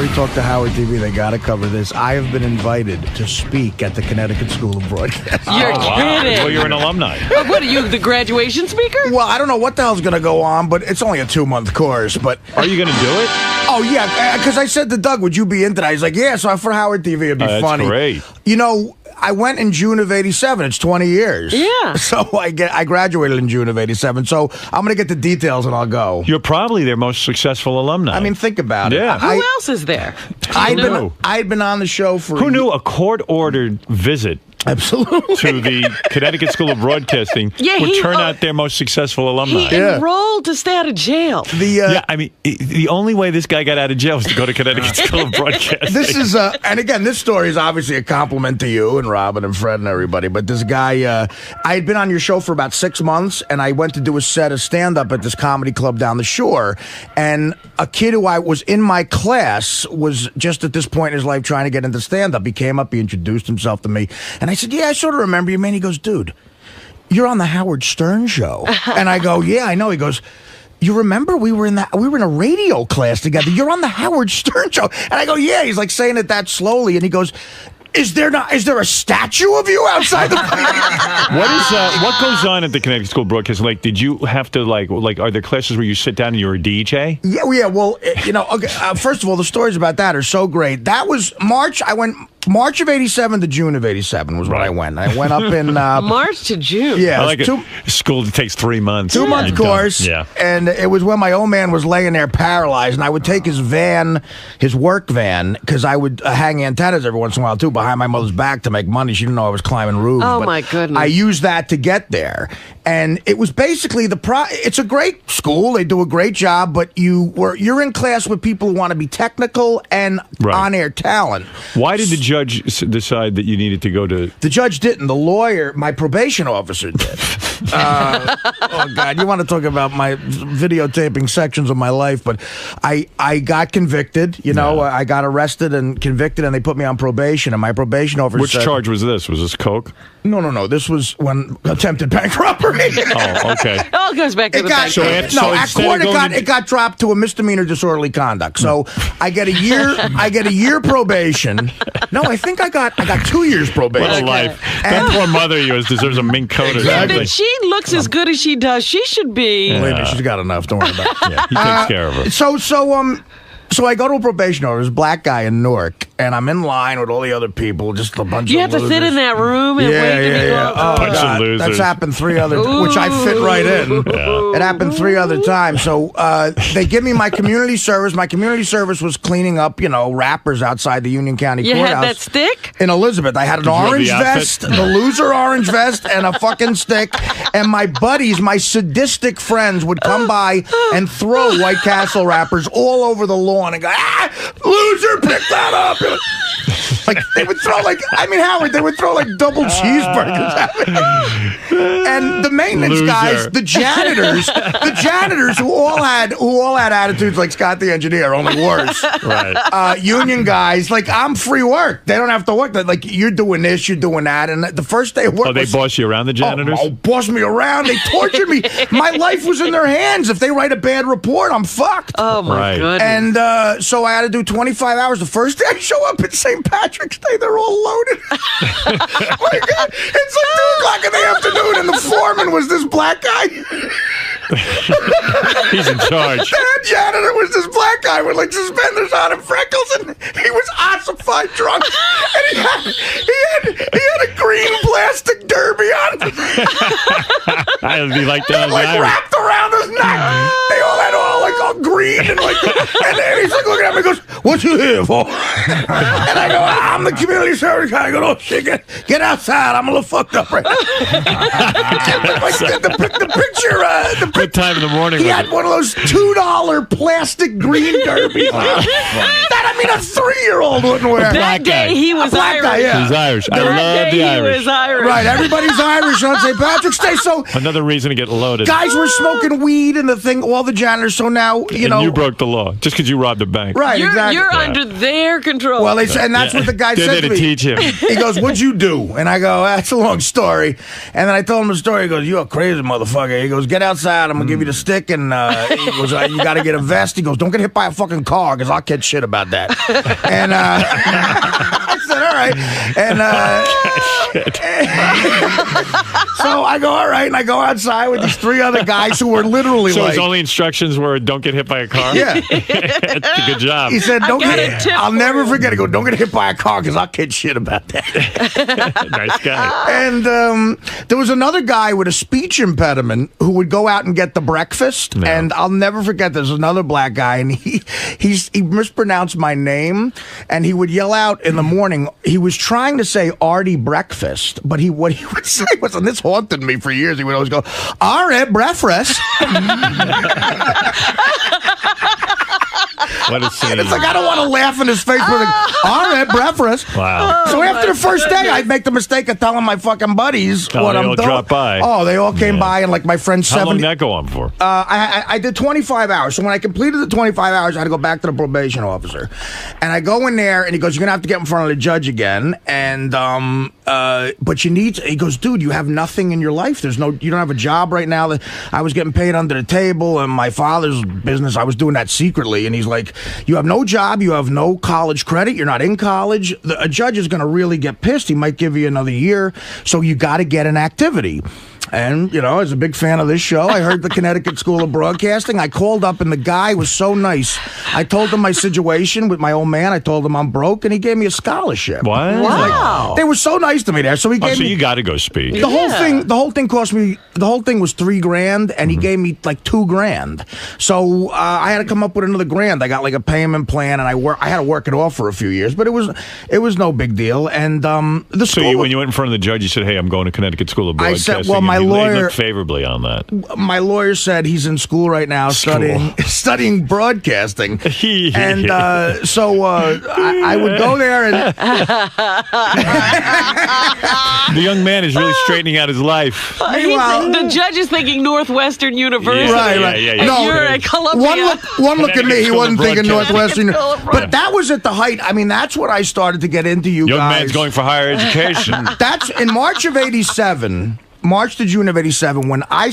we talk to Howard TV, they got to cover this. I have been invited to speak at the Connecticut School of Broadcasting. You're kidding. Well, you're an alumni. What are you, the graduation speaker? Well, I don't know what the hell's going to go on, but it's only a 2-month course. But Are you going to do it? Oh, yeah, because I said to Doug, would you be into that? He's like, yeah, so for Howard TV, it'd be That's funny. great. You know, I went in June of 87. It's 20 years. Yeah. So I graduated in June of 87. So I'm going to get the details and I'll go. You're probably their most successful alumni. I mean, think about it. Yeah. Who else is there? I'd been on the show for... Who knew a court-ordered visit Absolutely. to the Connecticut School of Broadcasting would turn out their most successful alumni? He enrolled to stay out of jail. Yeah, I mean, the only way this guy got out of jail was to go to Connecticut School of Broadcasting. This is, and again, this story is obviously a compliment to you and Robin and Fred and everybody, but this guy, I had been on your show for about 6 months, and I went to do a set of stand-up at this comedy club down the shore, and a kid who I was in my class was just at this point in his life trying to get into stand-up. He came up, he introduced himself to me, and I said, yeah, I sort of remember you, man. He goes, dude, you're on the Howard Stern show. And I go, yeah, I know. He goes, you remember we were in a radio class together. You're on the Howard Stern show. And I go, yeah. He's like saying it that slowly. And he goes, is there a statue of you outside the What goes on at the Connecticut School of Broadcasting? Like, did you have to, like, are there classes where you sit down and you're a DJ? Yeah, well, you know, okay, first of all, the stories about that are so great. That was March. I went March of 87 to June of 87 was when I went. I went up in... March to June. Yeah. I like it. School that takes 3 months. 2-month course. Yeah. And it was when my old man was laying there paralyzed, and I would take his work van, because I would hang antennas every once in a while, too, behind my mother's back to make money. She didn't know I was climbing roofs. Oh, but my goodness. I used that to get there. And it was basically it's a great school. They do a great job, but you're in class with people who want to be technical and on-air talent. Why did the judge decide that you needed to go to... The judge didn't. The lawyer, my probation officer, did. Oh, God. You want to talk about my videotaping sections of my life, but I got convicted. You know, I got arrested and convicted, and they put me on probation, and my probation officer Which charge was this? Was this coke? No. This was when attempted bank robbery. Oh, okay. It all goes back to the bank. At court, it got dropped to a misdemeanor disorderly conduct. So I get a year probation. No, I think I got 2 years probation. What a life. That poor mother of yours deserves a mink coat or something. If she looks as good as she does, she should be. Believe me, she's got enough. Don't worry about it. Yeah, he takes care of her. So I go to a probation office, black guy in Newark, and I'm in line with all the other people, just a bunch of You have to sit in that room and wait to be called? Oh, Bunch of God. losers. That's happened 3 other which I fit right in. Yeah. It happened 3 other times. So they give me my community service. My community service was cleaning up, rappers outside the Union County You Courthouse. had that stick? In Elizabeth. I had an orange the outfit? vest, the loser orange vest, and a fucking stick. And my buddies, my sadistic friends, would come by and throw White Castle wrappers all over the lawn and go, loser, pick that up. Like, they would throw Howard, they would throw double cheeseburgers at me. And the maintenance guys, the janitors who all had attitudes like Scott the engineer, only worse. Right. Union guys, I'm free work. They don't have to work. Like, you're doing this, you're doing that. And the first day of work they boss you around, the janitors? Boss me around. They tortured me. My life was in their hands. If they write a bad report, I'm fucked. Oh, my goodness. And so I had to do 25 hours. The first day I show up at St. Patrick's Day, they're all loaded. My God. It's 2 o'clock in the afternoon, and the foreman was this black guy. He's in charge. The head janitor was this black guy with suspenders on and freckles, and he was ossified drunk. And he had a green plastic derby on. I'd be like that. Wrapped around his neck. They all had all green and and he's looking at me and goes, "What you here for?" And I go, "I'm the community service guy." I go, "Oh shit, get outside. I'm a little fucked up right now." the picture, What time in the morning he was had it? one of those $2 plastic green derbies. That 3-year-old wouldn't wear. That day he was black Irish. guy, yeah. He's Irish. I That love day the he Irish. was Irish. Right, everybody's Irish on St. Patrick's Day. So Another reason to get loaded. guys were smoking weed in the thing, all the janitors. So now So, And you broke the law just because you robbed a bank. Right, exactly. You're under their control. Well, and that's what the guy They're said there to to me. teach him. He goes, "What'd you do?" And I go, "That's a long story." And then I told him the story. He goes, "You're a crazy motherfucker." He goes, "Get outside. I'm gonna give you the stick." And he goes, "You got to get a vest." He goes, "Don't get hit by a fucking car, because I'll catch shit about that." And I said, "All right." And so I go, "All right," and I go outside with these 3 other guys who were literally So like, his only instructions were don't get hit by a car? yeah. That's a good job. He said, "Don't got get a tip I'll for never you." forget it. Go, "Don't get hit by a car, because I'll catch shit about that." Nice guy. And there was another guy with a speech impediment who would go out and get the breakfast. No. And I'll never forget, there's another black guy, and he mispronounced my name, and he would yell out in the morning. He was trying to say Artie breakfast, but what he would say was, and this haunted me for years, he would always go, "Artie breakfast." What a scene. It's like, I don't want to laugh in his face, but like, "Artie breakfast." Wow. So after the first day, I'd make the mistake of telling my fucking buddies Oh, what they I'm all doing. dropped by. Oh, they all came by, and like my friend How long 70. did that go on for? I did 25 hours. So when I completed the 25 hours, I had to go back to the probation officer. And I go in there, and he goes, "You're going to have to get in front of the judge again." And, but you need to, he goes, "Dude, you have nothing in your life. You don't have a job right now." I was getting paid under the table, and my father's business, I was doing that secretly. And he's like, "You have no job. You have no college credit. You're not in college. A judge is going to really get pissed. He might give you another year. So you got to get an activity." And, I was a big fan of this show. I heard the Connecticut School of Broadcasting. I called up, and the guy was so nice. I told him my situation with my old man. I told him I'm broke, and he gave me a scholarship. What? Wow. They were so nice to me there. So he gave So me you got to go speak. the whole thing. The whole thing cost me. The whole thing was $3,000, and he gave me like $2,000. So I had to come up with another $1,000. I got like a payment plan, and I had to work it off for a few years, but it was no big deal. And the So school. when you went in front of the judge, you said, "Hey, I'm going to Connecticut School of I Broadcasting." said, well, my and they lawyer- looked favorably on that. My lawyer said he's in school right now studying broadcasting. And so I would go there and The young man is really straightening out his life. Meanwhile- the judge is thinking Northwestern University. Right. And No, you're at Columbia. one look at me, he Connecticut wasn't School of thinking Broadcasting. Northwestern. But that was at the height. I mean, that's what I started to get into, you Young guys. man's going for higher education. That's in March of '87. March to June of '87, when I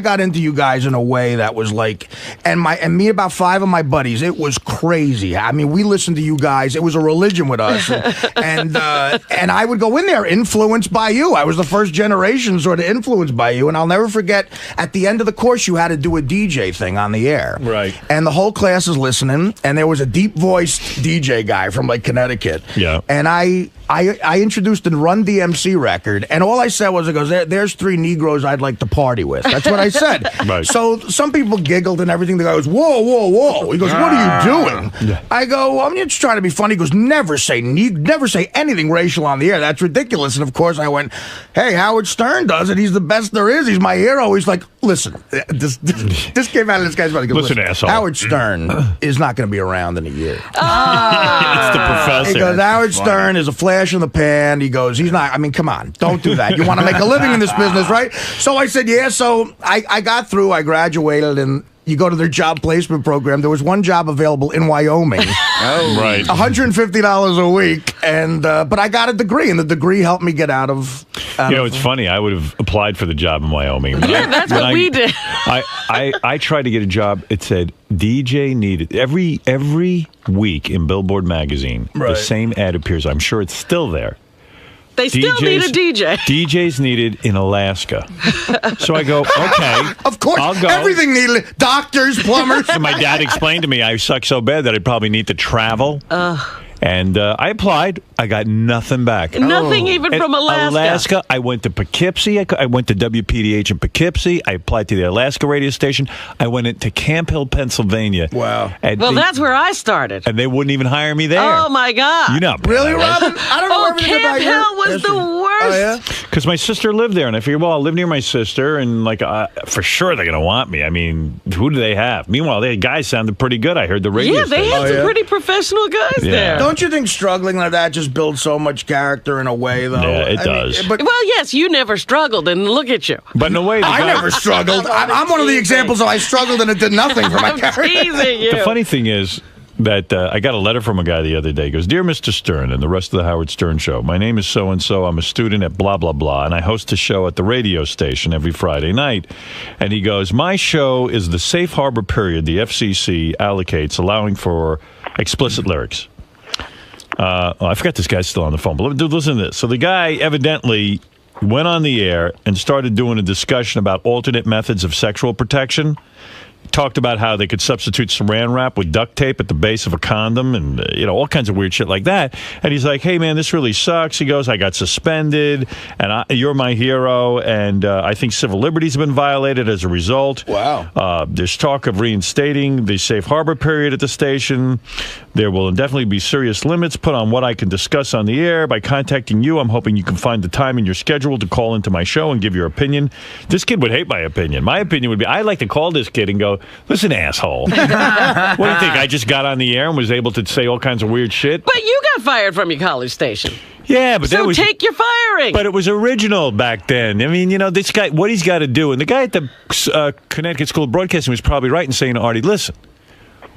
got into you guys in a way that was like, and me, about 5 of my buddies, it was crazy. I mean, we listened to you guys. It was a religion with us, and I would go in there influenced by you. I was the first generation sort of influenced by you, and I'll never forget. At the end of the course, you had to do a DJ thing on the air, Right. And the whole class is listening, and there was a deep voiced DJ guy from like Connecticut, Yeah. and I introduced the Run DMC record, and all I said was, there's 3 Negroes I'd like to party with. That's what I said. Right. So some people giggled and everything. The guy goes, "Whoa, whoa, whoa." He goes, "What are you doing?" Yeah. I go, "Well, I'm just trying to be funny." He goes, never say anything racial on the air. That's ridiculous." And of course I went, "Hey, Howard Stern does it. He's the best there is. He's my hero." He's like, "Listen, this came out of this guy's mouth." He goes, Listen, asshole. Howard Stern is not going to be around in a year. It's the professor. He goes, "Howard Stern is a flash in the pan." He goes, "He's not, I mean, come on, don't do that. You want to make a living in this business, right?" So I said, "Yeah." So I got through, I graduated, and you go to their job placement program. There was one job available in Wyoming. Right. $150 a week, and but I got a degree, and the degree helped me get out of. It's funny. I would have applied for the job in Wyoming. Yeah, that's what we did. I tried to get a job. It said DJ needed every week in Billboard magazine. The Right. same ad appears. I'm sure it's still there. They still need a DJ. DJs needed in Alaska. So I go, okay. Of course, I'll go. everything needed. Doctors, plumbers. So my dad explained to me I suck so bad that I'd probably need to travel. And I applied. I got nothing back. Nothing even And from Alaska. I went to Poughkeepsie. I went to WPDH in Poughkeepsie. I applied to the Alaska radio station. I went into Camp Hill, Pennsylvania. Wow. And Well, that's where I started. and they wouldn't even hire me there. Oh, my God. You know, Really, Robin? I don't know Oh, everything Camp about you. Hill was the worst. Oh, yeah? because my sister lived there, and I figured, well, I'll live near my sister, and like for sure they're gonna want me. I mean, who do they have? Meanwhile, the guys sounded pretty good. I heard the radio. Yeah, they station. had some pretty professional guys Yeah. there. Don't you think struggling like that just just builds so much character in a way, though. Yeah, it does. But Well, yes, you never struggled, and look at you. But in a way, I never struggled. I'm one of the examples of I struggled and it did nothing for my I'm character. teasing you. the funny thing is that I got a letter from a guy the other day. He goes, "Dear Mr. Stern and the rest of the Howard Stern Show, my name is so-and-so. I'm a student at blah, blah, blah, and I host a show at the radio station every Friday night." And he goes, "My show is the safe harbor period the FCC allocates, allowing for explicit lyrics." I forgot this guy's still on the phone, but listen to this. So the guy evidently went on the air and started doing a discussion about alternate methods of sexual protection. Talked about how they could substitute saran wrap with duct tape at the base of a condom and, all kinds of weird shit like that. And he's like, "Hey, man, this really sucks." He goes, "I got suspended, and you're my hero, and I think civil liberties have been violated as a result." Wow. There's talk of reinstating the safe harbor period at the station. There will definitely be serious limits put on what I can discuss on the air. By contacting you, I'm hoping you can find the time in your schedule to call into my show and give your opinion. This kid would hate my opinion. My opinion would be, I'd like to call this kid and go, "Listen, asshole. What do you think? I just got on the air and was able to say all kinds of weird shit?" But you got fired from your college station. Yeah, but So take your firing. But it was original back then. I mean, this guy, what he's got to do, and the guy at the Connecticut School of Broadcasting was probably right in saying to Artie, "Listen,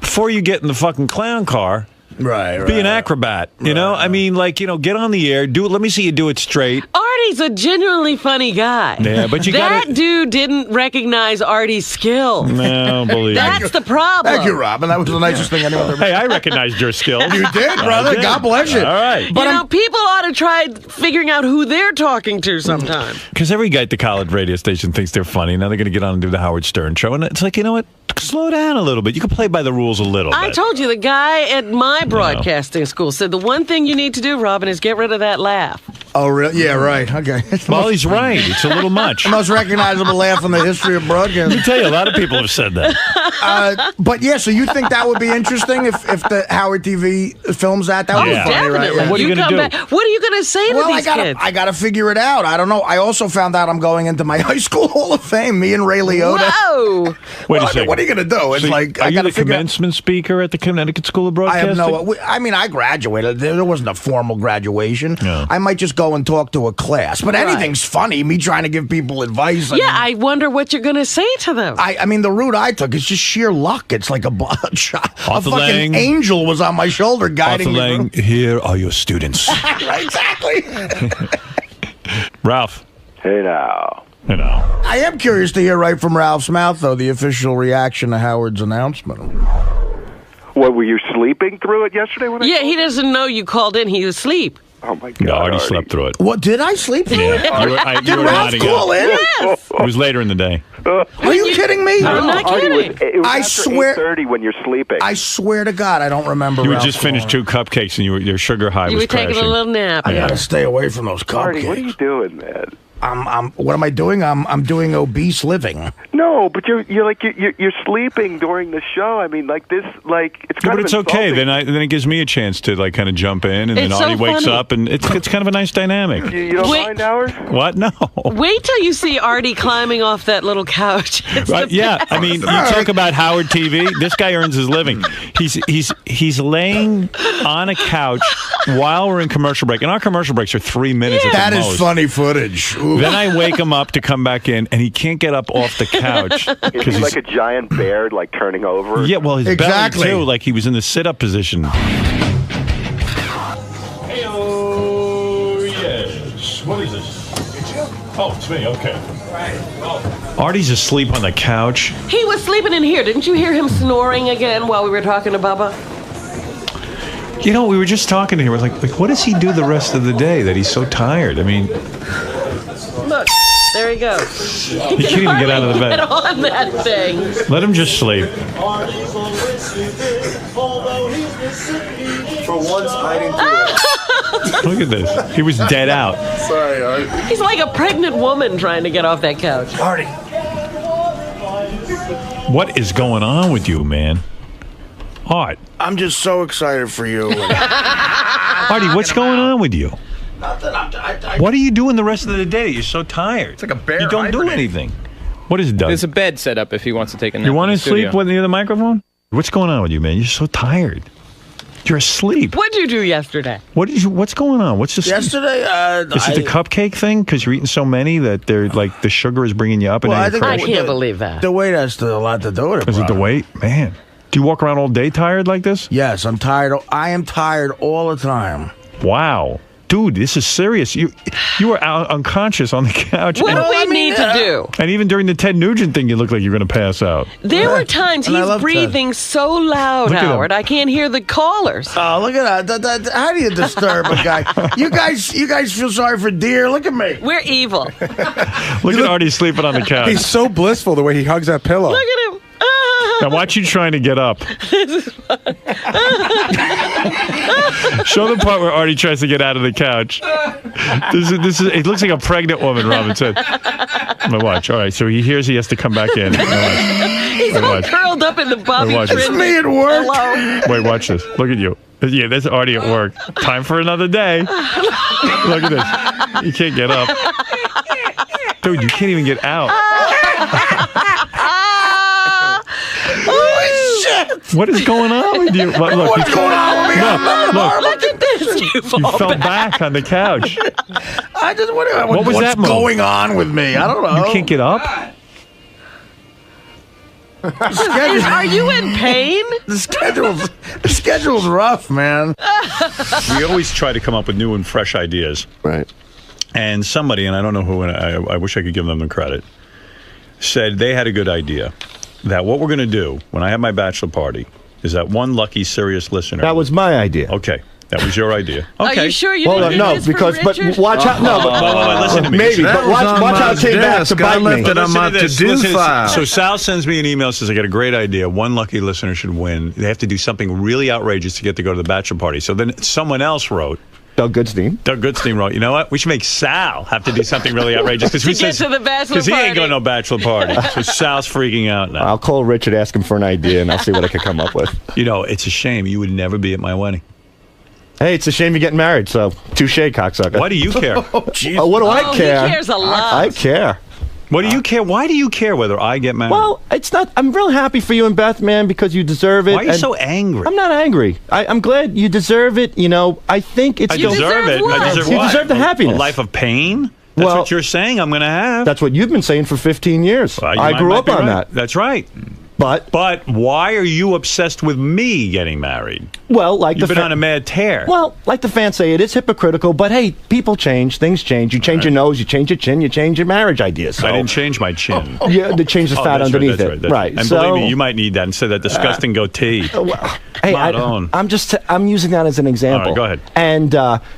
before you get in the fucking clown car, Right. be an acrobat. I mean, get on the air, do it. Let me see you do it straight." Artie's a genuinely funny guy. Yeah, but you that gotta- dude didn't recognize Artie's skill. No, believe me. That's the problem. Thank you, Robin. That was the nicest thing anyone ever. Hey, I recognized your skills. You did, brother. I did. God bless you. All right. But People ought to try figuring out who they're talking to sometime. Because every guy at the college radio station thinks they're funny. Now they're going to get on and do the Howard Stern show. And it's like, you know what? Slow down a little bit. You can play by the rules a little bit. I told you, the guy at my broadcasting school said the one thing you need to do, Robin, is get rid of that laugh. Oh, really? Yeah, right. Okay. Well, he's right. It's a little much. The most recognizable laugh in the history of broadcasting. I tell you, a lot of people have said that. But yeah, so you think that would be interesting if the Howard TV films that? That would Yeah. be funny, right? Definitely. Yeah. What are you gonna come do? back- What are you going to say to Well, these kids? I gotta figure it out. I don't know. I also found out I'm going into my high school Hall of Fame. Me and Ray Liotta. Whoa! Wait Well, a I second. mean, what are you gonna do? It's So like are I you gotta the figure out. commencement speaker at the Connecticut School of I Broadcasting? have no. I mean, I graduated. There wasn't a formal graduation. No. I might just go and talk to a class. But anything's funny. Me trying to give people advice. Yeah, I wonder what you're going to say to them. I mean, the route I took is just sheer luck. It's like a Arthur fucking Lange. angel was on my shoulder guiding Arthur me. Lange, here are your students. Exactly. Ralph, Hey now. I am curious to hear right from Ralph's mouth, though, the official reaction to Howard's announcement. What, were you sleeping through it yesterday when I Yeah, called? he doesn't know you called in. He was asleep. Oh, my God. no, I already Artie. slept through it. What, did I sleep through it? Yeah, you Did were Ralph nodding call out. in? Yes. It was later in the day. Are you kidding me? I'm not Artie, kidding. it was I after swear- 8:30 when you're sleeping. I swear to God, I don't remember. You had Ralph just finished calling. 2 cupcakes and your sugar high You was were taking crashing. a little nap. I Yeah. gotta stay away from those Artie, cupcakes. what are you doing, man? What am I doing? I'm doing obese living. No, but you're sleeping during the show. I mean, like this, like it's Yeah, kind but of it's okay. insulting. Then it gives me a chance to kind of jump in, and then It's so Artie wakes funny. up, and it's kind of a nice dynamic. You don't Wait. mind, Howard? What? No. Wait till you see Artie climbing off that little couch. It's Right, the yeah, I mean, you talk about Howard TV. This guy earns his living. He's laying on a couch while we're in commercial break, and our commercial breaks are 3 minutes. At That the is most. funny footage. Ooh. Then I wake him up to come back in, and he can't get up off the couch Is because he he's like a giant bear, like turning over? yeah. Well, his Exactly. belly too, like he was in the sit-up position. Oh yes. What is this? It's you. Oh, it's me. Okay. Artie's asleep on the couch. He was sleeping in here. Didn't you hear him snoring again while we were talking to Bubba? You know, we were just talking to him. We're like, what does he do the rest of the day that he's so tired? I mean, Look, there he goes. he can't even get out of the Get bed. on that thing. Let him just sleep. For once, I didn't do it. Look at this. He was dead out. Sorry, Artie. He's like a pregnant woman trying to get off that couch. Artie. What is going on with you, man? Art. I'm just so excited for you. Artie, what's going on with you? What are you doing the rest of the day? You're so tired. It's like a bear You don't do hibernating. anything. What is it, Doug? There's a bed set up if he wants to take a nap. You want in to the studio. sleep near the microphone? What's going on with you, man? You're so tired. You're asleep. What'd you do yesterday? What's going on? What's this? Yesterday, Is it the cupcake thing? Because you're eating so many that they're like the sugar is bringing you up. And Well, now I you're think I crashing. can't believe that. the weight has a lot to do with it. Is it the bro. weight? Man. Do you walk around all day tired like this? Yes, I'm tired. I am tired all the time. Wow. Dude, this is serious. You were out unconscious on the couch. What do we I mean, need to do? And even during the Ted Nugent thing, you look like you're going to pass out. There were times And I he's love breathing so loud, Look at him. Howard. I can't hear the callers. Oh, look at that. How do you disturb a guy? You guys feel sorry for deer. Look at me. We're evil. Look Look at Artie sleeping on the couch. He's so blissful the way he hugs that pillow. at him. Now watch you trying to get up. Show the part where Artie tries to get out of the couch. This is. It looks like a pregnant woman, Robin said. I'm gonna watch. All right, so he hears he has to come back in. He's all watch. curled up in the Bobby watch. Trin It's me at work. pillow. Wait, watch this. Look at you. Yeah, that's Artie at work. Time for another day. Look at this. You can't get up. Dude, you can't even get out. Holy shit! What is going on with you? Look, What's going on with me? I'm not look. Look at this. You You fall fell back. back on the couch. I just what was what's that move? going on with me? I don't know. You can't get up? Are you in pain? The schedule's rough, man. We always try to come up with new and fresh ideas. Right. And somebody, and I don't know who, and I wish I could give them the credit, said they had a good idea. That what we're going to do when I have my bachelor party is that one lucky serious listener. That was my idea. Okay. That was your idea. Okay. Are you sure you Hold didn't on, do no, this for because but Richard? watch out, no, but Wait, listen to me. maybe, That but watch how it came back to bite me. Listen to this. So Sal sends me an email, says I got a great idea. One lucky listener should win. They have to do something really outrageous to get to go to the bachelor party. So then someone else wrote. Doug Goodstein. Doug Goodstein wrote, you know what? We should make Sal have to do something really outrageous because To get to the bachelor he ain't party. going to no bachelor party. So Sal's freaking out now. I'll call Richard, ask him for an idea, and I'll see what I can come up with. You know, it's a shame you would never be at my wedding. Hey, it's a shame you're getting married, so touche, cocksucker. Why do you care? Oh, what do I Oh, he care? cares a lot. I care. What do you care? Why do you care whether I get married? Well, it's not. I'm real happy for you and Beth, man, because you deserve it. why are you and so angry? I'm not angry. I'm glad you deserve it. You know, I think it's I still. deserve it. what? I deserve You what? deserve the happiness. A life of pain? That's Well, what you're saying I'm going to have. That's what you've been saying for 15 years. Well, you I grew might up be on right. that. That's right. But why are you obsessed with me getting married? well, like You've the been on a mad tear. Well, like the fans say, it is hypocritical, but hey, people change, things change. You change your nose, you change your chin, you change your marriage ideas. So I didn't change my chin. yeah, they change the fat that's underneath right, it. that's Right. And so, believe me, you might need that instead of that disgusting goatee. hey, on. I'm using that as an example. All right, go ahead. And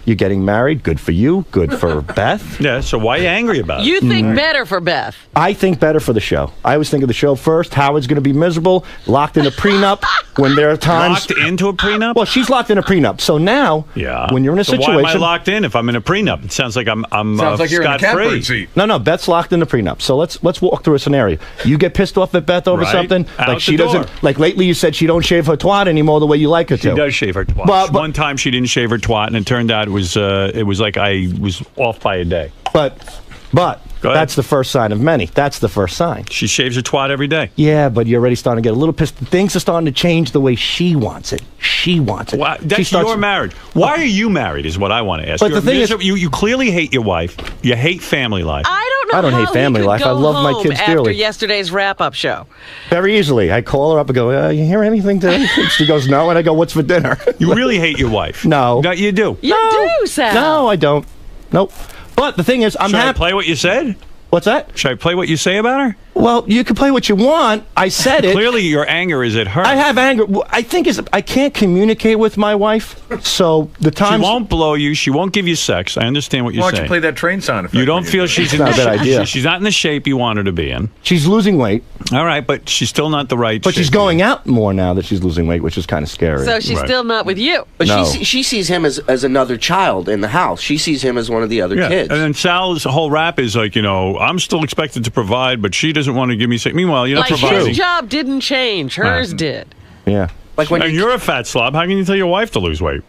you're getting married. Good for you. Good for Beth. Yeah, so why are you angry about it? You think better for Beth. I think better for the show. I always think of the show first. Howard's going to be miserable, locked in a prenup when there are times. Locked into a prenup? Well, she's locked in a prenup. So now, Yeah. when you're in a so situation. why am I locked in if I'm in a prenup? It sounds like I'm Sounds like you're in the scot-free. catbird seat. No, Beth's locked in the prenup. So let's walk through a scenario. You get pissed off at Beth over Right. something, Out like the she door. doesn't. Like lately, you said she don't shave her twat anymore the way you like her She to. does shave her twat. But- One time she didn't shave her twat, and it turned out it was like I was off by a day. But Go ahead. that's the first sign of many. That's the first sign. She shaves her twat every day. Yeah, but you're already starting to get a little pissed. Things are starting to change the way she wants it. She wants it. Wow, She that's starts- your marriage. Why are you married is what I want to ask. But You're the thing is- you clearly hate your wife. You hate family life. I don't know. I don't hate how family he could life. I go love my home kids after dearly. yesterday's wrap-up show. Very easily. I call her up and go, you hear anything today? She goes, no. And I go, what's for dinner? You really hate your wife. No. No, you do. You do, Sal. No, I don't. Nope. But the thing is, I'm Should I happy. play what you said? What's that? Should I play what you say about her? Well, you can play what you want. I said it. Clearly, your anger is at her. I have anger. I think I can't communicate with my wife. So the She times. won't blow you. She won't give you sex. I understand what you're Why don't saying. you play that train sound effect? You don't when feel do she's it? in Not a the bad idea. She's not in the shape you want her to be in. She's losing weight, All right, but she's still not the right but shape. she's going out more now that she's losing weight, which is kind of scary. So she's Right. still not with you. But No. she sees him as another child in the house. She sees him as one of the other Yeah. kids. And then Sal's whole rap is like, I'm still expected to provide, but she doesn't want to give me sex. Meanwhile, you're not Like providing. his job didn't change. Hers did. yeah. like when And you're a fat slob. How can you tell your wife to lose weight?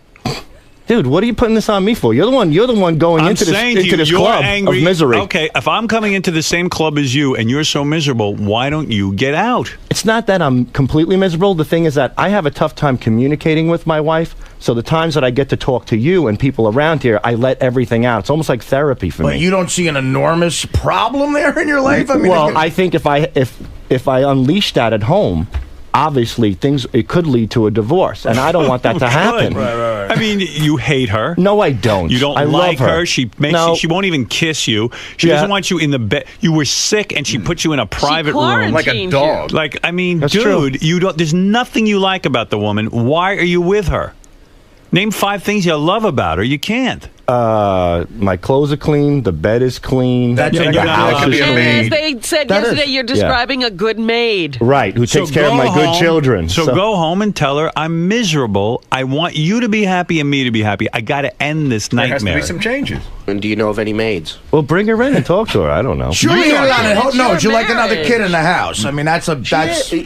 Dude, what are you putting this on me for? You're the one going into this club of misery. Okay, if I'm coming into the same club as you and you're so miserable, why don't you get out? It's not that I'm completely miserable. The thing is that I have a tough time communicating with my wife. So the times that I get to talk to you and people around here, I let everything out. It's almost like therapy for me. But you don't see an enormous problem there in your life? I mean, well, I think if I unleash that at home, obviously it could lead to a divorce, and I don't want that to happen. Right. I mean, you hate her. No, I don't. You don't like her. She won't even kiss you. She doesn't want you in the bed. You were sick, and she put you in a private room like a dog. Like, I mean, That's dude, true. you don't. There's nothing you like about the woman. Why are you with her? Name 5 things you love about her. You can't. My clothes are clean. The bed is clean. That's Yeah, like you're a not house allowed is to be a clean. And as they said yesterday, you're describing a good maid. Right, who takes care of my good children. So go home and tell her, I'm miserable. I want you to be happy and me to be happy. I got to end this There has to nightmare. be some changes. And do you know of any maids? Well, bring her in and talk to her. I don't know. Surely you're not at home. No, It's you your like another marriage. kid in the house. I mean, that's you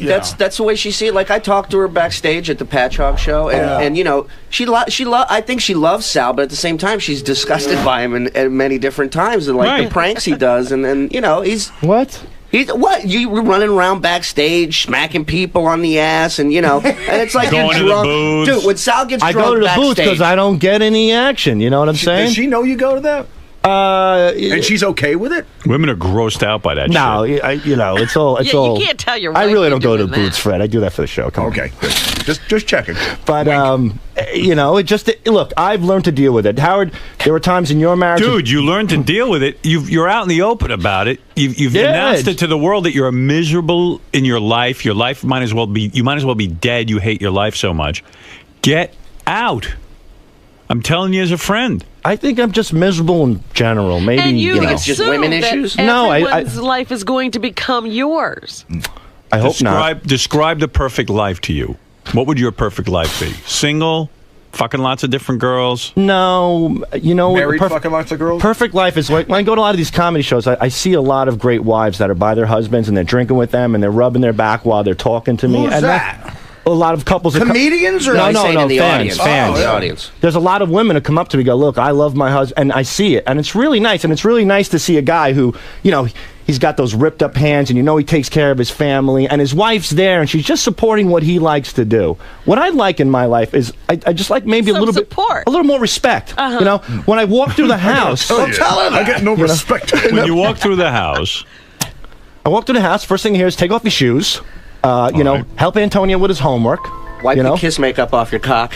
know. That's the way she sees it. Like I talked to her backstage at the Patch Hog show, and you know I think she loves Sal, but at the same time she's disgusted by him in many different times, and like the pranks he does, and you know he's What? you were running around backstage smacking people on the ass, and you know, and it's like Going to you're the drunk, booths. dude. When Sal gets I drunk go to the backstage, booth because I don't get any action. You know what I'm saying? Does she know you go to that? And she's okay with it? Women are grossed out by that No, shit. you know, it's all. You can't tell your wife I really you're don't go to doing the booths, that. Fred. I do that for the show. Come on. Okay, good. Just checking. But you know, look. I've learned to deal with it. Howard, there were times in your marriage, Dude, you learned to deal with it. You're out in the open about it. You've announced it to the world that you're miserable in your life. Your life might as well be dead. You hate your life so much. Get out. I'm telling you as a friend. I think I'm just miserable in general. Maybe And you know. it's just assume women that issues? No, everyone's life is going to become yours. I hope not. Describe the perfect life to you. What would your perfect life be? Single, fucking lots of different girls. No, you know, Married fucking lots of girls? Perfect life is like when I go to a lot of these comedy shows. I see a lot of great wives that are by their husbands and they're drinking with them and they're rubbing their back while they're talking to me. Who's and that? A lot of couples. Comedians or no, in the fans. audience. Fans. Oh, the audience. There's a lot of women who come up to me and go, look, I love my husband, and I see it, and it's really nice, and it's really nice to see a guy who, you know, he's got those ripped up hands, and you know he takes care of his family, and his wife's there, and she's just supporting what he likes to do. What I like in my life is I just like maybe Some a little support. bit, a little more respect. You know, when I walk through the house, I get no respect. When you walk through the house, I walk through the house. First thing I hear is take off your shoes. You know, right. help Antonio with his homework. Wipe you know? the kiss makeup off your cock.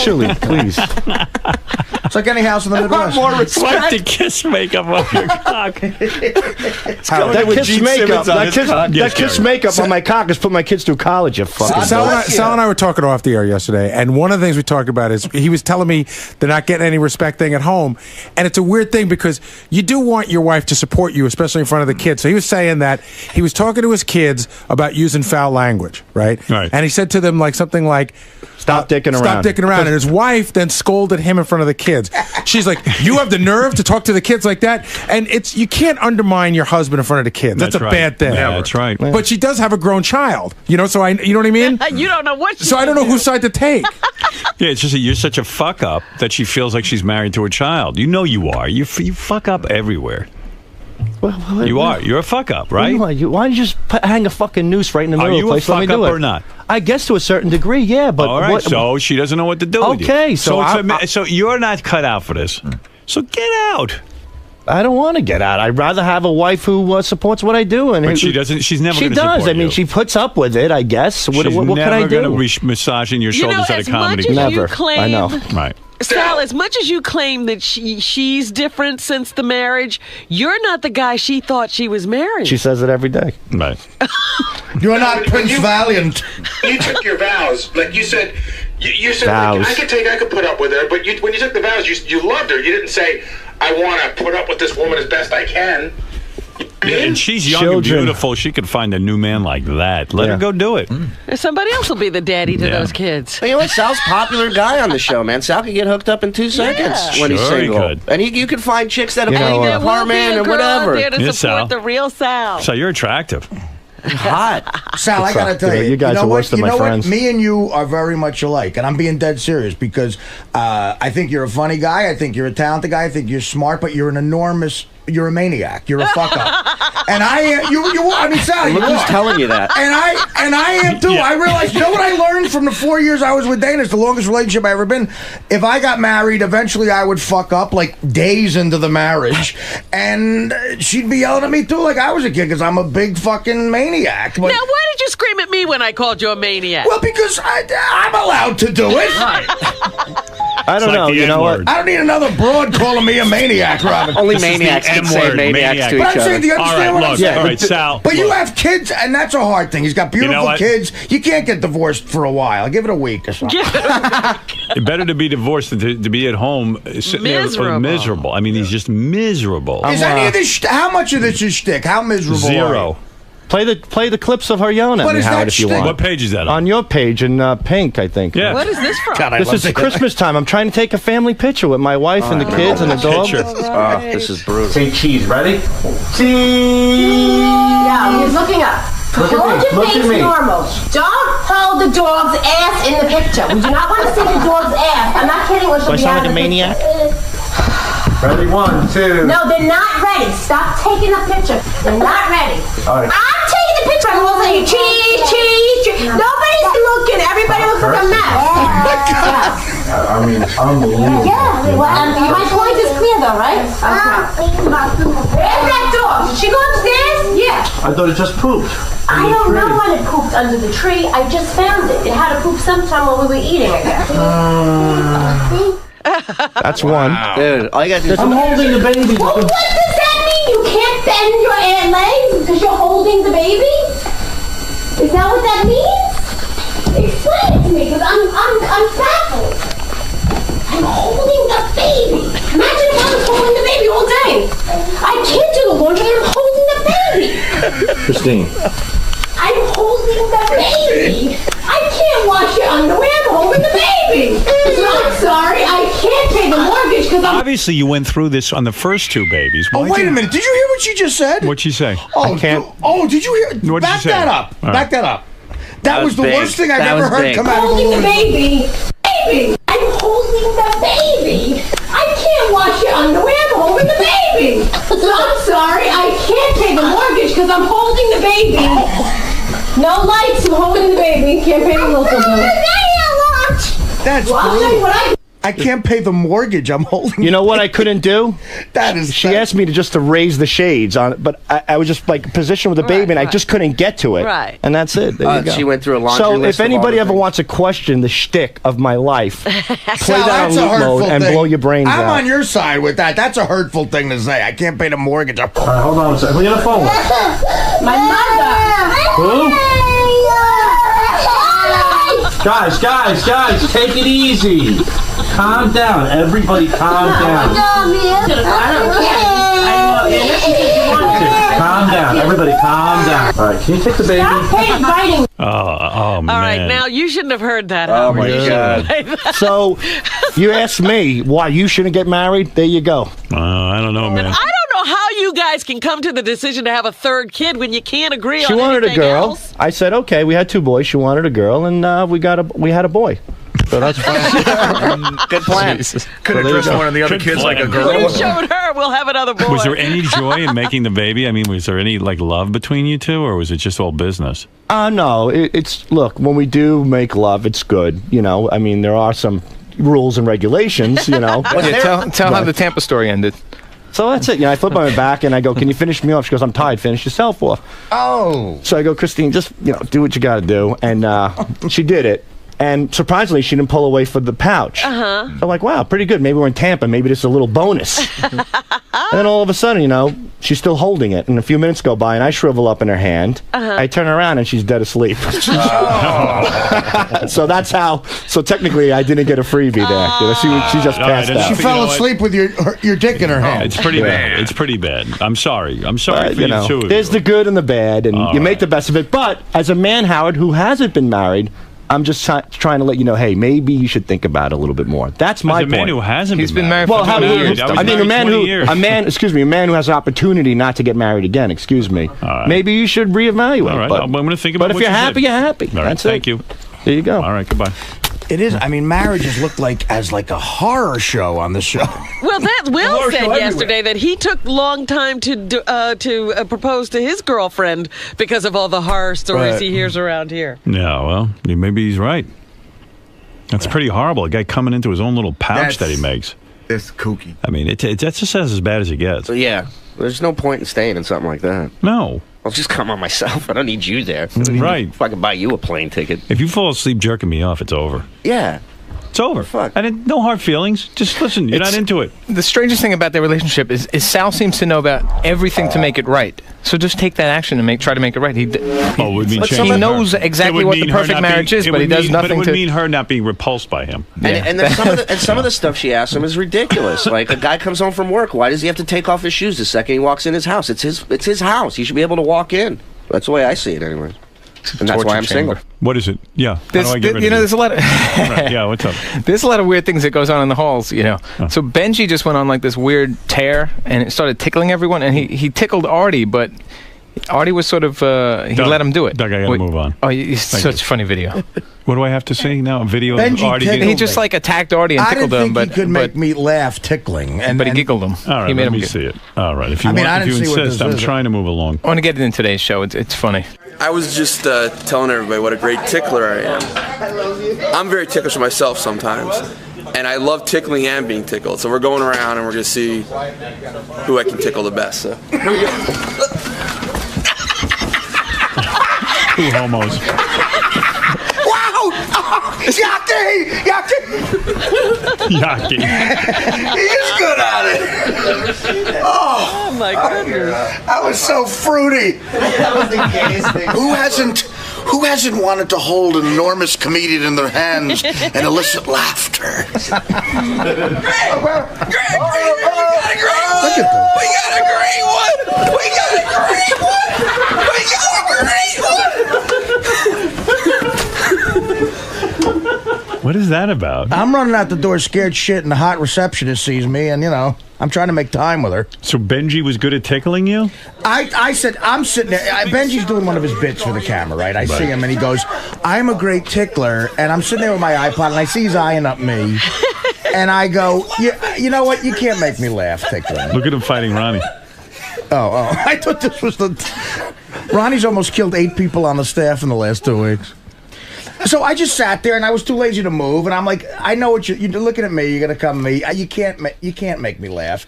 Shirley, please. It's like any house in the Midwest. wipe the kiss makeup off your cock. That with kiss Gene makeup, Simmons on that his kiss, cock. that Yes, kiss Gary. makeup on my cock has put my kids through college. You fucking. Sal and I were talking off the air yesterday, and one of the things we talked about is he was telling me they're not getting any respect thing at home, and it's a weird thing because you do want your wife to support you, especially in front of the kids. So he was saying that he was talking to his kids about using foul language, right? Right. And he said to them like something like, Stop dicking around. Stop dicking around. And his wife then scolded him in front of the kids. She's like, you have the nerve to talk to the kids like that? And you can't undermine your husband in front of the kids. That's a right. bad thing. Yeah, that's right. But she does have a grown child, you know, so you know what I mean? You don't know what. So I don't know whose side to take. Yeah, it's just that you're such a fuck up that she feels like she's married to a child. You know you are. You fuck up everywhere. You are. You're a fuck up, right? Why don't you just hang a fucking noose right in the middle Are of you the a place? Let me fuck do up it. or not? I guess to a certain degree, yeah. But All right, so she doesn't know what to do with you. Okay, so so you're not cut out for this. So get out. I don't want to get out. I'd rather have a wife who supports what I do. And But she doesn't. She's never. She gonna does. support I mean, you. she puts up with it. I guess. What She's can I never do? going to massaging your You know, shoulders at a as comedy. much as club. you Never. claim, I know. Right. Sal, as much as you claim that she's different since the marriage, you're not the guy she thought she was marrying. She says it every day. Right. You're not Prince Valiant. You took your vows, like you said. You said Vows. like, I could put up with her, but when you took the vows, you loved her. You didn't say, "I want to put up with this woman as best I can." And she's young Children. and beautiful. She could find a new man like that. Let her go do it. Somebody else will be the daddy to those kids. You know what? Sal's a popular guy on the show, man. Sal can get hooked up in 2 seconds when he's Sure he single. could. And you can find chicks that You have know, cleaned there the There will be apartment a and girl out whatever. there to Yes, support Sal. the real Sal. So you're attractive. Hot. Sal, I gotta tell you, you guys are worse than my friends. What? Me and you are very much alike, and I'm being dead serious because I think you're a funny guy. I think you're a talented guy. I think you're smart, but you're you're a maniac. You're a fuck up. And I am. I mean, Sal, Look who's telling you that. And I am too. I realized. You know what I learned from the 4 years I was with Dana? It's the longest relationship I ever been. If I got married, eventually I would fuck up like days into the marriage, and she'd be yelling at me too, like I was a kid, because I'm a big fucking maniac. But, Now, why did you scream at me when I called you a maniac? well, because I'm allowed to do it. I don't know. You know what? I don't need another broad calling me a maniac, Robin. Only maniacs can say maniacs to each But I'm saying, other. do you understand what I'm saying? All right, Sal. But you have kids, and that's a hard thing. He's got beautiful what? kids. You can't get divorced for a while. Give it a week or something. Better to be divorced than to be at home sitting there miserable. I mean, he's just miserable. Is any of this? How much of this is shtick? How miserable? Are Zero. you? Play the clips of her yelling at What me, is Howard, that if you shtick? want. What page is that On your page in pink, I think. Yeah. What is this from? God, I This love is it. Christmas time. I'm trying to take a family picture with my wife and the kids and the dog. Picture. This is brutal. Say cheese. Ready? Yeah, he's looking up. Look at Hold me, your look at face me. normal. Don't hold the dog's ass in the picture. We do not want to see the dog's ass. I'm not kidding. Or she'll Do I be sound out like of a the maniac? picture. Ready? 1, 2. No, they're not ready. Stop taking the picture. They're not ready. All right. I'm taking the picture. I'm all saying cheese, cheese, cheese. Nobody's looking. Everybody looks like a mess. I mean, it's unbelievable. Yeah. Well, my point is clear, though, right? Okay. Where's that dog? Did she go upstairs? Yeah. I thought it just pooped. I don't know when it pooped under the tree. I just found it. It had to poop sometime while we were eating, I guess. That's one. Dude, all you gotta do is... I'm holding the baby. Well, what does that mean? You can't bend your legs because you're holding the baby? Is that what that means? Explain it to me, because I'm baffled. I'm holding the baby. Imagine if I was holding the baby all day. I can't do the laundry. I'm holding the baby. Christine. I'm holding the baby. I can't wash your underwear. I'm holding the baby. So I'm sorry. I can't pay the mortgage because I'm... Obviously, you went through this on the first two babies. Oh, wait a minute. Did you hear what she just said? What'd she say? Oh, I can't- did you hear? What'd Back she say? that up. All right. Back that up. That was the big. worst thing I've That ever was heard big. come out of a holding the woman. baby. Baby. I'm holding the baby. I can't wash your underwear. I'm holding the baby. So I'm sorry. I can't pay the mortgage because I'm holding the baby. No lights. I'm holding the baby. Can't pay the local bill. That's Well, I'll tell you what I can't pay the mortgage. I'm holding. You know what I couldn't do? That is. She asked me to raise the shades on it, but I was just like positioned with the baby, and I just couldn't get to it. Right. And that's it. There you go. She went through a laundry So list if of all anybody the ever things. wants to question the shtick of my life, play Sal, that on that's a loop hurtful mode and thing. blow your brains I'm out. on your side with that. That's a hurtful thing to say. I can't pay the mortgage. All right, hold on a second. We got a phone. My mother. Who? Guys, take it easy. Calm down. Everybody calm down. Calm down. Everybody calm down. All right, can you take the baby? Oh, man. All right, now you shouldn't have heard that. Oh, Howard. my You God. shouldn't have played that. So you asked me why you shouldn't get married. There you go. I don't know, man. I don't know how you guys can come to the decision to have a third kid when you can't agree She on wanted a anything girl. else. I said, okay. We had two boys. She wanted a girl, and we had a boy. So that's fine. Good plan. Could have dressed one of the other kids like a girl. You showed her. We'll have another boy. Was there any joy in making the baby? I mean, was there any like love between you two, or was it just all business? No. It's look, when we do make love, it's good. You know, I mean, there are some rules and regulations. You know. Tell how the Tampa story ended. So that's it. You know, I flip on my back and I go, "Can you finish me off?" She goes, "I'm tired. Finish yourself off." Oh. So I go, "Christine, just do what you got to do," and she did it. And surprisingly, she didn't pull away for the pouch. Uh-huh. I'm like, wow, pretty good. Maybe we're in Tampa. Maybe this is a little bonus. And then all of a sudden, she's still holding it. And a few minutes go by, and I shrivel up in her hand. Uh-huh. I turn around, and she's dead asleep. So that's how. So technically, I didn't get a freebie there. She just passed out. She fell asleep with your dick in her hand. It's pretty bad. It's pretty bad. I'm sorry. I'm sorry for you two. There's the good and the bad, and you make the best of it. But as a man, Howard, who hasn't been married, I'm just trying to let you know, hey, maybe you should think about it a little bit more. That's my point. A man who hasn't He's been married for well, 20 years. I mean, a man who has an opportunity not to get married again. Excuse me. Right. Maybe you should reevaluate. All right, but, I'm going to think about it. But if you're happy, you're happy. All right, That's thank you. There you go. All right, goodbye. It is. I mean, marriages look like a horror show on the show. Well, that Will said yesterday that he took long time to propose to his girlfriend because of all the horror stories he hears around here. Yeah, well, maybe he's right. That's pretty horrible. A guy coming into his own little pouch that he makes. It's kooky. I mean, that's just as bad as it gets. So, yeah, there's no point in staying in something like that. No. I'll just come on myself. I don't need you there. Right. If I can buy you a plane ticket. If you fall asleep jerking me off, it's over. Yeah. It's over. Fuck. No hard feelings. Just listen. You're not into it. The strangest thing about their relationship is Sal seems to know about everything to make it right. So just take that action and try to make it right. He knows exactly what the perfect marriage is, but he does nothing to. But it would mean her not being repulsed by him. And then some of the stuff she asks him is ridiculous. Like, a guy comes home from work. Why does he have to take off his shoes the second he walks in his house? It's his house. He should be able to walk in. That's the way I see it, anyway. And that's why I'm single. What is it? Yeah. How do I get rid of there's a lot of right, yeah, what's up? There's a lot of weird things that goes on in the halls, So Benji just went on like this weird tear and it started tickling everyone, and he tickled Artie, but Artie was sort of he let him do it. Doug, I gotta move on. Oh, it's such a funny video. What do I have to see now? A video Benji of Artie? tickled He just like attacked Artie and tickled him, but he could make me laugh tickling, but he giggled him. All right, let me see it. All right, if you insist, I'm trying to move along. I want to get it in today's show. It's funny. I was just telling everybody what a great tickler I am. I'm very ticklish myself sometimes, and I love tickling and being tickled. So we're going around and we're going to see who I can tickle the best. So here we go. Two homos. Wow! Oh, Yaki! Yaki. He is good at it. Oh my goodness. That was so fruity. That was the gayest thing. Who hasn't wanted to hold an enormous comedian in their hands and elicit laughter? What is that about? I'm running out the door scared shit, and the hot receptionist sees me, and, I'm trying to make time with her. So Benji was good at tickling you? I said, I'm sitting there. Benji's doing one of his bits for the camera, right? I see him, and he goes, I'm a great tickler. And I'm sitting there with my iPod, and I see he's eyeing up me. And I go, you know what? You can't make me laugh tickling. Look at him fighting Ronnie. Oh. I thought this was Ronnie's almost killed 8 people on the staff in the last 2 weeks. So I just sat there, and I was too lazy to move, and I'm like, I know what you're looking at me. You're gonna come to me. You can't make me laugh.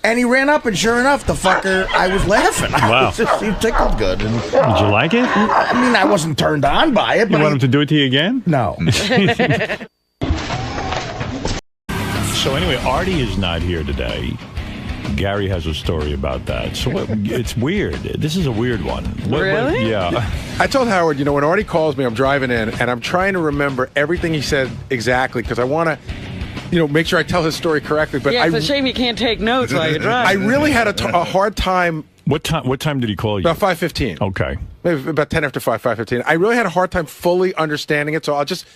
And he ran up, and sure enough, the fucker, I was laughing. Wow, he tickled good. And, did you like it? I mean, I wasn't turned on by it. But you want him to do it to you again? No. So anyway, Artie is not here today. Gary has a story about that. So it's weird. This is a weird one. Really? Yeah. I told Howard, when Artie calls me, I'm driving in, and I'm trying to remember everything he said exactly, because I want to, make sure I tell his story correctly. But it's a shame you can't take notes while you're driving. I really had a hard time. What time did he call you? About 5:15. Okay. Maybe about 10 after 5:15. I really had a hard time fully understanding it, so I'll just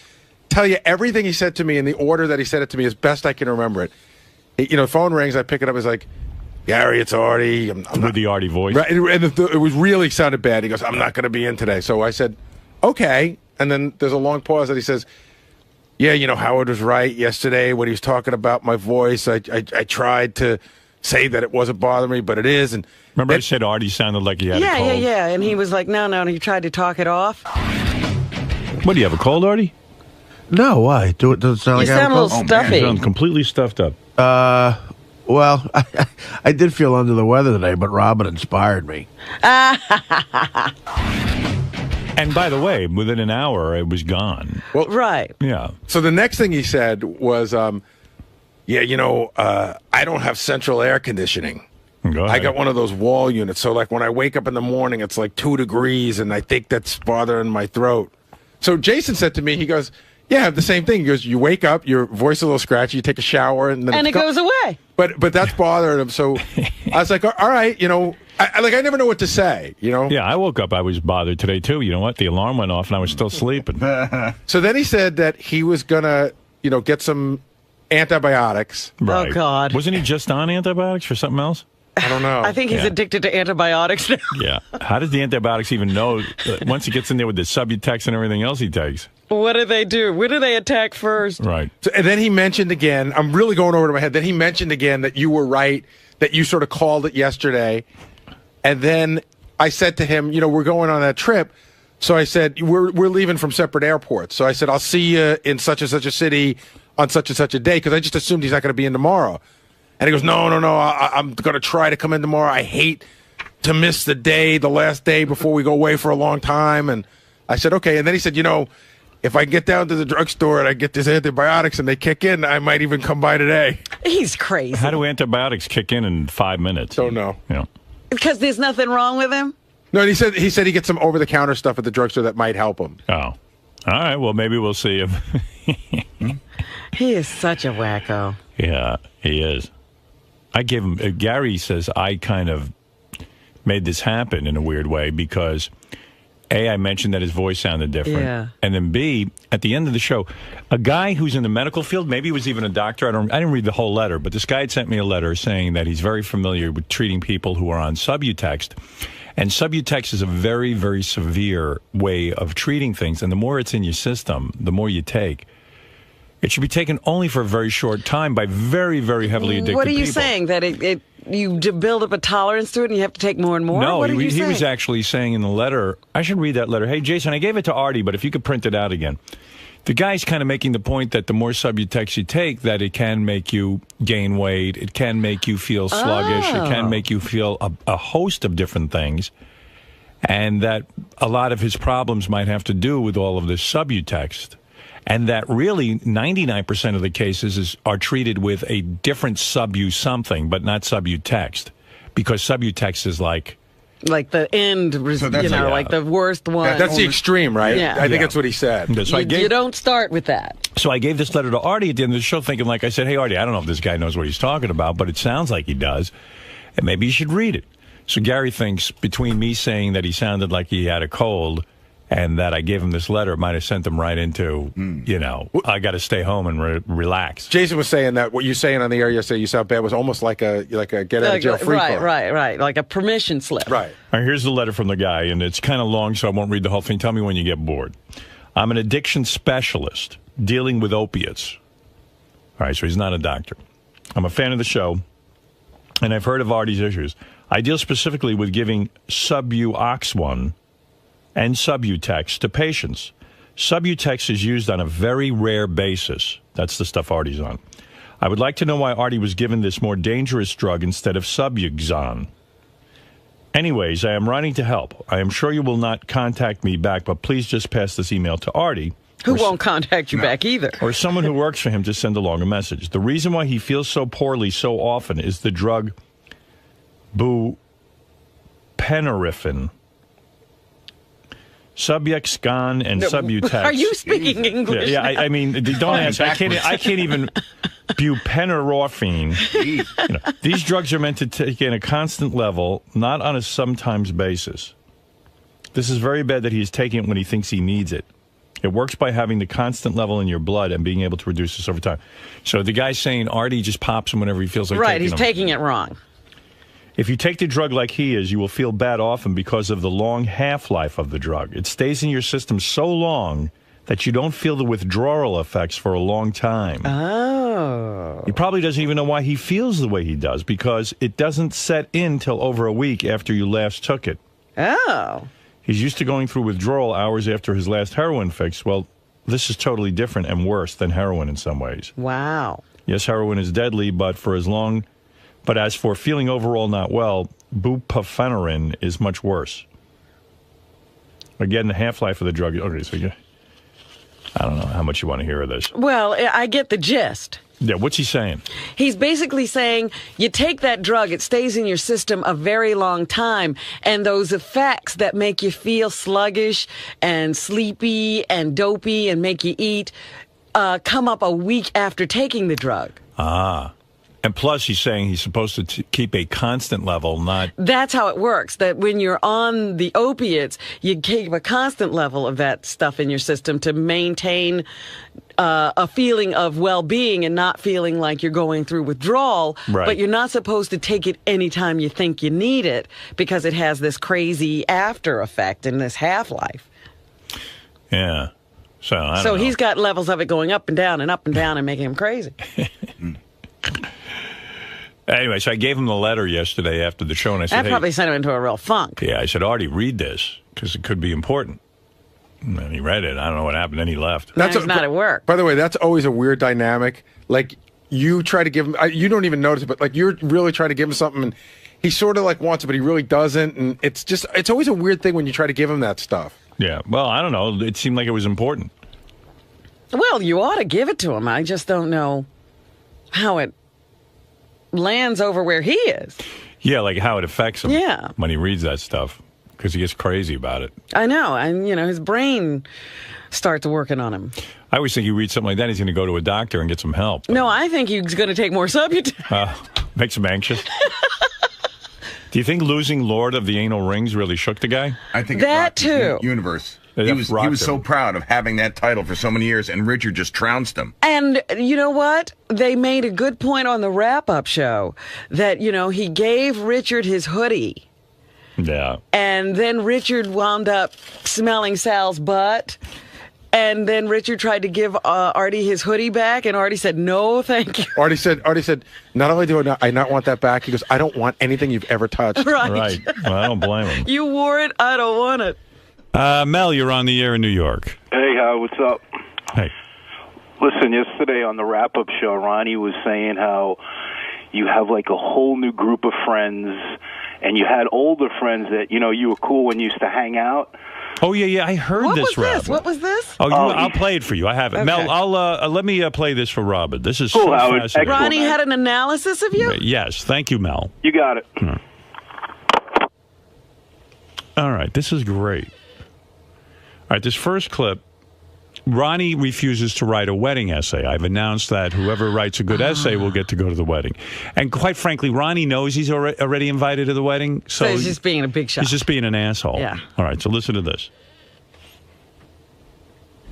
tell you everything he said to me in the order that he said it to me as best I can remember it. Phone rings, I pick it up, it's like, Gary, it's Artie. I'm with the Artie voice. Right, and it was really sounded bad. He goes, I'm not going to be in today. So I said, okay. And then there's a long pause that he says, yeah, Howard was right yesterday when he was talking about my voice. I tried to say that it wasn't bothering me, but it is. And remember I said Artie sounded like he had a cold? Yeah. And he was like, no, and he tried to talk it off. What, do you have a cold, Artie? No, why? Does it sound like you sound a little stuffy. You sound completely stuffed up. Well, I did feel under the weather today, but Robin inspired me. And by the way, within an hour, it was gone. Well, right. Yeah. So the next thing he said was, I don't have central air conditioning. Go ahead. I got one of those wall units. So, like, when I wake up in the morning, it's like 2 degrees, and I think that's bothering my throat. So Jason said to me, he goes, yeah, I have the same thing. He goes, you wake up, your voice is a little scratchy, you take a shower, and then it goes away. But that's bothering him. So I was like, all right, I never know what to say, you know? Yeah, I woke up. I was bothered today, too. You know what? The alarm went off, and I was still sleeping. So then he said that he was going to, get some antibiotics. Right. Oh, God. Wasn't he just on antibiotics for something else? I don't know. I think he's addicted to antibiotics now. Yeah. How does the antibiotics even know once he gets in there with the Subutex and everything else he takes? What do they do? Where do they attack first? Right. So, and then he mentioned again, I'm really going over to my head, then he mentioned again that you were right, that you sort of called it yesterday. And then I said to him, we're going on that trip. So I said, we're leaving from separate airports. So I said, I'll see you in such and such a city on such and such a day, because I just assumed he's not going to be in tomorrow. And he goes, no, I'm going to try to come in tomorrow. I hate to miss the last day before we go away for a long time. And I said, okay. And then he said, if I get down to the drugstore and I get these antibiotics and they kick in, I might even come by today. He's crazy. How do antibiotics kick in 5 minutes? Don't know. Because there's nothing wrong with him? No, he said he gets some over-the-counter stuff at the drugstore that might help him. Oh. All right, well, maybe we'll see him. He is such a wacko. Yeah, he is. I gave him, Gary says I kind of made this happen in a weird way because, A, I mentioned that his voice sounded different. Yeah. And then B, at the end of the show, a guy who's in the medical field, maybe he was even a doctor, I didn't read the whole letter, but this guy had sent me a letter saying that he's very familiar with treating people who are on Subutex. And Subutex is a very, very severe way of treating things. And the more it's in your system, the more you take. It should be taken only for a very short time by very, very heavily addicted people. What are you saying? That you build up a tolerance to it and you have to take more and more? No, what he was actually saying in the letter, I should read that letter. Hey, Jason, I gave it to Artie, but if you could print it out again. The guy's kind of making the point that the more Subutex you take, that it can make you gain weight, it can make you feel sluggish, it can make you feel a host of different things, and that a lot of his problems might have to do with all of this Subutex. And that really 99% of the cases are treated with a different something, but not Subutex, because Subutex is like the end, like the worst one. Yeah, that's the extreme, right? Yeah. I think that's what he said. So you don't start with that. So I gave this letter to Artie at the end of the show thinking, like I said, hey, Artie, I don't know if this guy knows what he's talking about, but it sounds like he does, and maybe you should read it. So Gary thinks between me saying that he sounded like he had a cold and that I gave him this letter, it might have sent him right into, I got to stay home and relax. Jason was saying that what you're saying on the air yesterday, you sound bad, was almost like a get out of jail free card. Right. Like a permission slip. Right. All right, here's the letter from the guy, and it's kind of long, so I won't read the whole thing. Tell me when you get bored. I'm an addiction specialist dealing with opiates. All right, so he's not a doctor. I'm a fan of the show, and I've heard of Artie's issues. I deal specifically with giving Suboxone and Subutex to patients. Subutex is used on a very rare basis. That's the stuff Artie's on. I would like to know why Artie was given this more dangerous drug instead of Suboxone. Anyways, I am writing to help. I am sure you will not contact me back, but please just pass this email to Artie. Who won't contact you back either. Or someone who works for him to send along a message. The reason why he feels so poorly so often is the drug buprenorphine. Suboxone and Subutex. Are you speaking English? Yeah, I mean, don't ask. I can't even. Buprenorphine. These drugs are meant to take in a constant level, not on a sometimes basis. This is very bad that he's taking it when he thinks he needs it. It works by having the constant level in your blood and being able to reduce this over time. So the guy's saying Artie just pops him whenever he feels like taking he's taking it wrong. If you take the drug like he is, you will feel bad often because of the long half-life of the drug. It stays in your system so long that you don't feel the withdrawal effects for a long time. Oh. He probably doesn't even know why he feels the way he does, because it doesn't set in till over a week after you last took it. Oh. He's used to going through withdrawal hours after his last heroin fix. Well, this is totally different and worse than heroin in some ways. Wow. Yes, heroin is deadly, but as for feeling overall not well, buprenorphine is much worse. Again, the half-life of the drug. Okay, so I don't know how much you want to hear of this. Well, I get the gist. Yeah, what's he saying? He's basically saying you take that drug, it stays in your system a very long time, and those effects that make you feel sluggish and sleepy and dopey and make you eat come up a week after taking the drug. Ah. And plus, he's saying he's supposed to keep a constant level, not... That's how it works, that when you're on the opiates, you keep a constant level of that stuff in your system to maintain a feeling of well-being and not feeling like you're going through withdrawal. Right. But you're not supposed to take it anytime you think you need it because it has this crazy after effect and this half-life. Yeah. So, I don't know. He's got levels of it going up and down and making him crazy. Anyway, so I gave him the letter yesterday after the show, and I said, That probably sent him into a real funk. Yeah, I said, Artie, read this, because it could be important. And he read it. I don't know what happened. Then he left. He's not at work. By the way, that's always a weird dynamic. Like, you try to give him, you don't even notice it, but like you're really trying to give him something, and he sort of like wants it, but he really doesn't. And it's always a weird thing when you try to give him that stuff. Yeah, well, I don't know. It seemed like it was important. Well, you ought to give it to him. I just don't know how it lands over where he is. Yeah, like how it affects him Yeah. when he reads that stuff, because he gets crazy about it. I know, and his brain starts working on him. I always think you read something like that, he's going to go to a doctor and get some help. No, I think he's going to take more Subutex. Makes him anxious. Do you think losing Lord of the Anal Rings really shook the guy? I think that it rocked too. his universe. Yeah, He was rocked so him. proud of having that title for so many years, and Richard just trounced him. And you know what? They made a good point on the wrap-up show that, he gave Richard his hoodie. Yeah. And then Richard wound up smelling Sal's butt. And then Richard tried to give Artie his hoodie back, and Artie said, no, thank you. Artie said, not only do I not want that back, he goes, I don't want anything you've ever touched. Right. Well, I don't blame him. You wore it, I don't want it. Mel, you're on the air in New York. Hey, what's up? Hey. Listen, yesterday on the wrap-up show, Ronnie was saying how you have like a whole new group of friends, and you had older friends that, you were cool when you used to hang out. Oh, yeah, I heard this, Robin. What was this? Oh, I'll play it for you. I have it. Okay. Mel, let me play this for Robin. This is Cool, so Howard. fascinating. Ronnie had an analysis of you? Yes, thank you, Mel. You got it. All right, this is great. All right, this first clip, Ronnie refuses to write a wedding essay. I've announced that whoever writes a good essay will get to go to the wedding. And quite frankly, Ronnie knows he's already invited to the wedding. So he's just being a big shot. He's just being an asshole. Yeah. All right, so listen to this.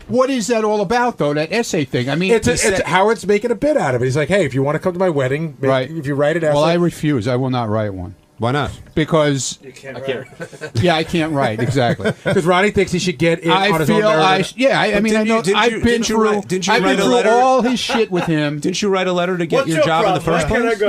What is that all about, though, that essay thing? I mean, It's Howard's making a bit out of it. He's like, hey, if you want to come to my wedding, if you write it essay. Well, I refuse. I will not write one. Why not? Because you can't write. Yeah, I can't write, exactly. Because Ronnie thinks he should get in on his own narrative. I mean, I know. I've been through all his shit with him. Didn't you write a letter to get your job in the first place?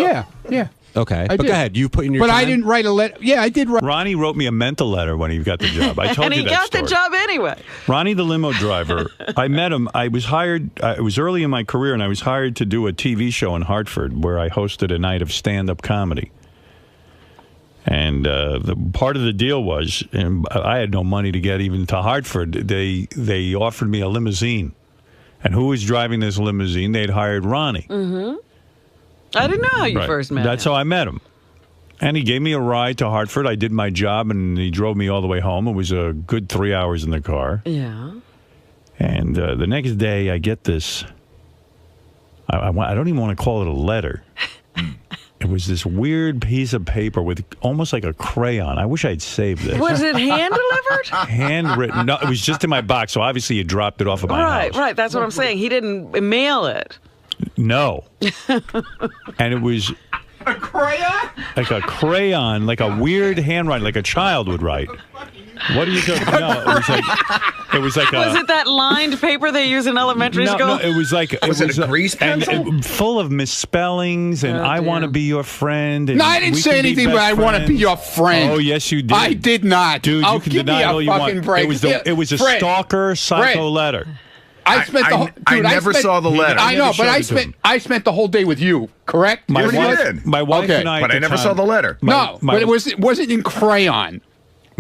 Yeah. Okay, I but did. go ahead. You put in your But time? I didn't write a letter. Yeah, I did write. Ronnie wrote me a mental letter when he got the job. I told and you he that got story. the job anyway. Ronnie, the limo driver, I met him. I was hired. It was early in my career, and I was hired to do a TV show in Hartford where I hosted a night of stand-up comedy. And the part of the deal was, and I had no money to get even to Hartford. They offered me a limousine, and who was driving this limousine? They'd hired Ronnie. Mm-hmm. I didn't know how you Right. first met That's him. how I met him. And he gave me a ride to Hartford. I did my job, and he drove me all the way home. It was a good 3 hours in the car. Yeah. And the next day, I get this. I don't even want to call it a letter. It was this weird piece of paper with almost like a crayon. I wish I'd saved this. Was it hand-delivered? Handwritten. No, it was just in my box, so obviously you dropped it off of my house. Right. That's what I'm saying. He didn't mail it. No. And it was... A crayon? Like a crayon, like a weird handwriting, like a child would write. What are you doing? No, it was like Was it that lined paper they use in elementary school? No, it was like Was it a grease pencil? and full of misspellings and I want to be your friend. And No, I didn't we say can be anything, best but I want to be friends. your friend. Oh yes, you did. I did not. Dude. Oh, You can give deny me it a all you fucking want. break. It was a Fred, stalker psycho letter. I spent the whole. I Dude, never saw the letter. I know, but Never showed it to him. I spent the whole day with you. Correct? My Pretty wife, much? my wife Okay. and I. But at I the never time- saw the letter. No, but it wasn't in crayon.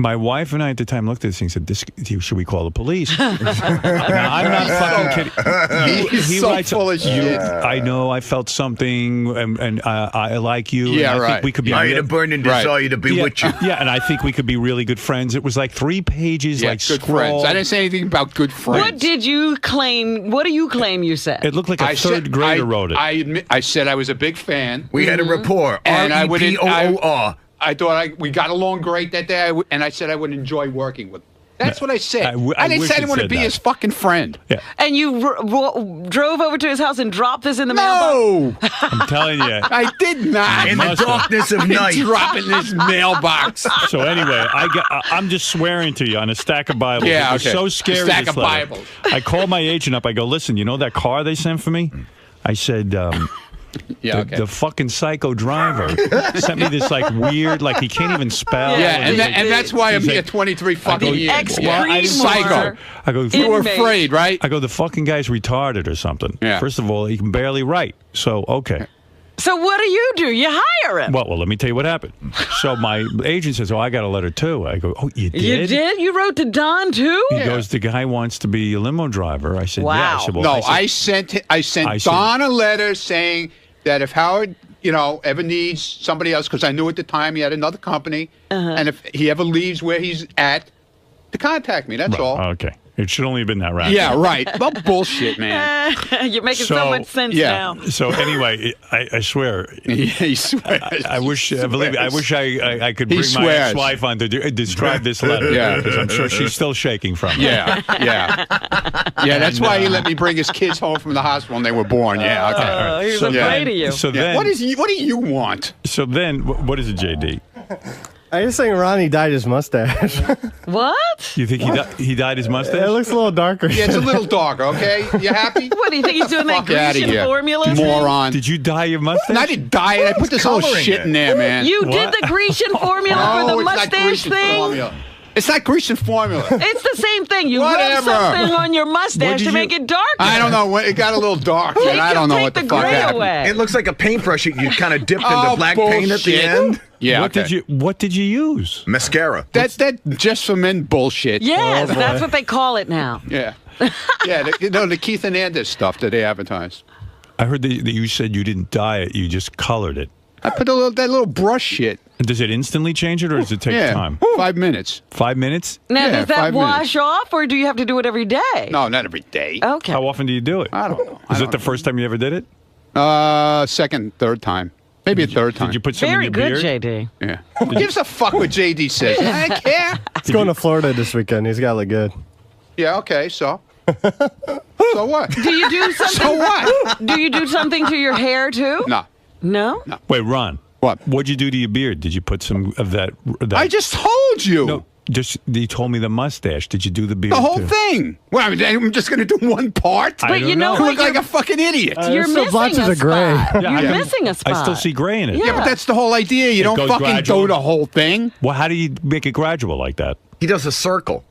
My wife and I at the time looked at this thing and said, should we call the police? Now, I'm not fucking kidding. He's so full of shit. I know I felt something, and I like you. Yeah, and I right. think we could be I had a burning desire to be with you. Yeah, and I think we could be really good friends. It was like 3 pages, like good scroll. friends. I didn't say anything about good friends. What did you claim? What do you claim you said? It looked like a third grader wrote it. I admit, I said I was a big fan. We had a rapport. And I would R-E-P-O-O-R. I thought we got along great that day, and I said I would enjoy working with him. That's what I said. I didn't say I didn't want to be his fucking friend. Yeah. And you drove over to his house and dropped this in the mailbox? No! I'm telling you. I did not. In the darkness of night. Dropping this mailbox. So anyway, I'm just swearing to you on a stack of Bibles. Yeah, it was okay. so scary. A stack this of letter. Bibles. I called my agent up. I go, listen, you know that car they sent for me? I said, the fucking psycho driver sent me this like weird, like he can't even spell. Yeah, and that's why I'm here 23 fucking years. Psycho. I go, you were afraid, right? I go, the fucking guy's retarded or something. Yeah. First of all, he can barely write. So, okay. So what do? You hire him. Well, let me tell you what happened. So my agent says, I got a letter too. I go, you did? You did? You wrote to Don too? He goes, the guy wants to be a limo driver. I said, wow. Yeah. I said, well, No, I sent Don a letter saying that if Howard, ever needs somebody else, because I knew at the time he had another company, and if he ever leaves where he's at, to contact me. That's all. Okay. It should only have been that random. Yeah, right. Well, bullshit, man. You're making so much sense now. So anyway, I swear. He swears. I wish, believe me, I wish I could bring my ex-wife on to describe this letter. Yeah. Because I'm sure she's still shaking from it. Yeah. Yeah, that's why he let me bring his kids home from the hospital when they were born. Yeah, okay. He was afraid of you. So then, what do you want? So then, what is it, JD? I just think Ronnie dyed his mustache. What? You think he dyed his mustache? It looks a little darker. Yeah, it's a little darker, okay? You happy? What, do you think he's doing that Grecian formula? Moron. Did you dye your mustache? I didn't dye it. I put this whole shit in there, man. You did the Grecian formula for the mustache thing? Formula. It's not Grecian formula. It's the same thing. You rub something on your mustache to make it darker. I don't know. It got a little dark. I don't know what the fuck happened. It looks like a paintbrush you kind of dipped into black paint at the end. Yeah. What did you use? Mascara. That just for men bullshit. Yes, that's what they call it now. Yeah. Yeah. The Keith Hernandez stuff that they advertised. I heard that you said you didn't dye it. You just colored it. I put that little brush shit. And does it instantly change it, or does it take time? 5 minutes. 5 minutes? Now, does that wash off, or do you have to do it every day? No, not every day. Okay. How often do you do it? I don't know. Is it the first time you ever did it? Second, third time. Maybe a third time. Did you put some in your beard? Very good, JD. Yeah. Who gives a fuck what JD says? I don't care. He's going to Florida this weekend. He's got to look good. Yeah, okay, so? So what? Do you do something? So what? Do you do something to your hair, too? No. No? Wait, Ron. What? What'd you do to your beard? Did you put some of that? I just told you. No, you told me the mustache. Did you do the beard? The whole too? thing. Well, I'm just going to do one part? But you know You what? look like a fucking idiot. You're missing a spot. You're missing a spot. I still see gray in it. Yeah, but that's the whole idea. You don't fucking gradual. do the whole thing. Well, how do you make it gradual like that? He does a circle.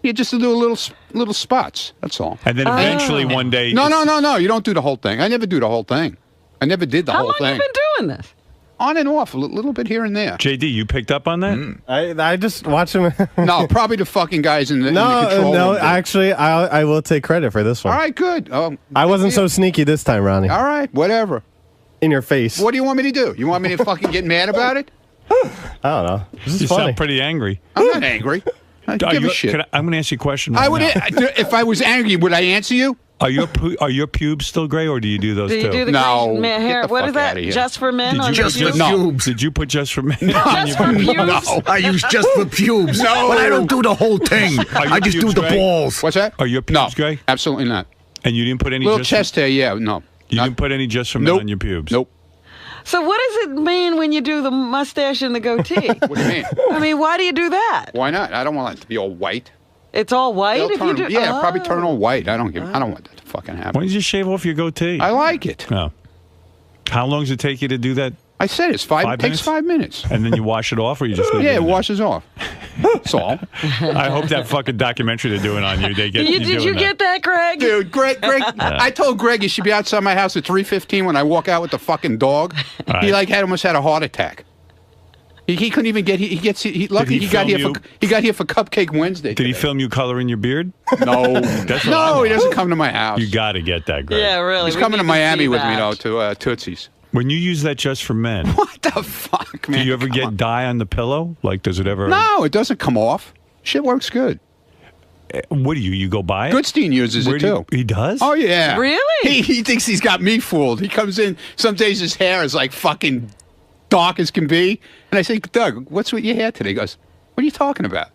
You just do little spots. That's all. And then eventually one day... No. You don't do the whole thing. I never do the whole thing. I never did the whole thing. How long have you been doing this? On and off, a little bit here and there. JD, you picked up on that? I just watch him. No, probably the fucking guys in the control room. Actually, I will take credit for this one. All right, good. I wasn't so sneaky this time, Ronnie. All right, whatever. In your face. What do you want me to do? You want me to fucking get mad about it? I don't know. This is You funny. sound pretty angry. I'm not angry. I don't give a shit. I'm going to ask you a question. I Right would, now. if I was angry, would I answer you? Are your pubes still gray, or do you do those Do you too? do the No. green hair? Get the What fuck is that? outta here. Just for men? Did on you the just pubes? for pubes? Did you put just for men? Just for pubes? No. I use just for pubes. No. But I don't do the whole thing. I just do pubes the gray? balls. What's that? Are your pubes gray? Absolutely not. And you didn't put any Little just chest hair, yeah, no. You didn't put any just for men on your pubes? Nope. So what does it mean when you do the mustache and the goatee? What do you mean? I mean, why do you do that? Why not? I don't want it to be all white. It's all white It'll if you turn- do. Yeah, probably turn all white. I don't want that to fucking Why happen. don't you just shave off your goatee? I like it. No. How long does it take you to do that? I said it's five. It takes minutes? 5 minutes. And then you wash it off, or you just leave Yeah, it it in there? washes off. That's all. I hope that fucking documentary they're doing on you, they get Did you doing get that, Greg? Dude, Greg, I told Greg he should be outside my house at 3:15 when I walk out with the fucking dog. All He right. almost had a heart attack. He couldn't even get. He got here for Cupcake Wednesday. Did he film you coloring your beard? No, That's no, he doesn't come to my house. You got to get that, Greg. Yeah, really. He's coming to Miami with me though to Tootsie's. When you use that just for men, What the fuck, man? do you ever get dye on the pillow? Like, does it ever? No, it doesn't come off. Shit works good. What do you go buy it? Goodstein uses Where it do too. He does? Oh yeah. Really? He thinks he's got me fooled. He comes in. Some days his hair is like fucking dark as can be, and I say, Doug, what's with your hair today? He goes, what are you talking about?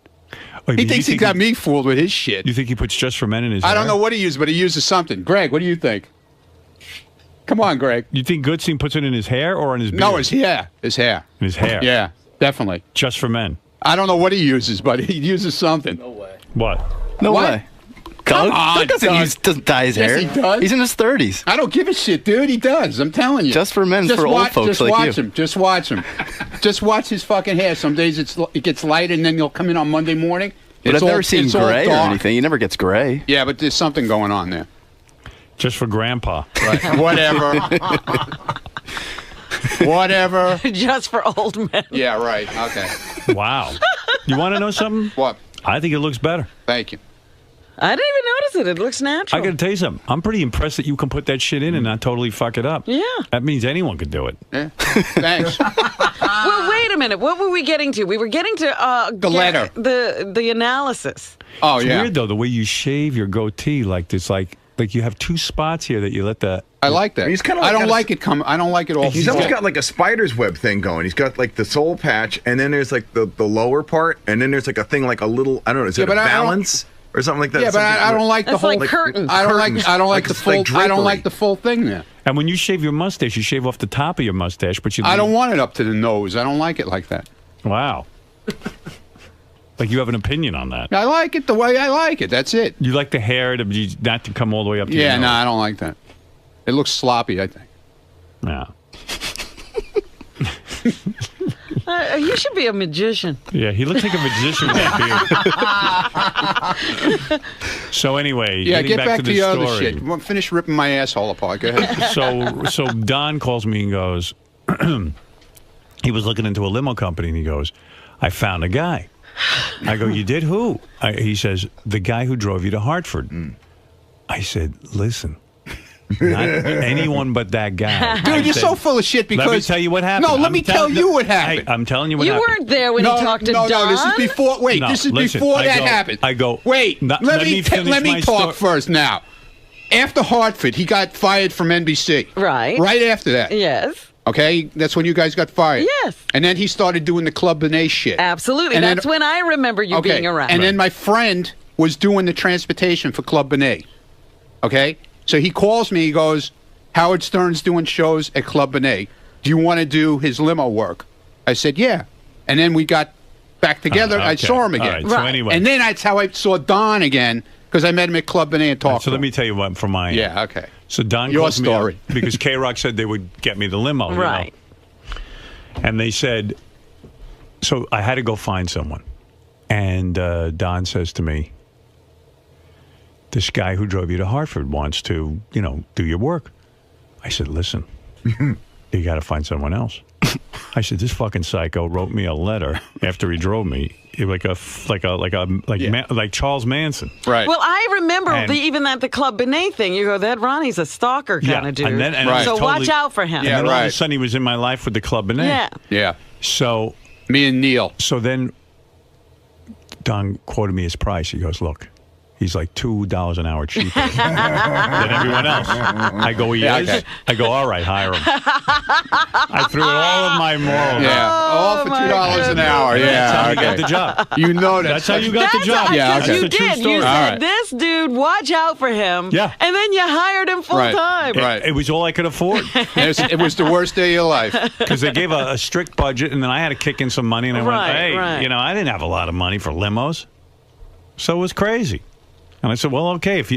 He thinks he got me fooled with his shit. You think he puts just for men in his hair? I don't know what he uses, but he uses something. Greg, what do you think? Come on, Greg. You think Goodstein puts it in his hair or in his beard? No, his hair. His hair. In his hair? Yeah, definitely. Just for men? I don't know what he uses, but he uses something. What? No What? way. Come Doug? on, Doug doesn't dye his hair. Yes, he does. He's in his 30s. I don't give a shit, dude. He does. I'm telling you. Just for men, for old folks just like watch you. him. Just watch him. Just watch his fucking hair. Some days it gets light, and then he'll come in on Monday morning. But It's I've never all- seen it's all gray or dark. anything. He never gets gray. Yeah, but there's something going on there. Just for grandpa. Whatever. Whatever. Just for old men. Yeah, right. Okay. Wow. You want to know something? What? I think it looks better. Thank you. I didn't even notice it. It looks natural. I got to tell you something. I'm pretty impressed that you can put that shit in and not totally fuck it up. Yeah. That means anyone could do it. Yeah. Thanks. Well, wait a minute. What were we getting to? We were getting to The letter. the analysis. Oh, It's yeah. weird though the way you shave your goatee, like this, like you have two spots here that you let the. I like that. He's kinda I like don't got a- like it. I don't like it all. He's almost got like a spider's web thing going. He's got like the soul patch, and then there's like the lower part, and then there's like a thing like a little, I don't know, is Yeah, it a but I don't- balance or something like that? Yeah, but I don't like the That's whole like curtains. I don't like the it's full. like I don't like drapery. the full thing there. And when you shave your mustache, you shave off the top of your mustache, but you. I don't want it up to the nose. I don't like it like that. Wow. Like you have an opinion on that. I like it the way I like it. That's it. You like the hair to be not to come all the way up to your Yeah, nose. no, I don't like that. It looks sloppy, I think. Yeah. You should be a magician. Yeah, he looks like a magician with that beard. So anyway, Yeah, getting get back to to the the other story. shit. Well, finish ripping my asshole apart. Go ahead. So Don calls me and goes, he was looking into a limo company and he goes, I found a guy. I go, you did? Who? He says, the guy who drove you to Hartford. I said, listen, not anyone but that guy. Dude, you're so full of shit because... Let me tell you what happened. No, let me tell you what happened. Hey, I'm telling you what You happened. weren't there when no, he talked to no, Don. No, this is before... Wait, No, this is listen, before I that go- happened. I go, Wait, let let me me finish let me my talk sto- first now. After Hartford, he got fired from NBC. Right. Right after that. Yes. Okay? That's when you guys got fired. Yes. And then he started doing the Club Benet shit. Absolutely. And That's then- when I remember you being around. And then my friend was doing the transportation for Club Benet. Okay? So he calls me, he goes, Howard Stern's doing shows at Club Benet. Do you want to do his limo work? I said, yeah. And then we got back together. I okay. saw him All again. right, so anyway. And then that's how I saw Don again, because I met him at Club Benet and talked So to let him. me tell you what from my end. Yeah, okay. So Don Your calls me up story. because K-Rock said they would get me the limo. you Right. know. And they said, so I had to go find someone. And Don says to me, this guy who drove you to Hartford wants to, do your work. I said, listen, you got to find someone else. I said, this fucking psycho wrote me a letter after he drove me, like Charles Manson. Right. Well, I remember And- even at the Club Benet thing, you go, that Ronnie's a stalker kind of dude. And then, and I was So totally- watch out for him. And then all of a sudden he was in my life with the Club Benet. Yeah. Yeah. So me and Neil. So then Don quoted me his price. He goes, look, he's like $2 an hour cheaper than everyone else. I go, he is? okay. I go, all right, hire him. I threw in all of my morals. Yeah. All for $2 an hour. Yeah. That's how you okay. got the job. You know that. That's how you got the job. Yeah, Because okay. you did. true You story. said, All right. this dude, watch out for him. Yeah. And then you hired him full Right. time. Right. It was all I could afford. It was the worst day of your life. Because they gave a strict budget, and then I had to kick in some money, and I Right, went, hey, right. I didn't have a lot of money for limos. So it was crazy. And I said, well, okay, if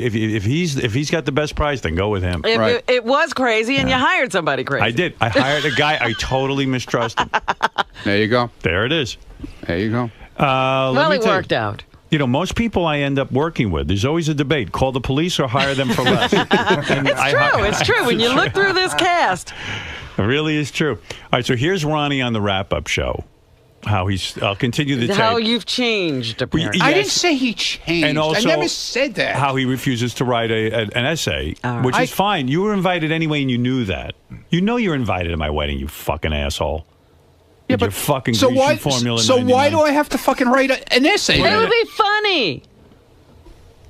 he's got the best price, then go with him. It was crazy, and you hired somebody crazy. I did. I hired a guy I totally mistrusted. There you go. There it is. There you go. Well, it worked out. Most people I end up working with, there's always a debate. Call the police or hire them for less. It's true. When you look through this cast. It really is true. All right, so here's Ronnie on the wrap-up show. How I'll continue the tape. How you've changed, apparently. I didn't say he changed. And also, I never said that. How he refuses to write an essay, which is fine. You were invited anyway, and you knew that. You know you're invited to my wedding, you fucking asshole. Yeah, but fucking Formula. So why do I have to fucking write an essay? It would be funny.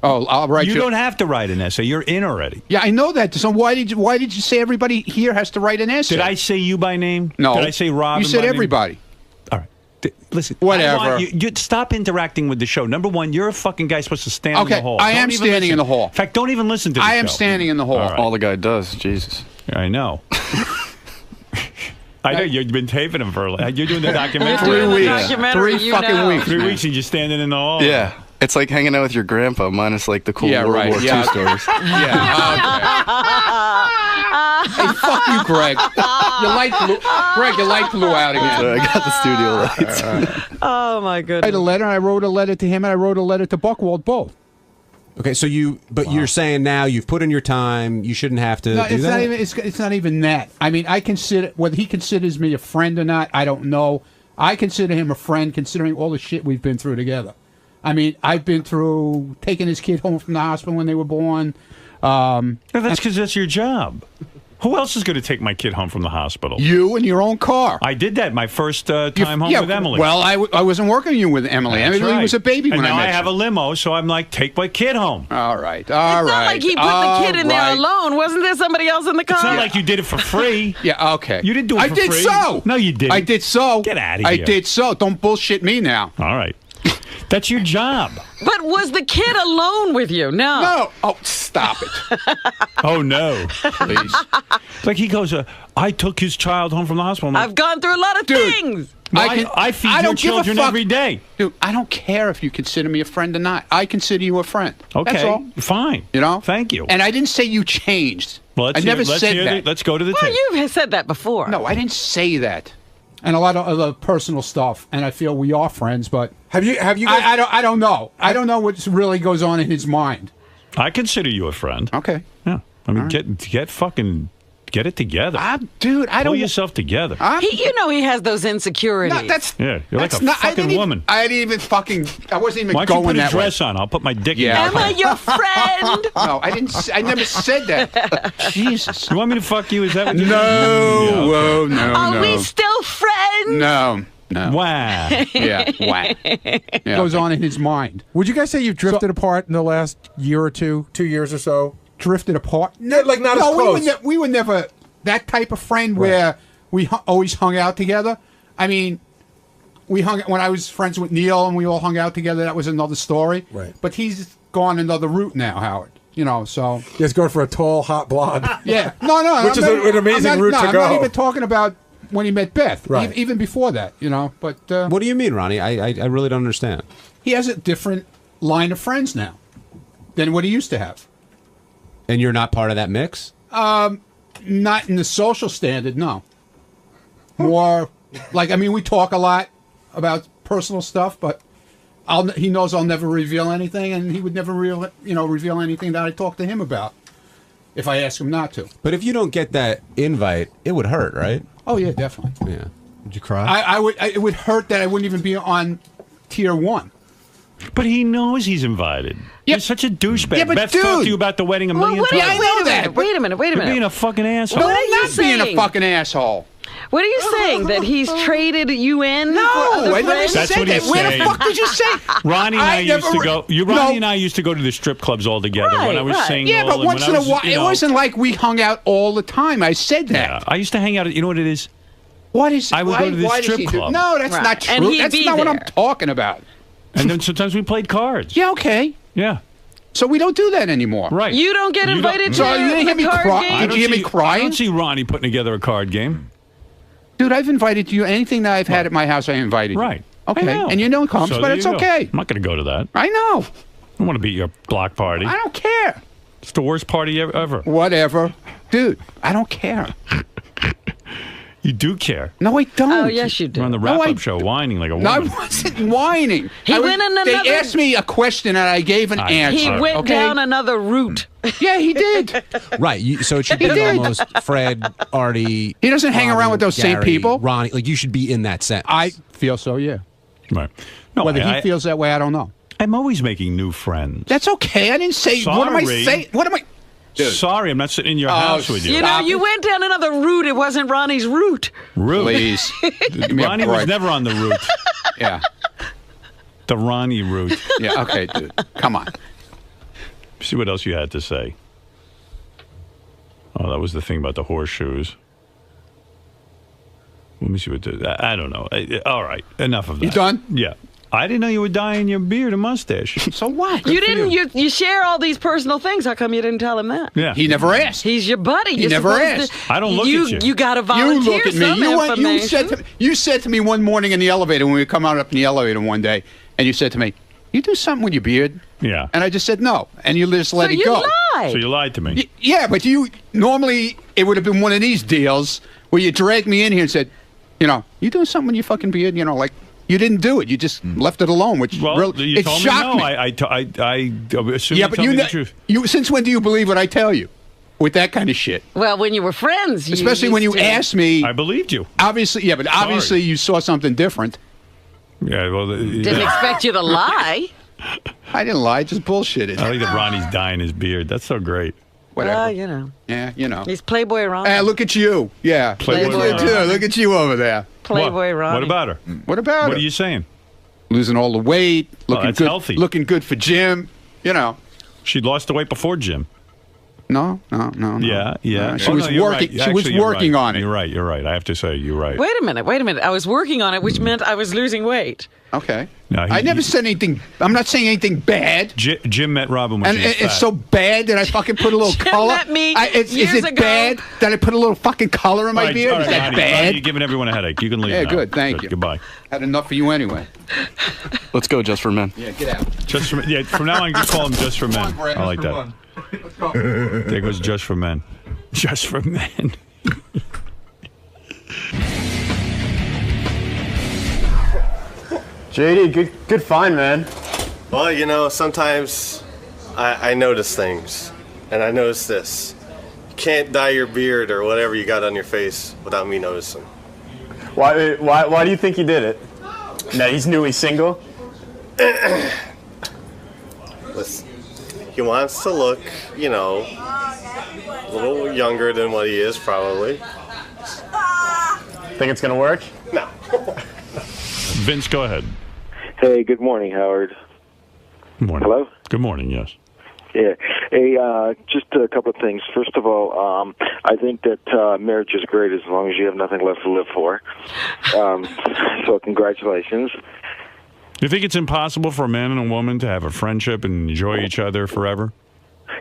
Oh, I'll write you. You don't have to write an essay. You're in already. Yeah, I know that. So why did you say everybody here has to write an essay? Did I say you by name? No. Did I say Rob? You said everybody. All right. Listen. Whatever. I want you stop interacting with the show. Number one, you're a fucking guy supposed to stand in the hall. I am standing in the hall. In fact, don't even listen to the show. I am standing in the hall. All the guy does, Jesus. I know. I know you've been taping him for. You're doing the documentary. 3 weeks. 3 fucking weeks. 3 weeks, and you're standing in the hall. Yeah. It's like hanging out with your grandpa, minus like the cool World War II stories. Hey, fuck you, Greg. You like Blue out again. I got the studio lights. Oh my goodness. I wrote a letter to him, and I wrote a letter to Buchwald both. Okay, so you're saying now you've put in your time. You shouldn't have to do that. It's not even that. I mean, I consider whether he considers me a friend or not. I don't know. I consider him a friend, considering all the shit we've been through together. I mean, I've been through taking his kid home from the hospital when they were born. That's because that's your job. Who else is going to take my kid home from the hospital? You in your own car. I did that my first time home with Emily. Well, I wasn't working with Emily. That's Emily was a baby when I met you. And now I have a limo, so I'm like, take my kid home. All right. It's not like he put the kid in there alone. Wasn't there somebody else in the car? It's not like you did it for free. Yeah, okay. You didn't do it for free. I did so. No, you didn't. I did so. Get out of here. I did so. Don't bullshit me now. All right. That's your job. But was the kid alone with you? No. No. Oh, stop it. Oh, no. Please. Like he goes, I took his child home from the hospital. I've gone through a lot of things. I feed your children every day. Dude, I don't care if you consider me a friend or not. I consider you a friend. Okay. That's all. Fine. You know? Thank you. And I didn't say you changed. Well, I never said that. Let's go to the tape. Well, you have said that before. No, I didn't say that. And a lot of other personal stuff, and I feel we are friends. But have you? Guys, I don't know. I don't know what really goes on in his mind. I consider you a friend. Okay. Yeah. I mean, get it together. Dude, I don't. Pull yourself together. He has those insecurities. No, that's you're like a fucking woman. I didn't even fucking. I wasn't even Why going don't you that put a dress on? I'll put my dick in. Am I your friend? No, I didn't. I never said that. Jesus. You want me to fuck you? Is that what you No. Whoa, no. Are we still friends? No. Wow. Yeah. Wow. Yeah. Goes on in his mind. Would you guys say you've drifted apart in the last year or 2 years or so? Drifted apart? No, like not as close. We were never that type of friend where we always hung out together. I mean, we hung when I was friends with Neil and we all hung out together. That was another story. Right. But he's gone another route now, Howard. You know, so he's going for a tall, hot blonde. Yeah. No. Which is an amazing route to go. I'm not even talking about when he met Beth. Right. Even before that, you know. But what do you mean, Ronnie? I really don't understand. He has a different line of friends now than what he used to have. And you're not part of that mix? Not in the social standard, no. More like, I mean, we talk a lot about personal stuff, but he knows I'll never reveal anything, and he would never reveal anything that I talk to him about if I ask him not to. But if you don't get that invite, it would hurt, right? Oh yeah, definitely. Yeah. Would you cry? It would hurt that I wouldn't even be on tier 1. But he knows he's invited. You're such a douchebag. Yeah, but Beth dude, talked to you about the wedding a million times. I know that. Wait a minute. You're being a fucking asshole. No, What are I'm you not being a saying? fucking asshole. What are you saying? That he's traded you in? No, for other I never friends? That's said what that. he's Where saying. the fuck did you say? Ronnie and I used to go. Ronnie and I used to go to the strip clubs all together when I was single. Yeah, but and once when in I a was, while, you it know, wasn't like we hung out all the time. I said that. Yeah, I used to hang out. You know what it is? What is? I would go to the why does strip he do- club. No, that's Right. not true. And he'd That's be not what I'm there. talking about. And then sometimes we played cards. Yeah, okay. Yeah. So we don't do that anymore. Right. You don't get invited to So you didn't hear me the card cry? game? Did you hear me I crying? don't see Ronnie putting together a card game. Dude, I've invited you. Anything that I've had at my house, I invited you. Right. Okay. I know. And you know it comes, So but there it's you go. okay. I'm not going to go to that. I know. I want to be at your block party. I don't care. It's the worst party ever. Whatever. Dude, I don't care. You do care. No, I don't. Oh, yes, you do. You're on the wrap-up show, whining like a woman. No, I wasn't whining. They asked me a question and I gave an answer. He went down another route. Yeah, he did. Right. So it should be almost Fred, Artie. He doesn't hang around with those same Gary, people. Ronnie, like you should be in that sentence. I feel so. Yeah. Right. No, Whether he feels that way, I don't know. I'm always making new friends. That's okay. I didn't say. Sorry. What am I saying? What am I? Dude. Sorry, I'm not sitting in your house with you. You know, you went down another route. It wasn't Ronnie's route. Route. Please. Ronnie was never on the route. Yeah. The Ronnie route. Yeah. Okay, dude. Come on. See what else you had to say. Oh, that was the thing about the horseshoes. Let me see what. I don't know. All right, enough of that. You done? Yeah. I didn't know you were dyeing your beard and mustache. So what? You didn't. You share all these personal things. How come you didn't tell him that? Yeah. He never asked. He's your buddy. He never asked. I don't look at you. You got to volunteer You look at some me. information. You said to me one morning in the elevator when we come out up in the elevator one day, and you said to me, "You do something with your beard." Yeah. And I just said no, and you just let So it you go. lied. So you lied to me. Yeah, but you normally it would have been one of these deals where you dragged me in here and said, you know, you doing something with your fucking beard, you know, like. You didn't do it. You just left it alone, which You it told shocked me. me. I assume Yeah, you but told me the truth. since when do you believe what I tell you? With that kind of shit. Well, when you were friends, Especially when you asked me. I believed you. Obviously, yeah, but obviously you saw something different. Yeah, well, Didn't expect you to lie. I didn't lie, just bullshitted. I like that Ronnie's dyeing his beard. That's so great. Whatever. Well, you know. Yeah, you know. He's Playboy Ronnie. Look at you. Yeah. Playboy Look at you, Ronnie. Look at you over there. Playboy Ronnie. What about her? What about What her? are you saying? Losing all the weight, looking that's good, healthy. looking good for Jim. You know. She lost the weight before Jim. No. Yeah. She Oh, was no, you're working. right. She was Actually, you're working right. on it. You're right. I have to say, you're right. Wait a minute. I was working on it, which meant I was losing weight. Okay. No, I never said anything. I'm not saying anything bad. Jim met Robin when And she was it's fat. so bad that I fucking put a little Jim color. met me Is years it ago. bad that I put a little fucking color in my All right, beard? all Is right, that Ronnie, bad? You're giving everyone a headache. You can leave Yeah, now. good. Thank you. Goodbye. Had enough for you anyway. Let's go, Just for Men. Yeah, get out. Just for, from now on, just call him Just for Men. I like that. There goes Just for Men. Just for Men. JD, good find, man. Well, you know, sometimes I notice things, and I notice this. You can't dye your beard or whatever you got on your face without me noticing. Why do you think he did it? Now he's newly single? Listen, he wants to look, you know, a little younger than what he is, probably. Think it's gonna work? No. Vince, go ahead. Hey, good morning, Howard. Good morning. Hello? Good morning, yes. Yeah. Hey, just a couple of things. First of all, I think that marriage is great as long as you have nothing left to live for. So congratulations. You think it's impossible for a man and a woman to have a friendship and enjoy each other forever?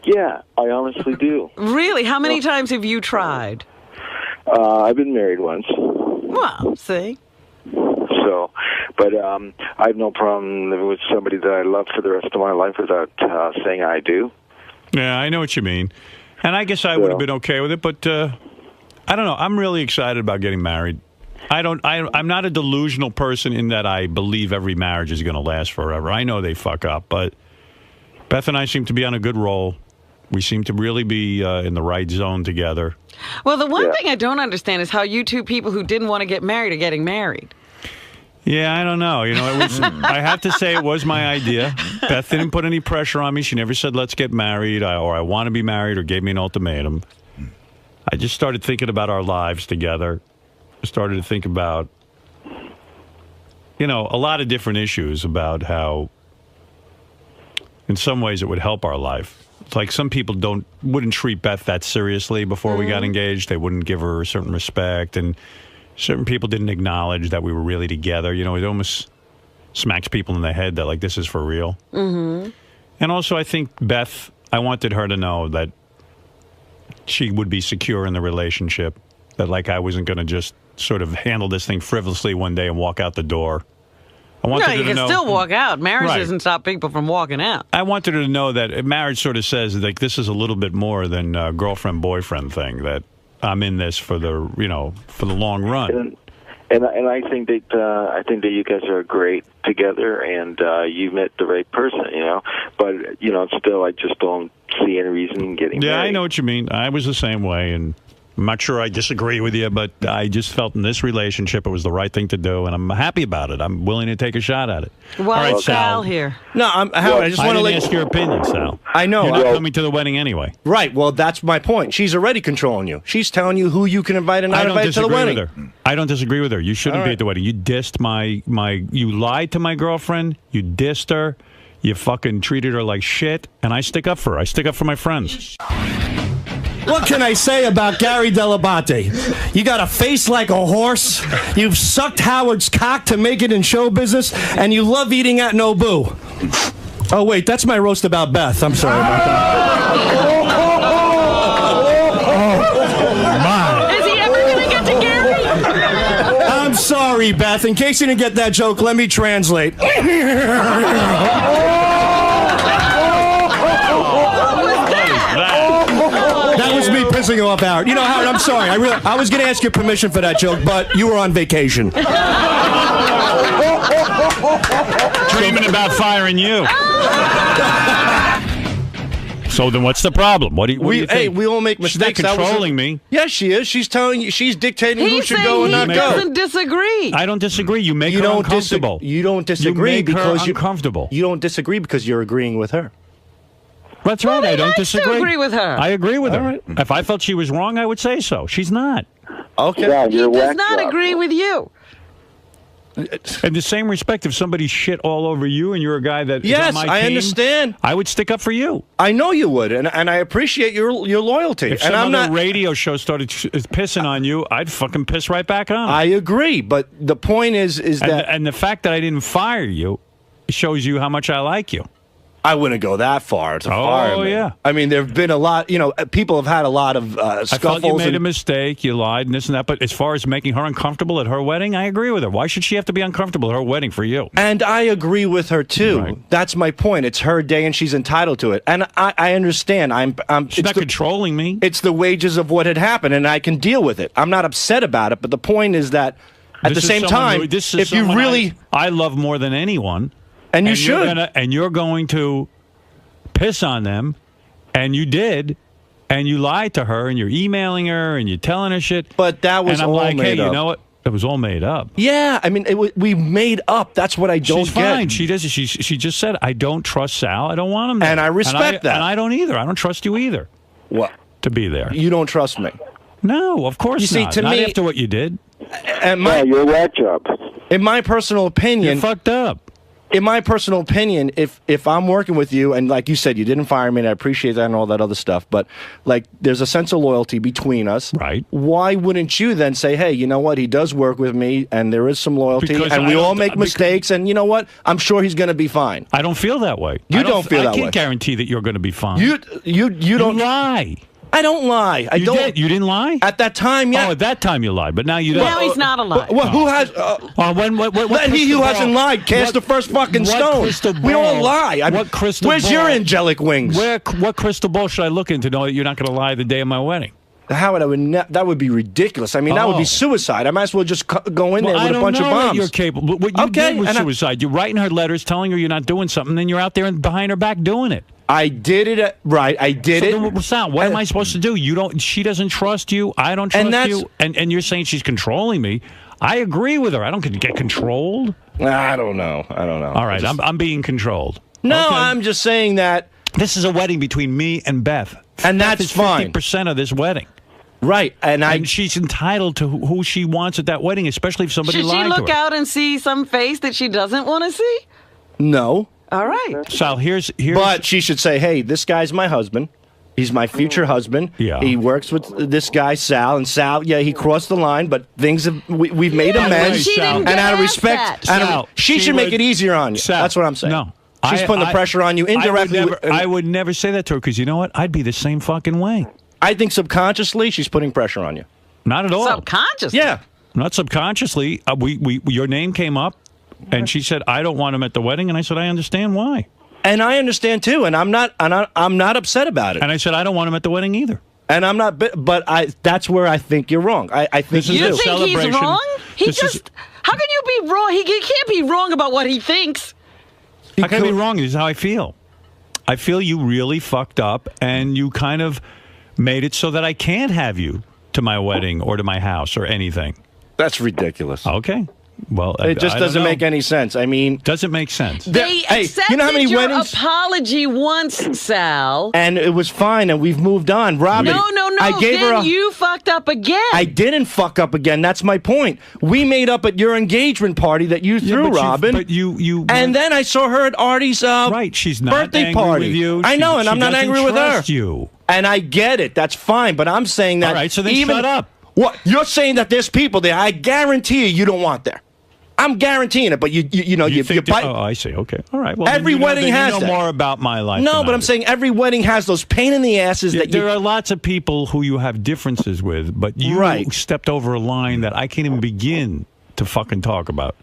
Yeah, I honestly do. Really? How many times have you tried? I've been married once. Well, see. So, but I have no problem living with somebody that I love for the rest of my life without saying I do. Yeah, I know what you mean. And I guess I would have been okay with it, but I don't know. I'm really excited about getting married. I'm not a delusional person in that I believe every marriage is going to last forever. I know they fuck up, but Beth and I seem to be on a good roll. We seem to really be in the right zone together. Well, the one thing I don't understand is how you two people who didn't want to get married are getting married. Yeah, I don't know. You know, it was. I have to say it was my idea. Beth didn't put any pressure on me. She never said, let's get married, or I want to be married, or gave me an ultimatum. I just started thinking about our lives together. I started to think about, you know, a lot of different issues about how, in some ways, it would help our life. It's like some people wouldn't treat Beth that seriously before we got engaged. They wouldn't give her a certain respect, and certain people didn't acknowledge that we were really together. You know, it almost smacks people in the head that, like, this is for real. Mm-hmm. And also, I think Beth, I wanted her to know that she would be secure in the relationship, that, like, I wasn't going to just sort of handle this thing frivolously one day and walk out the door. I wanted No, her you to can know, still walk out. Marriage Right. doesn't stop people from walking out. I wanted her to know that marriage sort of says, like, this is a little bit more than a girlfriend-boyfriend thing, that I'm in this for the long run. And I think that you guys are great together, and you met the right person, But still, I just don't see any reason in getting married. I know what you mean. I was the same way, and I'm not sure I disagree with you, but I just felt in this relationship it was the right thing to do, and I'm happy about it. I'm willing to take a shot at it. Well, all right, Sal here. No, Howard, I just want to ask your opinion, Sal. I know. You're not coming to the wedding anyway. Right. Well, that's my point. She's already controlling you. She's telling you who you can invite and not invite to the wedding. I don't disagree with her. You shouldn't be at the wedding. You dissed you lied to my girlfriend. You dissed her. You fucking treated her like shit. And I stick up for her. I stick up for my friends. What can I say about Gary Dell'Abate? You got a face like a horse. You've sucked Howard's cock to make it in show business, and you love eating at Nobu. Oh, wait, that's my roast about Beth. I'm sorry about that. My. Is he ever going to get to Gary? I'm sorry, Beth. In case you didn't get that joke, let me translate. That was me pissing you off, Howard. Howard, I'm sorry. I was going to ask your permission for that joke, but you were on vacation. Dreaming about firing you. So then what's the problem? What do you think? Hey, we all make mistakes. She's not controlling me. Yes, she is. She's telling you. She's dictating who should go and not go. He doesn't disagree. I don't disagree. You make her uncomfortable. You don't disagree you make because her uncomfortable. You don't disagree because you're agreeing with her. That's right. I don't disagree. Agree with her. I agree with her. Right. If I felt she was wrong, I would say so. She's not. Okay. Yeah, He does not agree with you. In the same respect, if somebody shit all over you and you're a guy that is on my team, I understand. I would stick up for you. I know you would, and I appreciate your loyalty. If and some other radio show started pissing on you, I'd fucking piss right back on them. I agree, but the point is that... And the fact that I didn't fire you shows you how much I like you. I wouldn't go that far to fire me. Yeah. I mean, there have been a lot, people have had a lot of scuffles. I felt you made a mistake, you lied, and this and that, but as far as making her uncomfortable at her wedding, I agree with her. Why should she have to be uncomfortable at her wedding for you? And I agree with her, too. Right. That's my point. It's her day, and she's entitled to it. And I understand. She's not controlling me. It's the wages of what had happened, and I can deal with it. I'm not upset about it, but the point is that at the same time, if you really... I love more than anyone... And you should. And you're going to piss on them, and you did, and you lied to her, and you're emailing her, and you're telling her shit. But that was all made up. And I'm like, hey, you know what? It was all made up. Yeah, I mean, we made up. That's what I don't She's get. Fine. She does. She just said, I don't trust Sal. I don't want him there. And I respect that. And I don't either. I don't trust you either. What? To be there. You don't trust me. No, of course not. You see, not after what you did. You're a whack job. In my personal opinion... You're fucked up. In my personal opinion, if I'm working with you, and like you said, you didn't fire me, and I appreciate that and all that other stuff, but like there's a sense of loyalty between us. Right. Why wouldn't you then say, hey, you know what, he does work with me, and there is some loyalty, and we all make mistakes, and you know what, I'm sure he's going to be fine. I don't feel that way. You don't feel that way. I can't guarantee that you're going to be fine. You don't lie. I don't lie. I don't. You didn't lie? At that time, yeah. Oh, at that time you lied, but now you don't. Now he's not a liar. Well, who has... let he who hasn't lied cast the first fucking stone. We all lie. Where's your angelic wings? What crystal ball should I look in to know that you're not going to lie the day of my wedding? Howard, that would be ridiculous. I mean, that would be suicide. I might as well just go in there with a bunch of bombs. That you're capable. What you did was suicide. You're writing her letters, telling her you're not doing something, then you're out there and behind her back doing it. I did it right. I did it. Sal, what am I supposed to do? She doesn't trust you. I don't trust you. And you're saying she's controlling me. I agree with her. I don't get controlled. I don't know. All right, I'm being controlled. No, okay. I'm just saying that this is a wedding between me and Beth. And Beth that's is fine. 50% of this wedding. Right, and she's entitled to who she wants at that wedding, especially if somebody lied to her. Should she look out and see some face that she doesn't want to see? No. All right. Sal, here's. But she should say, "Hey, this guy's my husband. He's my future husband. Yeah. He works with this guy Sal, and Sal, yeah, he crossed the line, but things have we've made amends, and out of respect, she should make it easier on you. Sal, that's what I'm saying. No, she's putting the pressure on you indirectly. I would never say that to her because you know what? I'd be the same fucking way. I think subconsciously she's putting pressure on you. Not at all. Subconsciously? Yeah. Not subconsciously. Your name came up, and she said, "I don't want him at the wedding," and I said, "I understand why." And I understand too, and I'm not upset about it. And I said, "I don't want him at the wedding either." And I'm not, but that's where I think you're wrong. I think you think he's wrong? How can you be wrong? He can't be wrong about what he thinks. How can I be wrong? This is how I feel. I feel you really fucked up, and you kind of made it so that I can't have you to my wedding or to my house or anything. That's ridiculous. Okay. Well, it just doesn't make any sense. I mean, doesn't make sense. They accepted you know how many your weddings? apology once, Sal. And it was fine, and we've moved on. Robin, No. I gave then her you fucked up again. I didn't fuck up again. That's my point. We made up at your engagement party that you threw, Robin. But you. And then I saw her at Artie's right. She's not birthday angry party. with you. I know, and she I'm not doesn't angry with her. trust you. And I get it. That's fine. But I'm saying that. All right. So then even, shut up. What you're saying that there's people there. I guarantee you don't want there. I'm guaranteeing it, but you bite. Oh, I see. Okay, all right. Well, every wedding has that. More about my life. No, but I'm saying every wedding has those pain in the asses that there are lots of people who you have differences with, but you stepped over a line that I can't even begin to fucking talk about.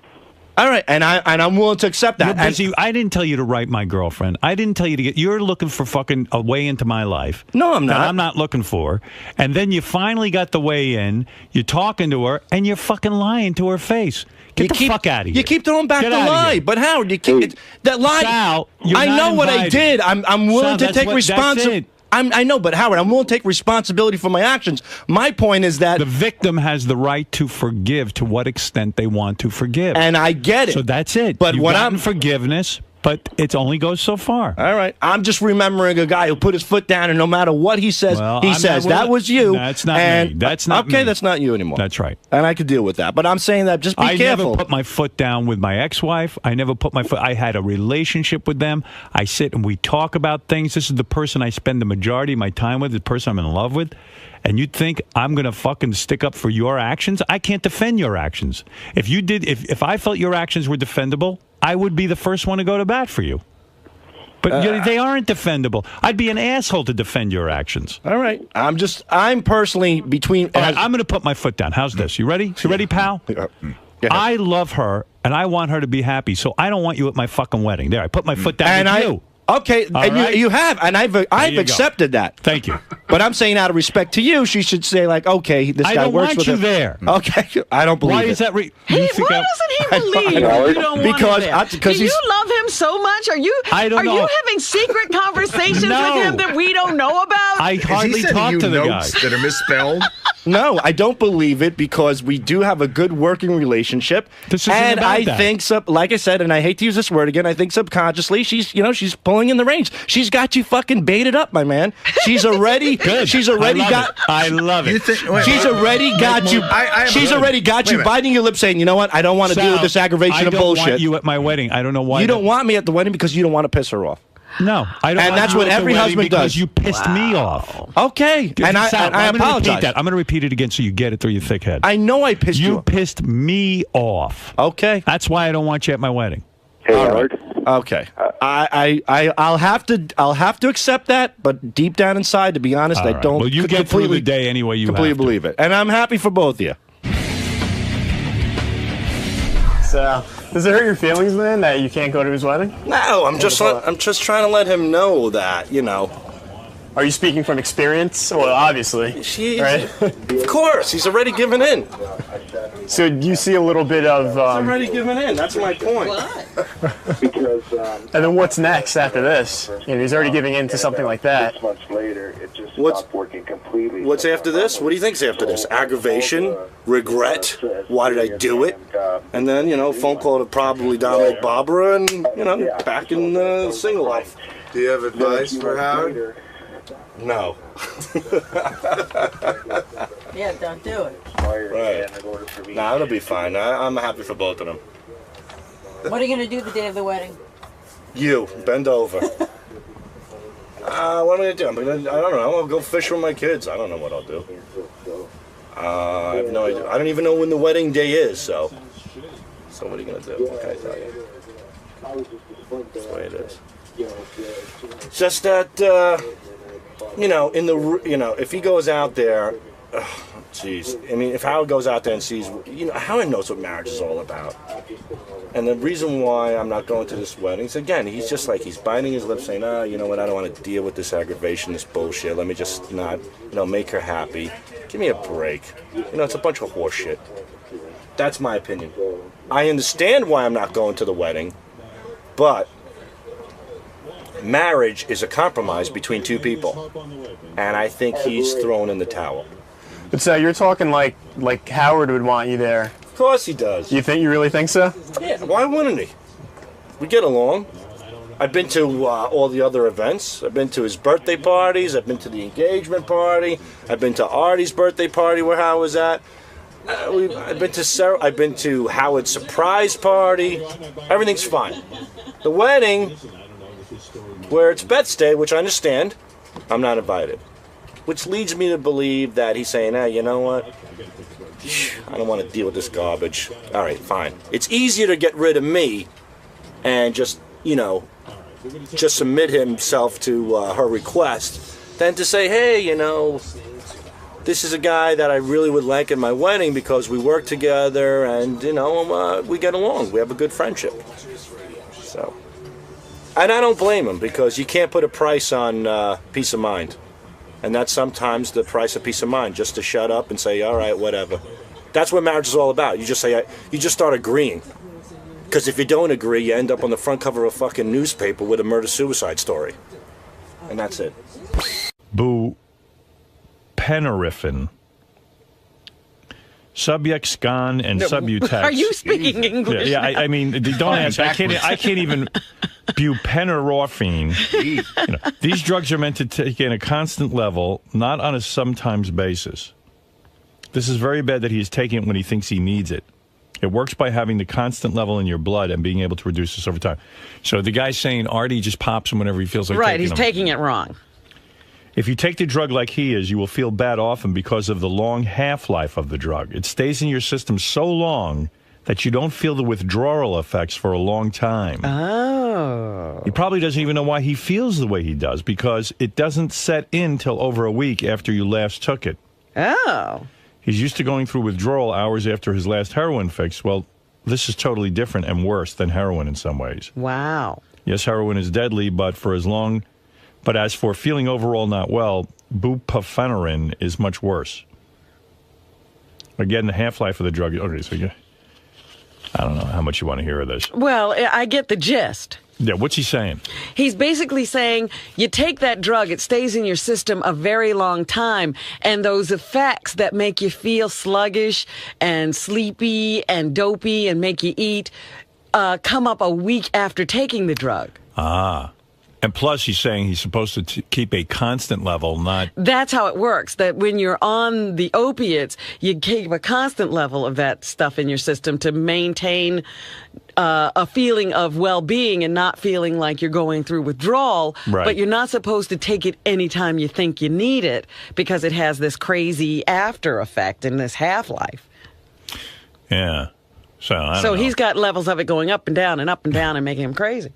All right, and I'm willing to accept that. I didn't tell you to write my girlfriend. I didn't tell you to get. You're looking for fucking a way into my life. No, I'm not. That I'm not looking for. And then you finally got the way in. You're talking to her, and you're fucking lying to her face. Get the fuck out of here. You keep throwing back Get the out of lie, here. but Howard, you keep that lie. Sal, you're I not know what I invited. did. I'm willing Sal, to take responsibility. I know, but Howard, I'm willing to take responsibility for my actions. My point is that the victim has the right to forgive to what extent they want to forgive. And I get it. So that's it. But You've when gotten forgiveness, but it only goes so far. All right. I'm just remembering a guy who put his foot down, and no matter what he says, he says, that was you. That's not me. That's not okay, me. that's not you anymore. That's right. And I could deal with that. But I'm saying that just be I careful. never put my foot down with my ex-wife. I never put my foot. I had a relationship with them. I sit and we talk about things. This is the person I spend the majority of my time with, the person I'm in love with. And you'd think I'm going to fucking stick up for your actions? I can't defend your actions. If I felt your actions were defendable, I would be the first one to go to bat for you. But they aren't defendable. I'd be an asshole to defend your actions. All right. I'm personally between. All right, I'm going to put my foot down. How's this? You ready? You ready, pal? I love her, and I want her to be happy, so I don't want you at my fucking wedding. There, I put my foot down with you. Okay, All and right? you have, and I've accepted that. Thank you. But I'm saying out of respect to you, she should say like, okay, this guy works with I him. don't want you there. Okay, I don't believe Why it. is that? Why doesn't he believe you don't because want him there? Do you love him so much? Are you? I don't know. Are you having secret conversations No. with him that we don't know about? I hardly talk to the guy. that are misspelled? No, I don't believe it because we do have a good working relationship. This isn't and about I that. think, like I said, and I hate to use this word again, I think subconsciously she's pulling in the reins. She's got you fucking baited up, my man. She's already Good. She's already I love it. She's already got you. She's already got you biting your lip, saying, "You know what? I don't want to deal with this aggravation of I don't bullshit." want you at my wedding. I don't know why. You don't want me at the wedding because you don't want to piss her off. No, I don't. And want that's you what at the every wedding husband because does. You pissed me off. Okay, and I I'm gonna apologize. repeat that. I'm going to repeat it again so you get it through your thick head. I know I pissed you. You pissed me off. Okay, that's why I don't want you at my wedding. Hey, Howard. Okay, I'll have to accept that, but deep down inside, to be honest, All I right. don't. Well, you get through the day any way you completely have to. believe it, and I'm happy for both of you. So, does it hurt your feelings, man, that you can't go to his wedding? No, I'm just trying to let him know that, you know. Are you speaking from experience? Well, obviously. Right? Of course, he's already given in. So you see a little bit of. He's already given in. That's my point. And then what's next after this? You know, he's already giving in to something like that. 6 months later, it just What's- stopped working completely. What's after this? What do you think's after this? Aggravation, regret. Why did I do it? And then phone call to probably Dominic Barbara, and back in single life. Do you have advice for Howard? No. Yeah, don't do it. Right. Nah, it'll be fine. I'm happy for both of them. What are you going to do the day of the wedding? You, bend over. What am I gonna do? I don't know. I'll go fish with my kids. I don't know what I'll do. I have no idea. I don't even know when the wedding day is. So what are you gonna do? What can I tell you? That's the way it is. Just that if he goes out there Jeez. I mean, if Howard goes out there and sees, Howard knows what marriage is all about. And the reason why I'm not going to this wedding is, again, he's just like, he's biting his lips saying, you know what, I don't want to deal with this aggravation, this bullshit. Let me just not, make her happy. Give me a break. It's a bunch of horse shit. That's my opinion. I understand why I'm not going to the wedding, but marriage is a compromise between two people. And I think he's thrown in the towel. But so you're talking like Howard would want you there. Of course he does. You really think so? Yeah, why wouldn't he? We get along. I've been to all the other events. I've been to his birthday parties. I've been to the engagement party. I've been to Artie's birthday party where Howard was at. I've been to Howard's surprise party. Everything's fine. The wedding, where it's Beth's day, which I understand, I'm not invited. Which leads me to believe that he's saying, hey, you know what? I don't want to deal with this garbage. All right, fine. It's easier to get rid of me and just submit himself to her request than to say, hey, this is a guy that I really would like at my wedding because we work together and, we get along. We have a good friendship. So, and I don't blame him because you can't put a price on peace of mind. And that's sometimes the price of peace of mind, just to shut up and say, all right, whatever. That's what marriage is all about. You just start agreeing. Because if you don't agree, you end up on the front cover of a fucking newspaper with a murder-suicide story. And that's it. Boo Peneriffin. Subject gone and subutex. Are you speaking English? Yeah, I mean, don't ask. I can't even. Buprenorphine. These drugs are meant to take in a constant level, not on a sometimes basis. This is very bad that he is taking it when he thinks he needs it. It works by having the constant level in your blood and being able to reduce this over time. So the guy's saying Artie just pops him whenever he feels like right, he's taking it wrong. If you take the drug like he is, you will feel bad often because of the long half-life of the drug. It stays in your system so long that you don't feel the withdrawal effects for a long time. Oh. He probably doesn't even know why he feels the way he does, because it doesn't set in till over a week after you last took it. Oh. He's used to going through withdrawal hours after his last heroin fix. Well, this is totally different and worse than heroin in some ways. Wow. Yes, heroin is deadly, but as for feeling overall not well, buprenorphine is much worse. Again, the half-life of the drug. Okay, so I don't know how much you want to hear of this. Well, I get the gist. Yeah, what's he saying? He's basically saying you take that drug, it stays in your system a very long time, and those effects that make you feel sluggish and sleepy and dopey and make you eat come up a week after taking the drug. Ah. And plus, he's saying he's supposed to keep a constant level, not... That's how it works, that when you're on the opiates, you keep a constant level of that stuff in your system to maintain a feeling of well-being and not feeling like you're going through withdrawal. Right. But you're not supposed to take it anytime you think you need it because it has this crazy after effect and this half-life. Yeah. So, I don't know. He's got levels of it going up and down and making him crazy.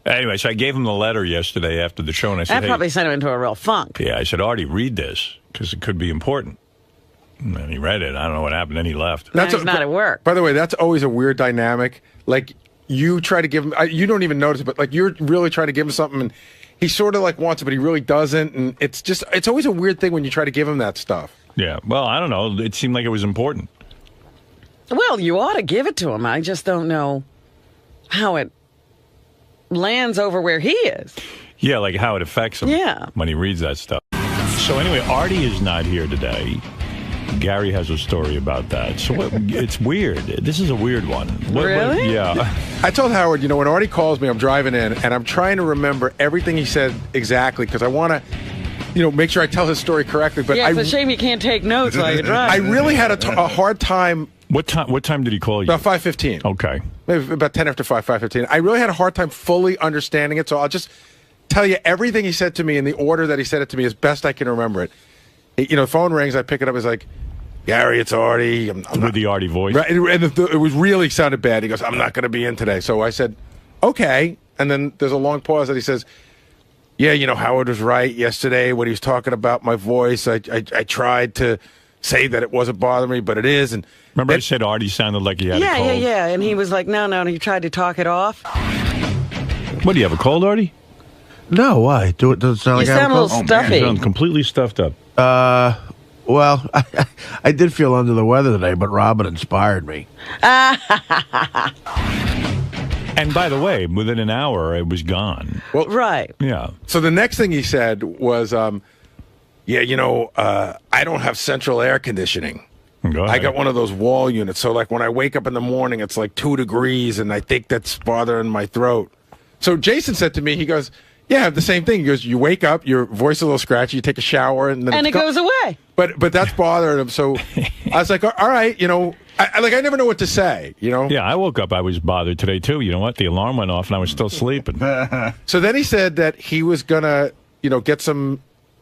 Anyway, so I gave him the letter yesterday after the show, and I said, that probably sent him into a real funk. Yeah, I said, Artie, read this, because it could be important. And he read it. I don't know what happened. Then he left. That's not at work. By the way, that's always a weird dynamic. Like, you try to give him, you don't even notice it, but like you're really trying to give him something, and he sort of like wants it, but he really doesn't. And it's always a weird thing when you try to give him that stuff. Yeah, well, I don't know. It seemed like it was important. Well, you ought to give it to him. I just don't know how it lands over where he is. Yeah, like how it affects him when he reads that stuff. So anyway, Artie is not here today. Gary has a story about that. So it's weird. This is a weird one. Really? Yeah. I told Howard, when Artie calls me, I'm driving in, and I'm trying to remember everything he said exactly, because I want to, make sure I tell his story correctly. But yeah, it's a shame you can't take notes while you drive. I really had a hard time. What time did he call you? About 5:15. Okay. Maybe about 10 after 5:15. I really had a hard time fully understanding it, so I'll just tell you everything he said to me in the order that he said it to me as best I can remember it. The phone rings, I pick it up, it's like, Gary, it's Artie. With the Artie voice? Right, and it was really sounded bad. He goes, I'm not going to be in today. So I said, okay. And then there's a long pause that he says, yeah, Howard was right yesterday when he was talking about my voice. I tried to say that it wasn't bothering me, but it is. And remember, I said Artie sounded like he had a cold. Yeah. And he was like, no. And he tried to talk it off. What, do you have a cold, Artie? No, why? Does it sound like you I have sound a little stuffy. You sound completely stuffed up. Well, I did feel under the weather today, but Robin inspired me. And by the way, within an hour, it was gone. Well, right. Yeah. So the next thing he said was, I don't have central air conditioning. I got one of those wall units. So, like, when I wake up in the morning, it's like 2 degrees, and I think that's bothering my throat. So Jason said to me, he goes, yeah, I have the same thing. He goes, you wake up, your voice is a little scratchy, you take a shower, and then it goes away. But that's bothering him. So I was like, all right, I never know what to say, Yeah, I woke up, I was bothered today, too. You know what? The alarm went off, and I was still sleeping. So then he said that he was going to, get some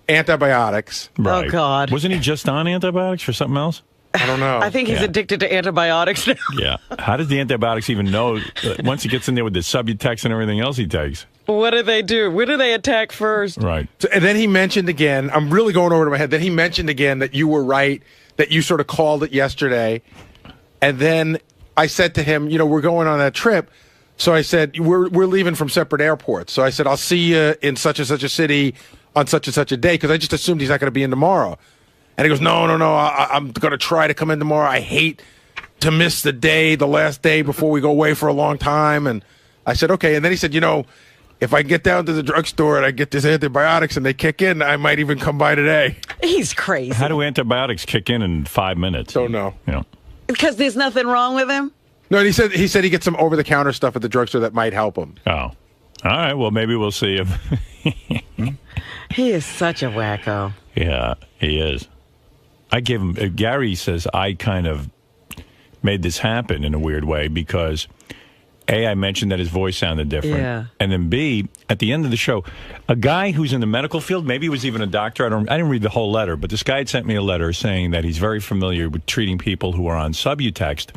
antibiotics. Right. Oh, God. Wasn't he just on antibiotics for something else? I don't know. I think he's addicted to antibiotics now. Yeah. How does the antibiotics even know once he gets in there with the Subutex and everything else he takes? What do they do? What do they attack first? Right. So, and then he mentioned again, I'm really going over to my head, then he mentioned again that you were right, that you sort of called it yesterday. And then I said to him, we're going on that trip. So I said, we're leaving from separate airports. So I said, I'll see you in such and such a city on such and such a day, because I just assumed he's not going to be in tomorrow. And he goes, no, I'm going to try to come in tomorrow. I hate to miss the last day before we go away for a long time. And I said, okay. And then he said, if I get down to the drugstore and I get these antibiotics and they kick in, I might even come by today. He's crazy. How do antibiotics kick in 5 minutes? Don't know. Because there's nothing wrong with him? No, he said he gets some over-the-counter stuff at the drugstore that might help him. Oh. All right, well, maybe we'll see him. He is such a wacko. Yeah, he is. I gave him, Gary says I kind of made this happen in a weird way because, A, I mentioned that his voice sounded different. Yeah. And then B, at the end of the show, a guy who's in the medical field, maybe he was even a doctor, I didn't read the whole letter, but this guy had sent me a letter saying that he's very familiar with treating people who are on Subutex.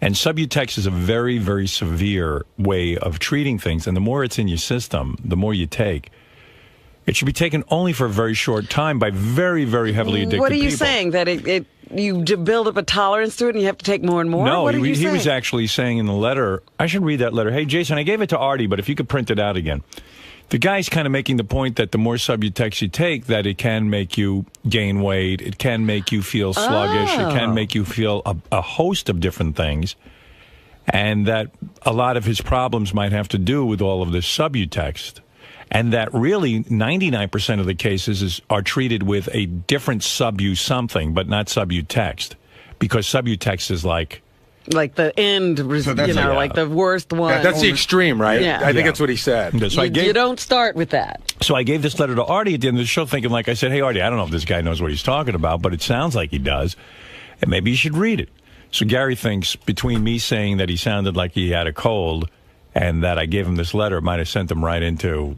And Subutex is a very, very severe way of treating things. And the more it's in your system, the more you take. It should be taken only for a very short time by very, very heavily addicted people. What are you saying? That you build up a tolerance to it and you have to take more and more? No, what he was actually saying in the letter, I should read that letter. Hey, Jason, I gave it to Artie, but if you could print it out again. The guy's kind of making the point that the more Subutex you take, that it can make you gain weight, it can make you feel sluggish, it can make you feel a host of different things, and that a lot of his problems might have to do with all of this Subutex. And that really 99% of the cases are treated with a different Subu something, but not Subutex, because Subutex is like the end, like the worst one. Yeah, that's the extreme, right? Yeah. I think that's what he said. You don't start with that. So I gave this letter to Artie at the end of the show thinking, like I said, hey, Artie, I don't know if this guy knows what he's talking about, but it sounds like he does, and maybe you should read it. So Gary thinks between me saying that he sounded like he had a cold and that I gave him this letter, might have sent him right into,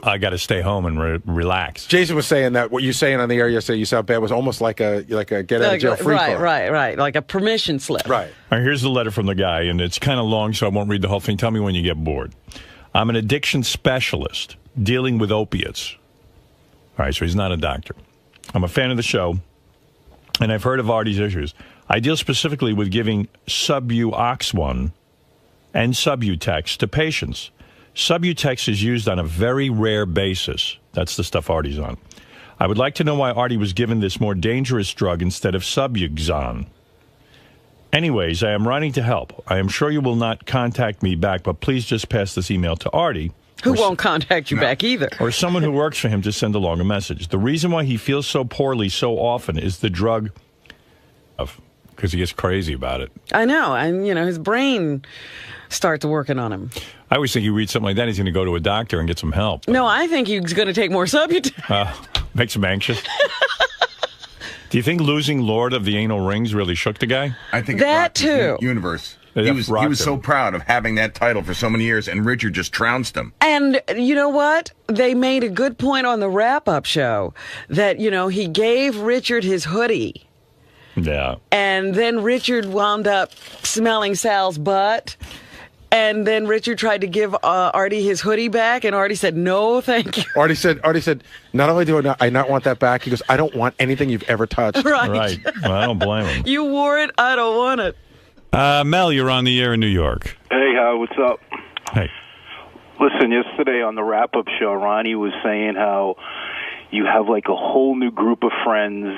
I got to stay home and relax. Jason was saying that what you're saying on the air yesterday, you sound bad, was almost like a get out of jail free card. Right. Like a permission slip. Right. All right, here's the letter from the guy, and it's kind of long, so I won't read the whole thing. Tell me when you get bored. I'm an addiction specialist dealing with opiates. All right, so he's not a doctor. I'm a fan of the show, and I've heard of Artie's issues. I deal specifically with giving Subuoxone and Subutex to patients. Subutex is used on a very rare basis. That's the stuff Artie's on. I would like to know why Artie was given this more dangerous drug instead of Subuxone. Anyways, I am writing to help. I am sure you will not contact me back, but please just pass this email to Artie. Who won't contact you back either. Or someone who works for him to send along a message. The reason why he feels so poorly so often is the drug, because he gets crazy about it. I know. And, his brain starts working on him. I always think you read something like that, he's going to go to a doctor and get some help. No, I think he's going to take more Subutex. Makes him anxious. Do you think losing Lord of the Anal Rings really shook the guy? I think that it rocked too. His universe. He was so proud of having that title for so many years, and Richard just trounced him. And you know what? They made a good point on the wrap-up show that, he gave Richard his hoodie. Yeah. And then Richard wound up smelling Sal's butt. And then Richard tried to give Artie his hoodie back, and Artie said, "No, thank you." Artie said, not only do I not want that back, he goes, I don't want anything you've ever touched. Right. Well, I don't blame him. You wore it. I don't want it. Mel, you're on the air in New York. Hey, Howard, what's up? Hey. Listen, yesterday on the wrap-up show, Ronnie was saying how you have like a whole new group of friends,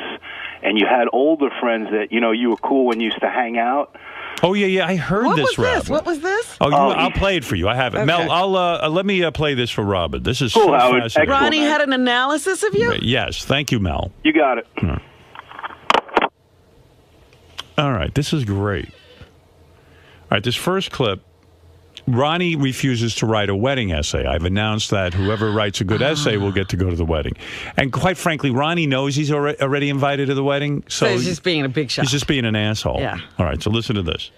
and you had older friends that, you were cool when you used to hang out. Oh, yeah, I heard this, Robin. What was this? Oh, I'll play it for you. I have it. Okay. Mel, let me play this for Robin. This is Cool, so Howard. fascinating. Ronnie had an analysis of you? Yes, thank you, Mel. You got it. All right, this is great. All right, this first clip, Ronnie refuses to write a wedding essay. I've announced that whoever writes a good essay will get to go to the wedding. And quite frankly, Ronnie knows he's already invited to the wedding. So he's just being a big shot. He's just being an asshole. Yeah. All right, so listen to this.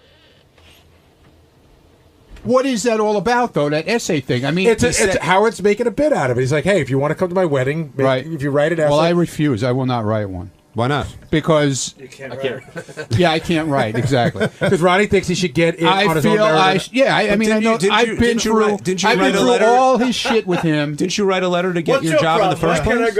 What is that all about, though, that essay thing? I mean, It's Howard's making a bit out of it. He's like, hey, if you want to come to my wedding, if you write it essay. Well, I refuse. I will not write one. Why not? Because you can't write. Yeah, I can't write exactly. Because Ronnie thinks he should get in on his own narrative. I mean, I know. I've been through all his shit with him. Didn't you write a letter to get your job in the first place?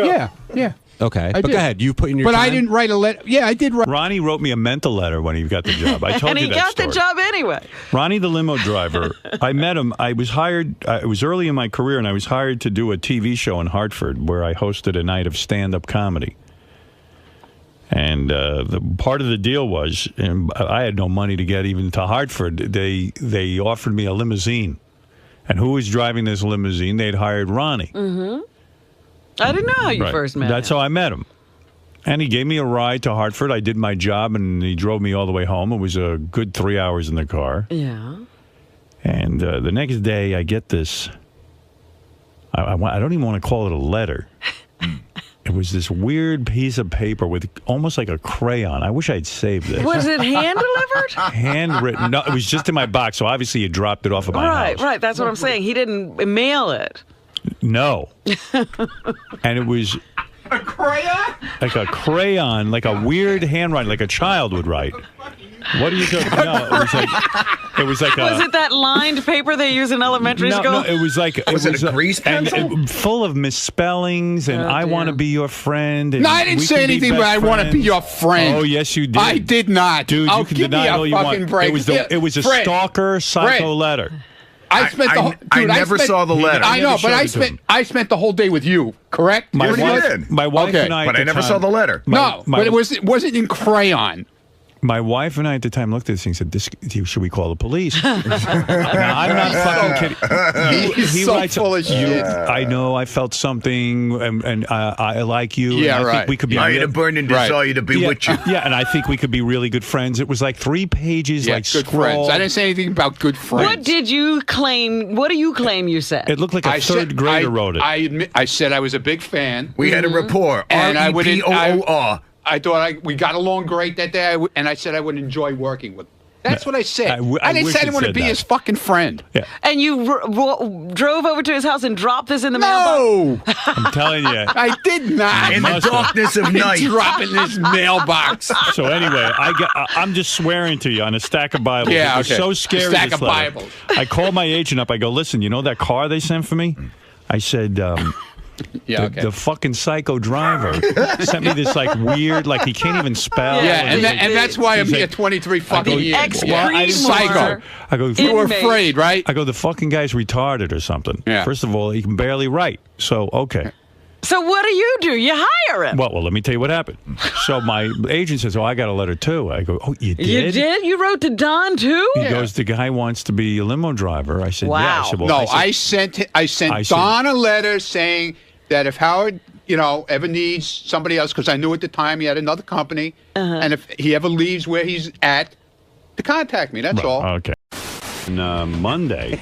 Yeah. Okay, I but did. go ahead. You put in your But time? I didn't write a letter. Yeah, I did write. Ronnie wrote me a mental letter when he got the job. I told and you he that got story. the job anyway. Ronnie, the limo driver, I met him. I was hired. It was early in my career, and I was hired to do a TV show in Hartford where I hosted a night of stand-up comedy. And the part of the deal was, and I had no money to get even to Hartford. They offered me a limousine, and who was driving this limousine? They'd hired Ronnie. Mm-hmm. I didn't know how you first met That's him. how I met him. And he gave me a ride to Hartford. I did my job, and he drove me all the way home. It was a good 3 hours in the car. Yeah. And the next day, I get this. I don't even want to call it a letter. It was this weird piece of paper with almost like a crayon. I wish I'd saved this. Was it hand-delivered? Handwritten. No, it was just in my box, so obviously you dropped it off of my house. Right. That's what I'm saying. He didn't mail it. No. And it was a crayon? Like a crayon, like a weird handwriting, like a child would write. What are you doing? No, it was like Was it that lined paper they use in elementary school? No, it was like Was it a grease pencil? and full of misspellings and I want to be your friend. And No, I didn't we say can be anything, best but I want to be friends. your friend. Oh, yes, you did. I did not. Dude, Oh, you can give deny me it a all you fucking want. break. It was a Fred. stalker psycho Fred. letter. I spent the whole. I never saw the letter. I know, but showed it to I spent the whole day with you. Correct? My Pretty wife, much? my wife Okay. and I. But at I the never time- saw the letter. No, but it wasn't in crayon. My wife and I at the time looked at this thing and said, should we call the police? Now, I'm not fucking kidding. He's so full of shit. I know I felt something and I like you. Yeah, and I right. think we could be I had a burning desire to be with you. Yeah, and I think we could be really good friends. It was like 3 pages, Yeah, like good friends. scrawled. I didn't say anything about good friends. What do you claim you said? It looked like a third grader wrote it. I admit, I said I was a big fan. We had a rapport. And I would- R-E-P-O-O-R. I thought we got along great that day, and I said I would enjoy working with him. That's what I said. I didn't wish say I it didn't want to said be that. his fucking friend. Yeah. And you drove over to his house and dropped this in the No, I'm telling you. I did not. In the must have. darkness of night. Dropping this mailbox. So anyway, I'm just swearing to you on a stack of Bibles. Yeah, It was okay. so scary. A stack this of letter. Bibles. I called my agent up. I go, listen, you know that car they sent for me? I said, Yeah, okay. the fucking psycho driver sent me this like weird, like he can't even spell. Yeah, and that's why I'm he's here like- 23 fucking years. Well, I didn't Psycho. I go, You were afraid, right? I go, the fucking guy's retarded or something. Yeah. First of all, he can barely write. So, okay. So what do? You hire him. Well, let me tell you what happened. So my agent says, I got a letter too. I go, oh, you did? You did? You wrote to Don too? He goes, the guy wants to be a limo driver. I said, Wow. yeah. I said, well, No, I said, I sent Don a letter saying that if Howard, ever needs somebody else, because I knew at the time he had another company, and if he ever leaves where he's at, to contact me. That's all. Okay. And Monday,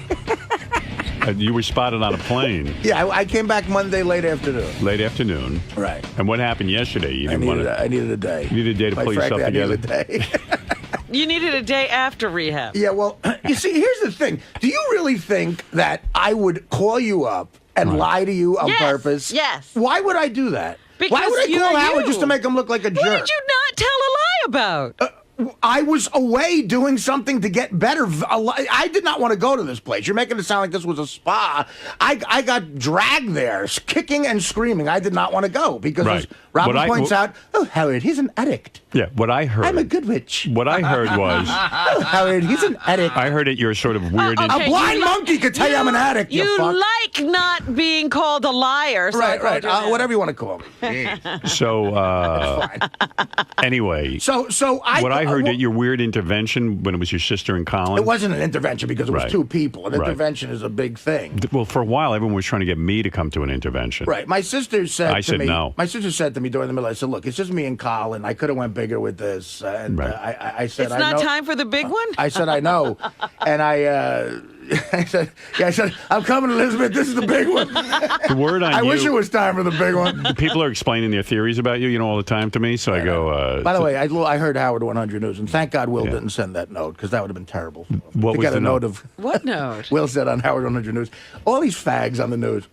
you were spotted on a plane Yeah, I came back Monday late afternoon. late afternoon. Right. And what happened yesterday? You I didn't want to. needed a day. You needed a day to Quite pull yourself frankly, I together. needed a day. You needed a day after rehab. Yeah, well, you see, here's the thing. Do you really think that I would call you up and lie to you on purpose? Yes. Why would I do that? Because Why would I you're call Howard you. just to make him look like a jerk? What did you not tell a lie about? I was away doing something to get better. I did not want to go to this place. You're making it sound like this was a spa. I got dragged there, kicking and screaming. I did not want to go because, as Robin points out, oh, Howard, he's an addict. Yeah, what I heard. I'm a good witch. What I heard was. Oh, Howard, he's an addict. I heard it. You're sort of weird. A blind monkey could tell you I'm an addict. You fuck. like not being called a liar. So right. Whatever you want to call me. So, anyway. So what I heard that your weird intervention when it was your sister and Colin. It wasn't an intervention because it was two people. An intervention is a big thing. Well, for a while, everyone was trying to get me to come to an intervention. Right. My sister said I said no. My sister said to me during the middle, I said, look, it's just me and Colin. I could have went bigger with this. And I said, it's not time for the big one? I said, I know. And I said, I'm coming, Elizabeth. This is the big one. The word on I wish it was time for the big one. People are explaining their theories about you, all the time to me. So I go. By the way, I heard Howard 100 News, and thank God Will didn't send that note because that would have been terrible. What was got the a note of what note? Will said on Howard 100 News. All these fags on the news.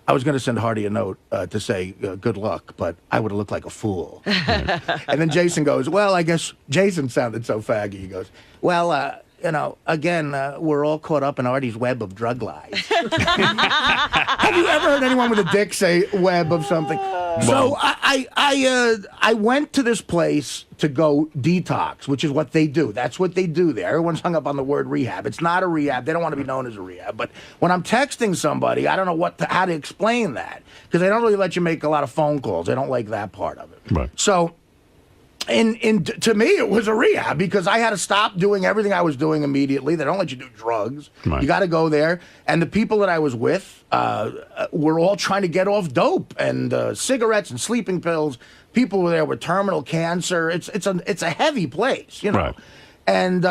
I was going to send Hardy a note to say good luck, but I would have looked like a fool. And then Jason goes, well, I guess Jason sounded so faggy. He goes, well, again, we're all caught up in Artie's web of drug lies. Have you ever heard anyone with a dick say web of something? So I went to this place to go detox, which is what they do. That's what they do there. Everyone's hung up on the word rehab. It's not a rehab. They don't want to be known as a rehab. But when I'm texting somebody, I don't know how to explain that because they don't really let you make a lot of phone calls. They don't like that part of it. Right. So to me, it was a rehab because I had to stop doing everything I was doing immediately. They don't let you do drugs. Right. You got to go there. And the people that I was with were all trying to get off dope and cigarettes and sleeping pills. People were there with terminal cancer. It's a heavy place, Right. And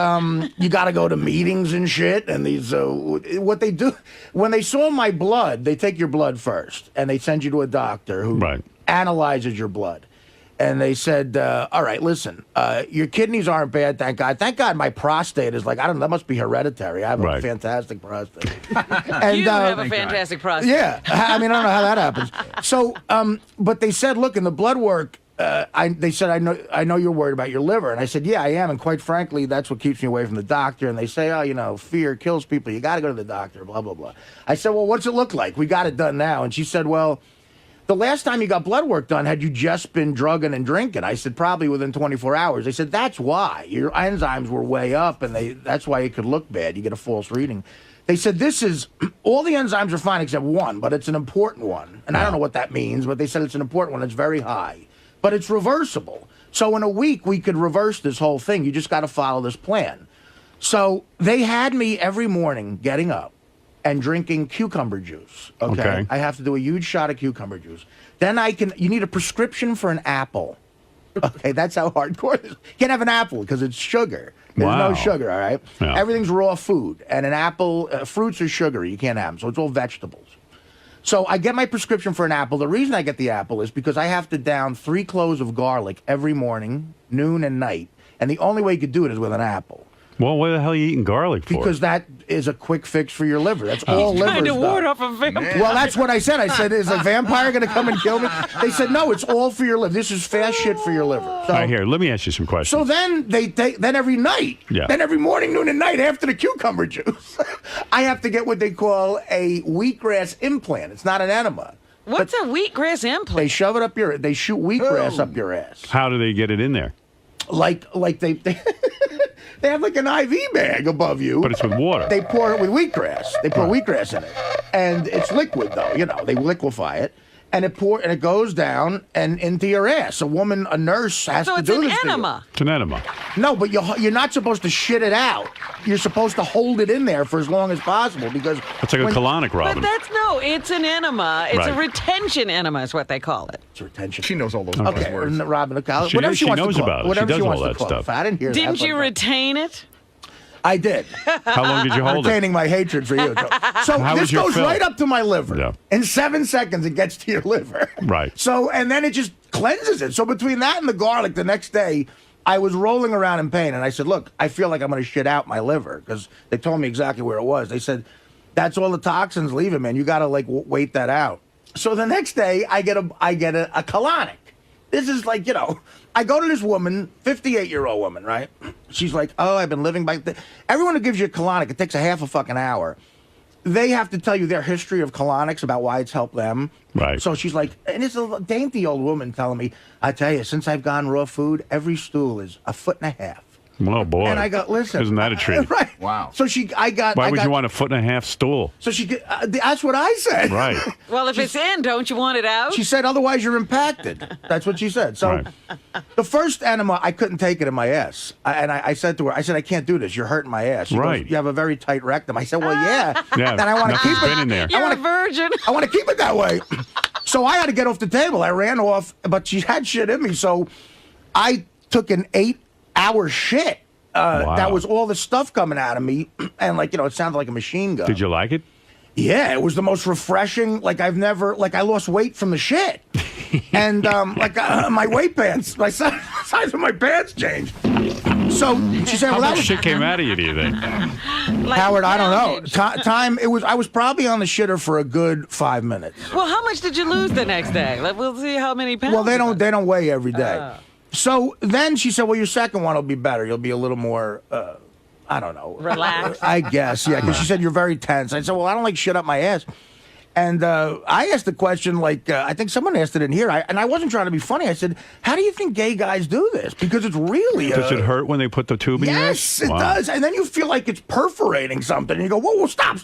you got to go to meetings and shit. And these what they do when they saw my blood, they take your blood first and they send you to a doctor who analyzes your blood. And they said, all right, listen, your kidneys aren't bad, thank God. Thank God my prostate is like, I don't know, that must be hereditary. I have a fantastic prostate. And, you have a fantastic prostate. Yeah. I mean, I don't know how that happens. So, but they said, look, in the blood work, they said, I know you're worried about your liver. And I said, yeah, I am. And quite frankly, that's what keeps me away from the doctor. And they say, oh, fear kills people. You got to go to the doctor, blah, blah, blah. I said, well, what's it look like? We got it done now. And she said, well, the last time you got blood work done, had you just been drugging and drinking? I said, probably within 24 hours. They said, that's why. Your enzymes were way up, and that's why it could look bad. You get a false reading. They said, all the enzymes are fine except one, but it's an important one. And I don't know what that means, but they said it's an important one. It's very high. But it's reversible. So in a week, we could reverse this whole thing. You just got to follow this plan. So they had me every morning getting up and drinking cucumber juice. Okay. I have to do a huge shot of cucumber juice. Then you need a prescription for an apple. Okay, that's how hardcore this is. You can't have an apple because it's sugar. There's no sugar, all right? Yeah. Everything's raw food. And an apple, fruits are sugary. You can't have them. So it's all vegetables. So I get my prescription for an apple. The reason I get the apple is because I have to down 3 cloves of garlic every morning, noon and night. And the only way you could do it is with an apple. Well, what the hell are you eating garlic for? Because that is a quick fix for your liver. That's all liver trying to stuff. ward off a vampire. Well, that's what I said. I said, is a vampire going to come and kill me? They said, no, it's all for your liver. This is fast shit for your liver. So, all right, here, let me ask you some questions. So then then every night, then every morning, noon, and night after the cucumber juice, I have to get what they call a wheatgrass implant. It's not an enema. What's a wheatgrass implant? They shove it up they shoot wheatgrass up your ass. How do they get it in there? Like they they have like an IV bag above you. But it's with water. They pour it with wheatgrass. They pour wheatgrass in it. And it's liquid, though. They liquefy it. And it goes down and into your ass. A nurse has to do this to you. So it's an enema. It's an enema. No, but you're not supposed to shit it out. You're supposed to hold it in there for as long as possible because... It's like a colonic, Robin. But it's an enema. It's a retention enema is what they call it. It's a retention. She knows all those words. Robin, she knows about it. Whatever she does wants all to that call stuff. It. I didn't hear that. Didn't you retain it? I did. How long did you hold Retaining it? my hatred for you. So this goes right up to my liver. Yeah. In 7 seconds, it gets to your liver. Right. So, and then it just cleanses it. So between that and the garlic, the next day, I was rolling around in pain. And I said, look, I feel like I'm going to shit out my liver. Because they told me exactly where it was. They said, that's all the toxins leaving, man. You got to, wait that out. So the next day, I get a colonic. This is like, I go to this woman, 58-year-old woman, right? She's like, oh, I've been living by... Everyone who gives you a colonic, it takes a half a fucking hour. They have to tell you their history of colonics about why it's helped them. Right. So she's like, and it's a dainty old woman telling me, I tell you, since I've gone raw food, every stool is 1.5 feet. Oh, boy. And I go, listen. Isn't that a treat? Right. Wow. So Why would you want 1.5 feet stool? So that's what I said. Right. Well, if it's in, don't you want it out? She said, otherwise you're impacted. That's what she said. So the first enema, I couldn't take it in my ass. I said to her, I can't do this. You're hurting my ass. She goes, you have a very tight rectum. I said, well, yeah. Yeah. And I want to keep it. In there. You're a virgin. I want to keep it that way. So I had to get off the table. I ran off, but she had shit in me. So I took an 8-hour shit. Wow. That was all the stuff coming out of me. And it sounded like a machine gun. Did you like it? Yeah, it was the most refreshing. I lost weight from the shit. And my weight pants, my size of my pants changed. So she said, How well, much shit came out of you, do you think? Howard, I don't know. Time, I was probably on the shitter for a good 5 minutes. Well, how much did you lose the next day? We'll see how many pounds. Well, they don't weigh every day. So then she said, well, your second one will be better. You'll be a little more, I don't know. Relaxed. I guess, yeah, because she said, you're very tense. I said, well, I don't like shit up my ass. And I asked the question, I think someone asked it in here, and I wasn't trying to be funny. I said, how do you think gay guys do this? Because it's really... Does it hurt when they put the tube in your ass? Yes, it does. And then you feel like it's perforating something. And you go, whoa, stop.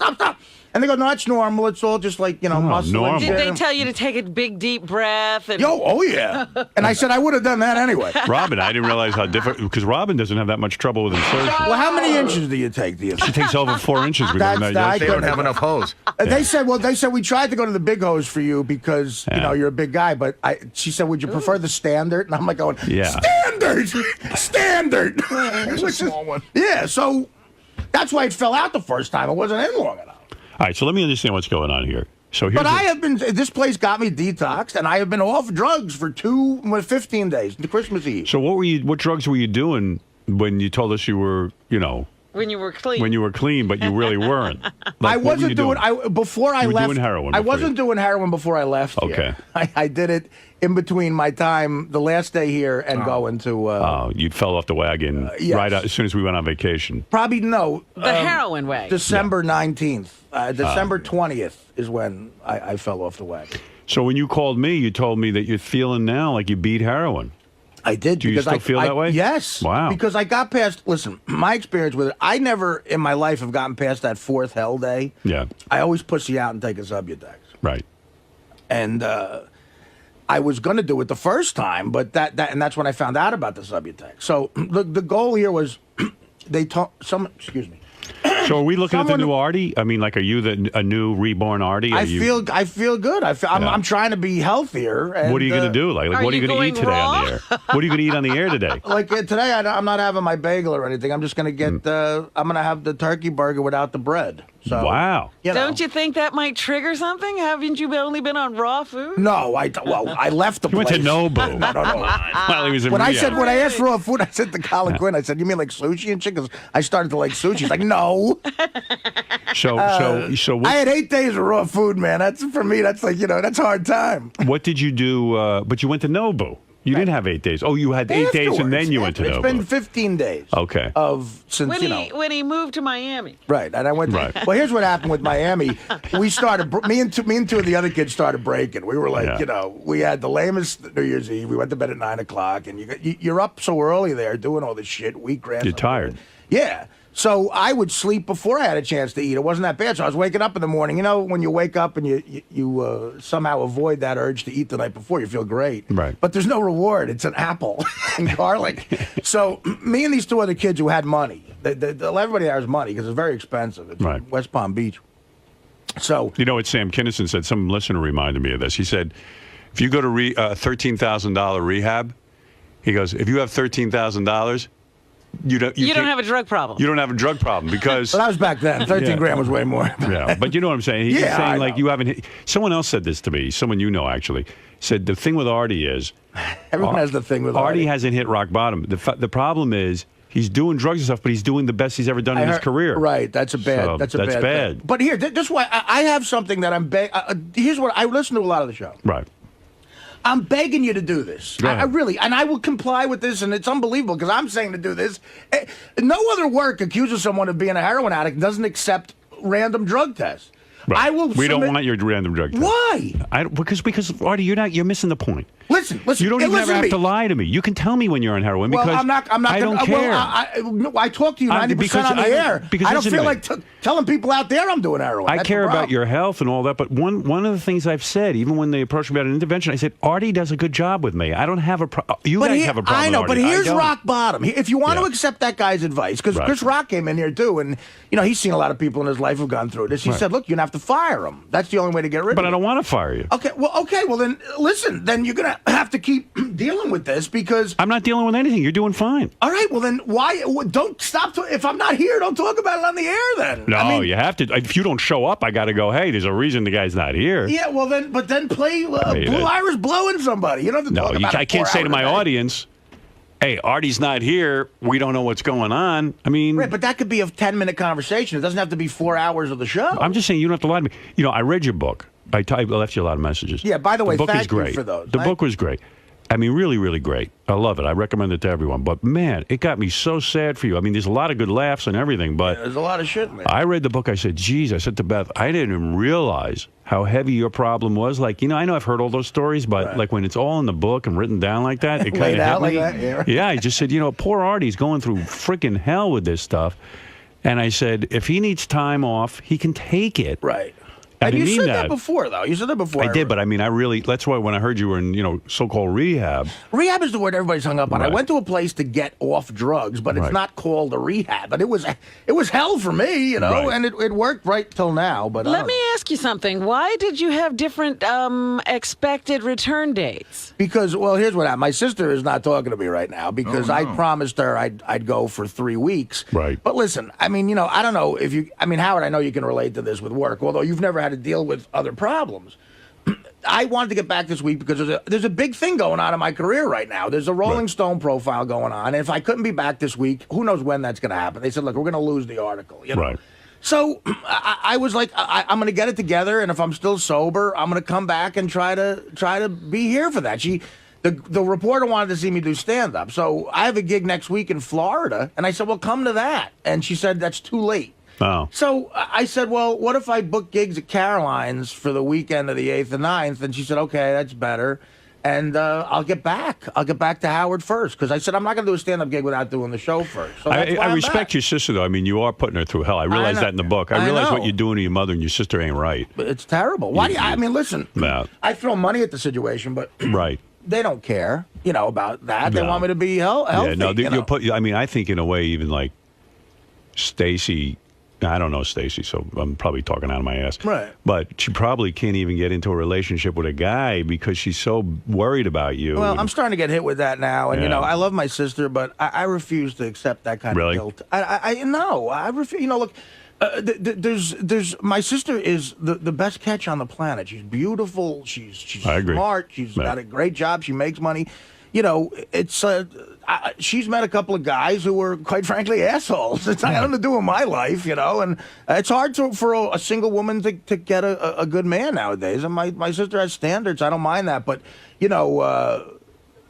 And they go, no, that's normal. It's all just muscle. Normal. Did they tell you to take a big, deep breath? And... Oh, yeah. And I said I would have done that anyway. Robin, I didn't realize how difficult, because Robin doesn't have that much trouble with insertion. Well, how many inches do you take? She takes over 4 inches. We learned that yesterday. They don't have enough hose. They said we tried to go to the big hose for you because, you're a big guy. But she said, would you prefer the standard? And I'm like going, standard. Here's a small one. Yeah, so that's why it fell out the first time. It wasn't in long enough. All right, so let me understand what's going on here. This place got me detoxed, and I have been off drugs for 15 days, to Christmas Eve. So what drugs were you doing when you told us you were, when you were clean. When you were clean, but you really weren't. I wasn't doing. Before I left. Doing heroin. I wasn't doing heroin before I left. Okay. Here. I did it in between my time, the last day here, and going to. You fell off the wagon right out, as soon as we went on vacation. Probably no. The heroin way. December 19th. December 20th is when I fell off the wagon. So when you called me, you told me that you're feeling now like you beat heroin. I did. Do you still feel that way? Yes. Wow. Because I got past, listen, my experience with it, I never in my life have gotten past that 4th hell day. Yeah. I always pussy out and take a Subutex. Right. And I was going to do it the first time, but that's when I found out about the Subutex. So the goal here was excuse me. So are we looking at the new Artie? I mean, are you a new reborn Artie? I feel good. I'm trying to be healthier. And, what are you going to do? What are you going to eat today on the air? What are you going to eat on the air today? Today, I'm not having my bagel or anything. I'm just going to get. I'm going to have the turkey burger without the bread. So, wow. Don't you think that might trigger something? Haven't you only been on raw food? No, I left the place. Went to Nobu. No. While he was in when rehab. I asked for raw food, I said to Colin Quinn, I said, you mean like sushi and chicken? I started to like sushi. He's like, no. So what, I had 8 days of raw food, man. That's for me. That's that's a hard time. What did you do? But you went to Nobu. You didn't have 8 days. Oh, you had 8 days and then you went to Nobu. It's been 15 days. Okay. When he moved to Miami. Right, and I went. Right. Well, here's what happened with Miami. We started. Me and two of the other kids started breaking. We were like, we had the lamest New Year's Eve. We went to bed at 9 o'clock, and you're up so early there doing all this shit. You're tired. Yeah. So I would sleep before I had a chance to eat. It wasn't that bad. So I was waking up in the morning. When you wake up and you somehow avoid that urge to eat the night before, you feel great. Right. But there's no reward. It's an apple and garlic. So me and these two other kids who had money, everybody there has money because it's very expensive. It's in West Palm Beach. So what Sam Kinison said? Some listener reminded me of this. He said, if you go to $13,000 rehab, he goes, if you have $13,000. You don't have a drug problem. You don't have a drug problem because... Well, that was back then. 13 grand was way more. Yeah, but you know what I'm saying? He's saying you haven't... Someone else said this to me. Someone actually. Said the thing with Artie is... Everyone has the thing with Artie. Artie hasn't hit rock bottom. The problem is he's doing drugs and stuff, but he's doing the best he's ever done in his career. Right, that's bad. That's bad thing. But here, this is why I have something that I'm... here's what... I listen to a lot of the show. Right. I'm begging you to do this. I really, and I will comply with this, and it's unbelievable because I'm saying to do this. No other work accuses someone of being a heroin addict and doesn't accept random drug tests. Right. I will. We don't want your random drug test. Why? Because Artie, you're missing the point. Listen. You don't even ever have to lie to me. You can tell me when you're on heroin because I'm not I don't care. I talk to you 90% on the air. I don't feel like telling people out there I'm doing heroin. I care about your health and all that, but one of the things I've said, even when they approached me about an intervention, I said, Artie does a good job with me. I don't have a problem. You guys have a problem. I know, with but Artie. here's rock bottom. If you want to accept that guy's advice, because Chris Rock came in here too, and he's seen a lot of people in his life who've gone through this. He said, look, you're going to have to fire him. That's the only way to get rid of him. But I don't want to fire you. Okay, well, then, listen, then you're going to have to keep dealing with this because... I'm not dealing with anything. You're doing fine. All right, well, then why... Don't stop... If I'm not here, don't talk about it on the air then. No, you have to. If you don't show up, I got to go, hey, there's a reason the guy's not here. Yeah, well, then play Blue Iris blowing somebody. You don't have to talk about it. I can't say to my audience... Hey, Artie's not here. We don't know what's going on. I mean... Right, but that could be a 10-minute conversation. It doesn't have to be 4 hours of the show. I'm just saying you don't have to lie to me. I read your book. I left you a lot of messages. Yeah, by the way, book thank is great. you for those. The book was great. I mean, really, really great. I love it. I recommend it to everyone. But, man, it got me so sad for you. I mean, there's a lot of good laughs and everything, but... Yeah, there's a lot of shit, man. I read the book. I said, geez, I said to Beth, I didn't even realize how heavy your problem was. Like, I know I've heard all those stories, but, like, when it's all in the book and written down like that, it kind of hit me. Like that, Yeah, I just said, poor Artie's going through freaking hell with this stuff. And I said, if he needs time off, he can take it. Right. I And you mean said that before, though. You said that before. I did, but I mean, that's why when I heard you were in, so-called rehab. Rehab is the word everybody's hung up on. Right. I went to a place to get off drugs, but it's not called a rehab. But it was hell for me, and it worked right till now. But let me ask you something. Why did you have different expected return dates? Because, well, here's what happened. My sister is not talking to me right now because I promised her I'd go for 3 weeks. Right. But listen, I mean, I don't know if you. I mean, Howard, I know you can relate to this with work, although you've never had to deal with other problems. I wanted to get back this week because there's a big thing going on in my career right now. There's a Rolling Stone profile going on, and if I couldn't be back this week, who knows when that's going to happen? They said, look, we're going to lose the article. Right. So I was like, I'm going to get it together, and if I'm still sober, I'm going to come back and try to be here for that. The reporter wanted to see me do stand-up, so I have a gig next week in Florida, and I said, well, come to that. And she said, that's too late. Oh. So I said, well, what if I book gigs at Caroline's for the weekend of the 8th and 9th? And she said, okay, that's better. And I'll get back. I'll get back to Howard first. Because I said, I'm not going to do a stand-up gig without doing the show first. So that's why I I'm respect back. your sister, though. I mean, you are putting her through hell. I realize that in the book. I realize what you're doing to your mother and your sister ain't right. But it's terrible. Why do you, I mean, listen, I throw money at the situation, but they don't care, about that. They want me to be healthy. Yeah, no, you'll put. I mean, I think in a way, even like Stacy. I don't know Stacy, so I'm probably talking out of my ass. Right. But she probably can't even get into a relationship with a guy because she's so worried about you. Well, I'm starting to get hit with that now. And, I love my sister, but I refuse to accept that kind of guilt. I refuse. Look, there's my sister is the best catch on the planet. She's beautiful. She's smart. She's got a great job. She makes money. It's she's met a couple of guys who were, quite frankly, assholes. It's not nothing to do with my life, and it's hard for a single woman to get a good man nowadays. And my sister has standards. I don't mind that, but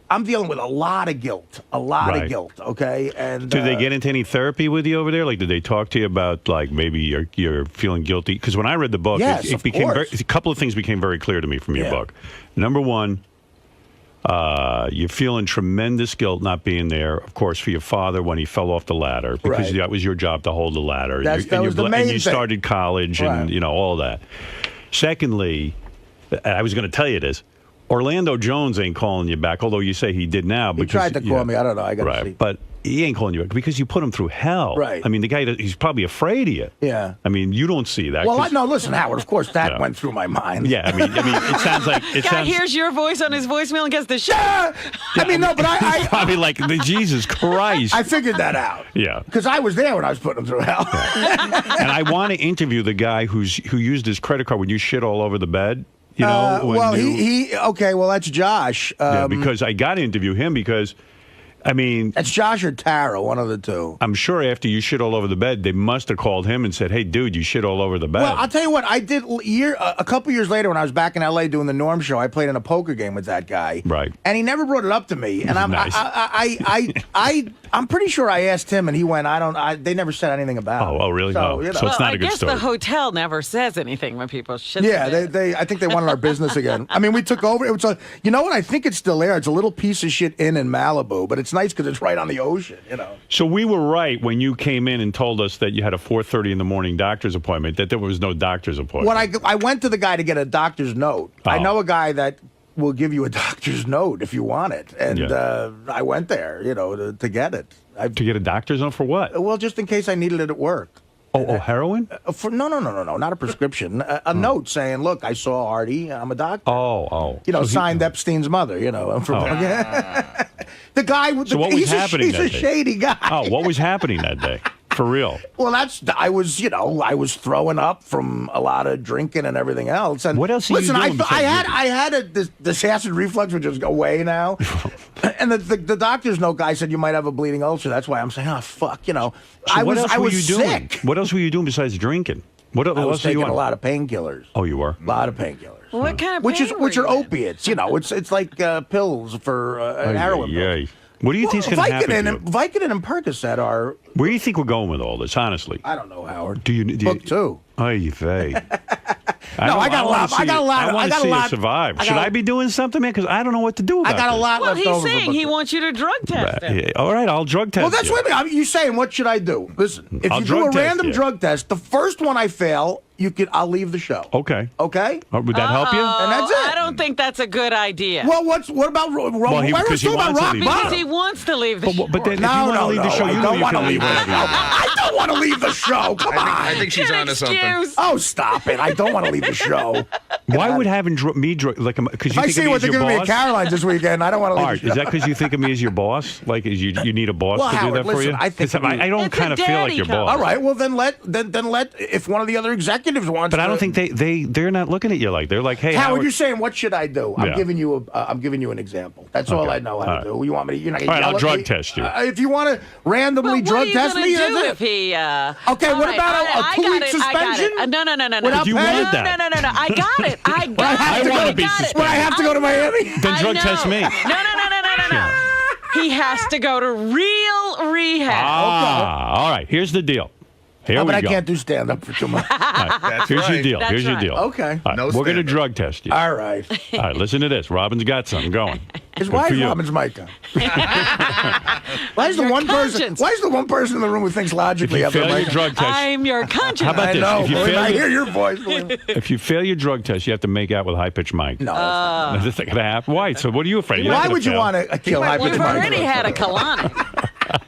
I'm dealing with a lot of guilt, of guilt. Okay, and did they get into any therapy with you over there? Like, did they talk to you about like maybe you're feeling guilty? Because when I read the book, it became a couple of things became very clear to me from your book. Number one. You're feeling tremendous guilt not being there, of course, for your father when he fell off the ladder, because that was your job to hold the ladder. That was the main thing. And you started college and, all that. Secondly, I was going to tell you this, Orlando Jones ain't calling you back, although you say he did now. He tried to call me. I don't know. I got to see. But he ain't calling you back because you put him through hell. Right. I mean, the guy, he's probably afraid of you. Yeah. I mean, you don't see that. Well, no, listen, Howard, of course, that went through my mind. Yeah, I mean, it sounds like... Guy hears your voice on his voicemail and gets the shit. I mean, no, but I probably like, Jesus Christ. I figured that out. Yeah. Because I was there when I was putting him through hell. And I want to interview the guy who used his credit card when you shit all over the bed. Okay, well, that's Josh. Because I got to interview him because I mean, It's Josh or Tara, one of the two. I'm sure after you shit all over the bed, they must have called him and said, "Hey, dude, you shit all over the bed." Well, I'll tell you what. I did a couple years later when I was back in L.A. doing the Norm show. I played in a poker game with that guy, right? And he never brought it up to me. And Nice. I'm pretty sure I asked him, and he went, They never said anything about it. Oh, really? So, So it's not a good I guess story. the hotel never says anything when people shit. Yeah, the bed. I think they wanted our business again. I mean, we took over. It was you know what? I think it's still there. It's a little piece of shit in Malibu, but it's nice because it's right on the ocean. You know. So we were right when you came in and told us that you had a 4:30 in the morning doctor's appointment. That there was no doctor's appointment. When I went to the guy to get a doctor's note. I know a guy that will give you a doctor's note if you want it, and I went there, to get it. To get a doctor's note for what? Well, just in case I needed it at work. Oh, heroin? No, not a prescription. A note saying, "Look, I saw Artie. I'm a doctor." Oh. Signed Epstein's mother. The guy. So what was happening He's that a day? shady guy. Oh, what was happening that day? For real? Well, I was throwing up from a lot of drinking and everything else. And what else? Are you doing I had this acid reflux, which is away now. And the doctor's note guy said you might have a bleeding ulcer. That's why I'm saying, oh fuck, So I what was else were you sick. doing? What else were you doing besides drinking? What I was else were you taking on? a lot of painkillers. Oh, you were? A lot of painkillers. What kind of which are opiates? It's like pills for heroin. Yeah. What do you think's going to happen to you? Vicodin and Percocet are. Where do you think we're going with all this? Honestly, I don't know, Howard. Do you Book two? Ay, vey. I got a lot. I want to see you survive. Should I be doing something, man? Because I don't know what to do about I got a lot Well, left over. he's saying he wants you to drug test him. Yeah, all right, I'll drug test. Well, that's you. what I mean. You saying what should I do? Listen, if I'll you do a drug test random you. drug test, the first one I fail, I'll leave the show. Okay. Okay. Would that help you? And that's it. I don't think that's a good idea. Well, what about because he wants to leave the because show. he wants to leave the show. But then if you want to leave the show, you know you can leave whenever you want. I don't want to leave the show. Come on. I think she's onto something. Oh, stop it! I don't want to leave the show. Why would having me because If you I think see of me what as they're your giving me at boss? Caroline's this weekend, I don't want to leave Art, the show. is that because you think of me as your boss? Like, you need a boss Well, to Howard, do that for listen, you? I think 'Cause I don't kind of feel like your boss. All right, well then let if one of the other executives wants. But I don't think they're not looking at you like they're like, hey, Howard, you're saying what should I do? I'm Yeah. giving you an example. That's all I know how to do. You want me to? You're not All gonna right, yell I'll at drug me? test you. If you want to randomly drug test me, What are you that's gonna do it. if he? Okay, what about a 2-week suspension? No. Without You pay? want that? No. I got it. I want to be suspended. But I have to go to Miami. Then drug test me. No. He has to go to real rehab. All right. Here's the deal. Here we But I go. can't do stand up for too much. Here's your deal. That's Here's your right. deal. Okay. All right, we're going to drug test you. All right. All right, listen to this. Robin's got something going. His Good wife for you. Robin's mic on. Why is the one person in the room who thinks logically? If you fail your drug test, I'm your conscience. how about I this? know. If you Believe me, fail I your- hear your voice. If you fail your drug test, you have to make out with high pitched Mike. No. Is this going to happen? Why? So what are you afraid? You're not Why gonna would you fail. want to kill high pitched You've Mike? already had a colonic.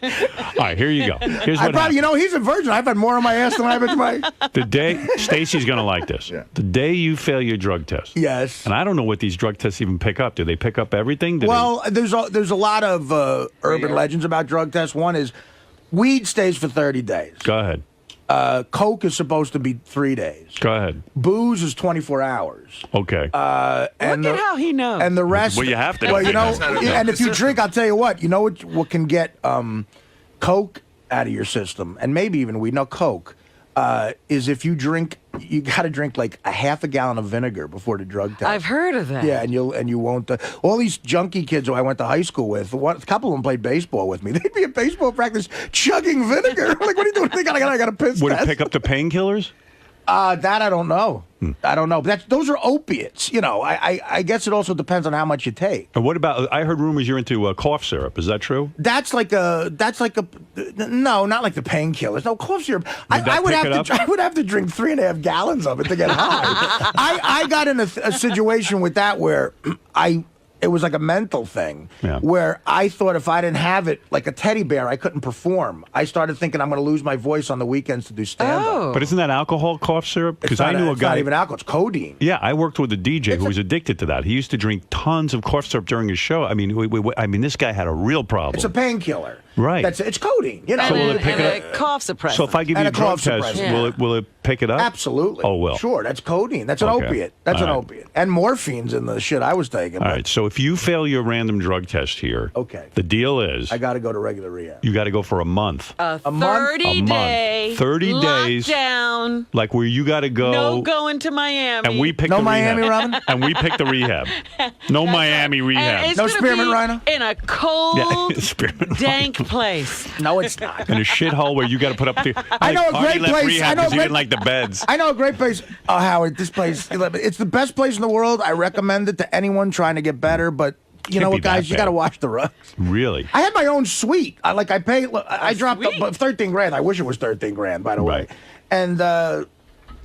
All right, here you go. Here's I what probably, happened. he's a virgin. I've had more on my ass than high pitched Mike. The day Stacy's going to like this. The day you fail your drug test. Yes. And I don't know what these drug tests even pick up. Do they pick up everything? Well, there's a lot of urban legends about drug tests. One is weed stays for 30 days. Go ahead. Coke is supposed to be 3 days. Go ahead. Booze is 24 hours. Okay. And Look at how he knows. And the rest. Well, you have to. Well, That's how it and goes. if you drink, I'll tell you what. You know what can get Coke out of your system, and maybe even weed. No, Coke is if you drink. You got to drink like a half a gallon of vinegar before the drug test. I've heard of that. Yeah, and you won't. All these junkie kids who I went to high school with, a couple of them played baseball with me. They'd be at baseball practice chugging vinegar. I'm like, what are you doing? I got a piss Would it test. pick up the painkillers? That I don't know. I don't know. But those are opiates. I guess it also depends on how much you take. And what about? I heard rumors you're into cough syrup. Is that true? That's like a no, not like the painkillers. No, cough syrup. I would have to drink 3.5 gallons of it to get high. I got in a situation with that where it was like a mental thing where I thought if I didn't have it like a teddy bear, I couldn't perform. I started thinking I'm going to lose my voice on the weekends to do stand-up. But isn't that alcohol cough syrup? Because I knew a It's guy. not even alcohol. It's codeine. Yeah, I worked with a DJ who was addicted to that. He used to drink tons of cough syrup during his show. I mean, this guy had a real problem. It's a painkiller. Right. It's codeine. You know, So will it pick and it a cough suppressant. So if I give you And a a drug cough test, suppressant. will it pick it up? Absolutely. Oh, will. Sure, that's codeine. That's an Okay. opiate. That's All an right. opiate. And morphine's in the shit I was taking. All right. So if you fail your random drug test here, Okay. the deal is I got to go to regular rehab. you got to go for a month. a month? 30-day 30 days. lockdown. Like where you got to go. No going to Miami. And we pick No the Miami, rehab. Robin? And we pick the rehab. No Miami rehab. And it's No gonna spearmint be rhino? in a cold, Spearmint dank place. No, it's not. in a shithole where you got to put up the. I know a Artie great left place. Rehab I know a 'cause he great- didn't like the beds. I know a great place. Oh, Howard, this place, it's the best place in the world. I recommend it to anyone trying to get better, but you Can't know be what, guys? that You got to bad. wash the rugs. Really? I had my own suite. I paid. I dropped up 13 grand. I wish it was 13 grand, by the way. And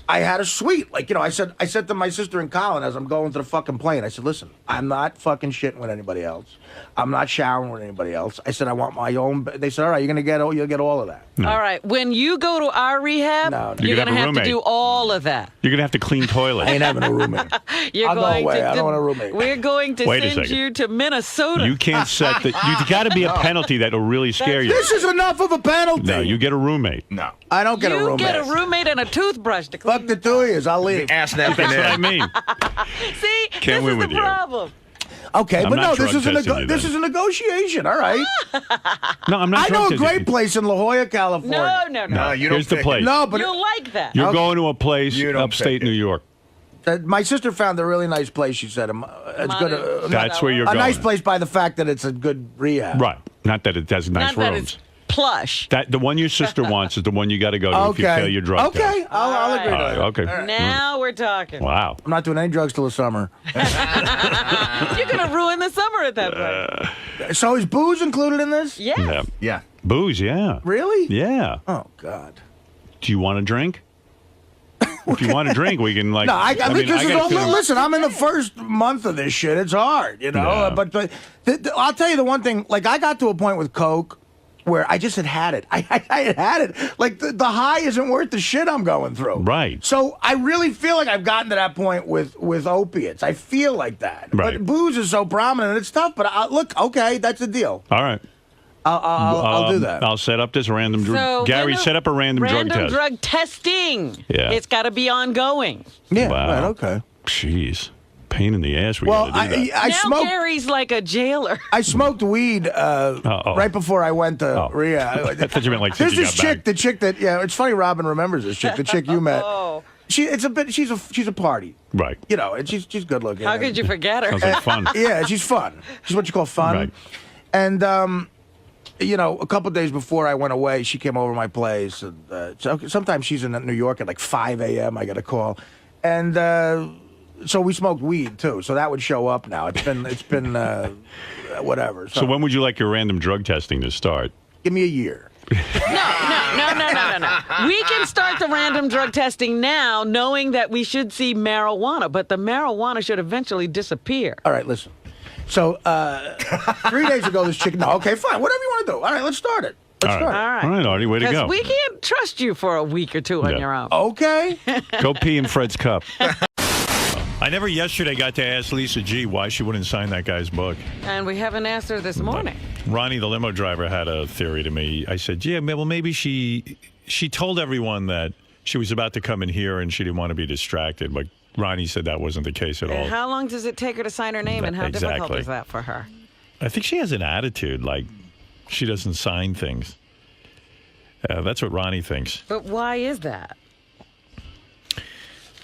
I had a suite. Like, you know, I said to my sister and Colin as I'm going to the fucking plane, I said, listen, I'm not fucking shitting with anybody else. I'm not showering with anybody else. I said, I want my own. They said, all right, you'll get all of that. All right. When you go to our rehab, you're going to have to do all of that. You're going to have to clean toilets. I ain't having a roommate. You're I'll go going away. to I don't want a roommate. We're going to Wait a send second. you to Minnesota. You can't set the. You got to be a penalty that'll really scare you. This is enough of a penalty. No, you get a roommate. No. I don't get a You roommate. get a roommate and a toothbrush to clean. Fuck the two of yous. I'll leave. Ass That's what I mean. See, Can't this win is with the you. problem. Okay, I'm but not no, this drug is testing you this then. is a negotiation. All right. No, I'm not. I know drug a testing great you. place in La Jolla, California. No. No, you don't here's the pick place. No, but You'll like that. You're Okay. going to a place You don't upstate pick it. New York. My sister found a really nice place. She said it's good. That's where you're a going. nice place by the fact that it's a good rehab. Right. Not that it has nice Not that rooms. it's plush. That the one your sister wants is the one you got to go to if you Okay. fail your drug test. Okay, I'll agree to that. Okay. Now we're talking. Wow. I'm not doing any drugs till the summer. You're going to ruin the summer at that point. So is booze included in this? Yes. Yeah. Yeah. Booze. Yeah. Really? Yeah. Oh God. Do you want to drink? If you want to drink, we can like. No, I mean, this is all, gotta feel- listen, I'm in the first month of this shit. It's hard, you know. Yeah. But I'll tell you the one thing. Like, I got to a point with Coke where I just had it. I had it. Like, the high isn't worth the shit I'm going through. Right. So I really feel like I've gotten to that point with opiates. I feel like that. Right. But booze is so prominent. It's tough. But look, okay, that's the deal. All right. I'll do that. I'll set up this random drug. So Gary, when set up a random drug test. drug testing. Yeah. It's got to be ongoing. Yeah. Wow. Right, okay. Jeez. Pain in the ass. We Well, got to do that. I now smoked. Gary's like a jailer. I smoked weed right before I went to rehab. I thought you meant like There's since you this got chick, back. the chick that it's funny. Robin remembers this chick, the chick you met. Oh. She's a party, Right. you know, and she's good looking. How could you forget her? Sounds like fun. Yeah, she's fun. She's what you call fun. Right. And you know, a couple days before I went away, she came over to my place. And, so sometimes she's in New York at like 5 a.m. I got a call, and so we smoked weed too. So that would show up now. It's been whatever. So when would you like your random drug testing to start? Give me a year. No. We can start the random drug testing now, knowing that we should see marijuana, but the marijuana should eventually disappear. All right, listen. So 3 days ago, this chick. No, okay, fine. Whatever you want to do. All right, let's start it. Let's start it. All right. All right, Artie, way to Because go. we can't trust you for a week or two on Yeah. your own. Okay. Go pee in Fred's cup. I never yesterday got to ask Lisa G why she wouldn't sign that guy's book. And we haven't asked her this morning. Ronnie, the limo driver, had a theory to me. I said, yeah, well, maybe she told everyone that she was about to come in here and she didn't want to be distracted. But Ronnie said that wasn't the case at all. And how long does it take her to sign her name, and how difficult Exactly. is that for her? I think she has an attitude like she doesn't sign things. That's what Ronnie thinks. But why is that?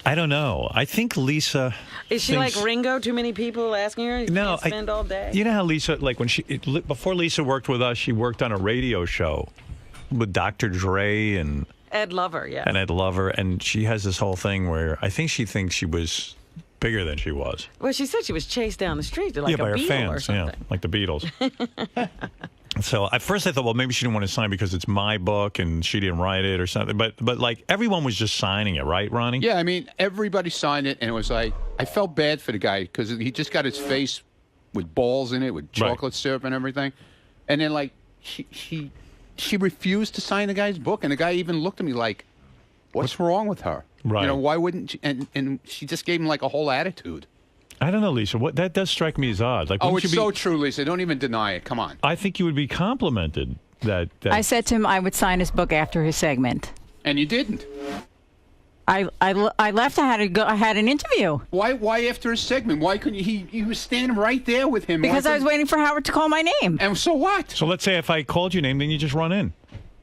I don't know. I think Lisa Is she thinks- like Ringo? Too many people asking her? You No, can't spend all day? You know how Lisa, like before Lisa worked with us, she worked on a radio show with Dr. Dre and Ed Lover, yeah. Ed Lover, and she has this whole thing where I think she thinks she was bigger than she was. Well, she said she was chased down the street like by a her beetle fans, or something. like the Beatles. So at first I thought, well, maybe she didn't want to sign because it's my book and she didn't write it or something. But like everyone was just signing it, right, Ronnie? Yeah, I mean, everybody signed it, and it was like, I felt bad for the guy because he just got his face with balls in it, with chocolate syrup and everything. And then, like, she refused to sign the guy's book, and the guy even looked at me like, what's wrong with her? Right. You know, why wouldn't she? And she just gave him, like, a whole attitude. I don't know, Lisa. That does strike me as odd. Like, Oh, wouldn't it's you be, so true, Lisa. Don't even deny it. Come on. I think you would be complimented I said to him I would sign his book after his segment. And you didn't. I left. I had to go. I had an interview. Why after his segment? Why couldn't you? He was standing right there with him. Because I was waiting for Howard to call my name. And so what? So let's say if I called your name, then you just run in.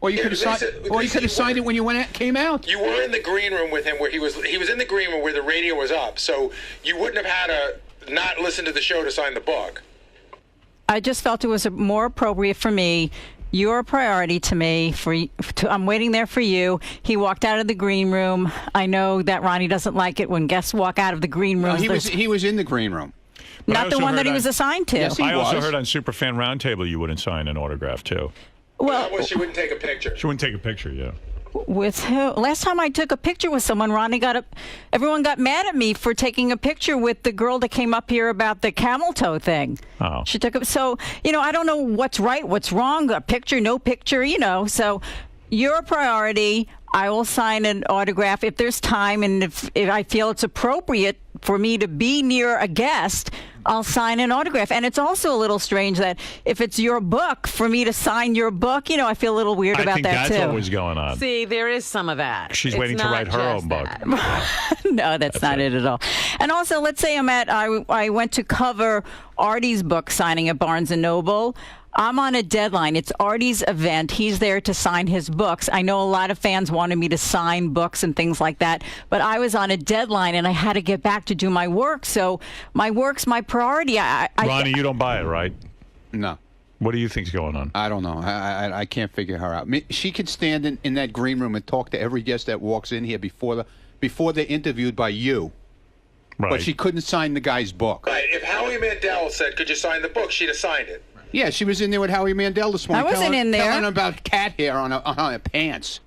Or you could have signed. Or you could have signed it when you came out. You were in the green room with him, where he was in the green room where the radio was up. So you wouldn't have had to not listen to the show to sign the book. I just felt it was more appropriate for me. You're a priority to me. I'm waiting there for you. He walked out of the green room. I know that Ronnie doesn't like it when guests walk out of the green room. No, he was in the green room. Not the one that he was assigned to. Yes, I also heard on Superfan Roundtable you wouldn't sign an autograph too. Well, she wouldn't take a picture. She wouldn't take a picture, yeah. With who? Last time I took a picture with someone, everyone got mad at me for taking a picture with the girl that came up here about the camel toe thing. Oh. She took it. So, I don't know what's right, what's wrong, a picture, no picture, So you're a priority. I will sign an autograph if there's time, and if I feel it's appropriate for me to be near a guest, I'll sign an autograph. And it's also a little strange that if it's your book, for me to sign your book, I feel a little weird about that too. That's what was going on. See, there is some of that. She's waiting to write her own book. No, that's not it at all. And also, let's say I went to cover Artie's book signing at Barnes & Noble. I'm on a deadline. It's Artie's event. He's there to sign his books. I know a lot of fans wanted me to sign books and things like that, but I was on a deadline and I had to get back to do my work. So my work's my priority. Ronnie, you don't buy it, right? No. What do you think's going on? I don't know. I can't figure her out. She could stand in that green room and talk to every guest that walks in here before they're interviewed by you. Right. But she couldn't sign the guy's book. Right. If Howie Mandel said, "Could you sign the book?" she'd have signed it. Yeah, she was in there with Howie Mandel this morning. I wasn't in there. Telling him about cat hair on her pants.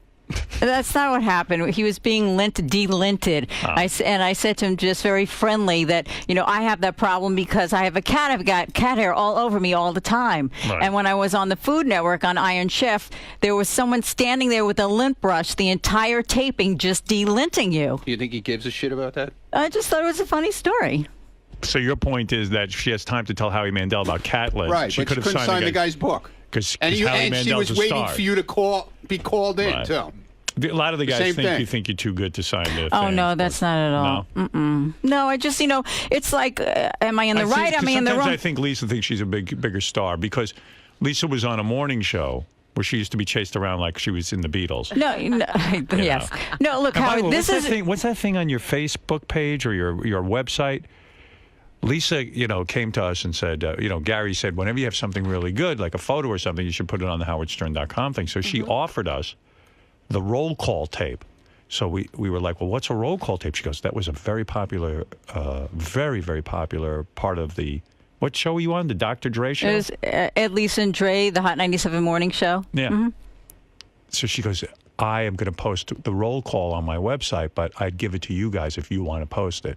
That's not what happened. He was being delinted. Oh. And I said to him just very friendly that, I have that problem because I have a cat. I've got cat hair all over me all the time. Right. And when I was on the Food Network on Iron Chef, there was someone standing there with a lint brush the entire taping just delinting you. Do you think he gives a shit about that? I just thought it was a funny story. So your point is that she has time to tell Howie Mandel about cat lists. Right, she couldn't sign the guy's book. And she was waiting for you to be called in, too. A lot of the guys think you think you're too good to sign their Oh, no, that's not at all. No? Mm-mm. No, I just, it's like, am I in the right? Am I in the wrong? Sometimes I think Lisa thinks she's a bigger star because Lisa was on a morning show where she used to be chased around like she was in the Beatles. No, yes. No, look, Howard, what's that thing on your Facebook page or your website? Lisa, came to us and said, Gary said, whenever you have something really good, like a photo or something, you should put it on the howardstern.com thing. So she offered us the roll call tape. So we were like, well, what's a roll call tape? She goes, that was a very popular, very, very popular part of what show were you on? The Dr. Dre show? It was Ed, Lisa, and Dre, the Hot 97 morning show. Yeah. Mm-hmm. So she goes, I am going to post the roll call on my website, but I'd give it to you guys if you want to post it.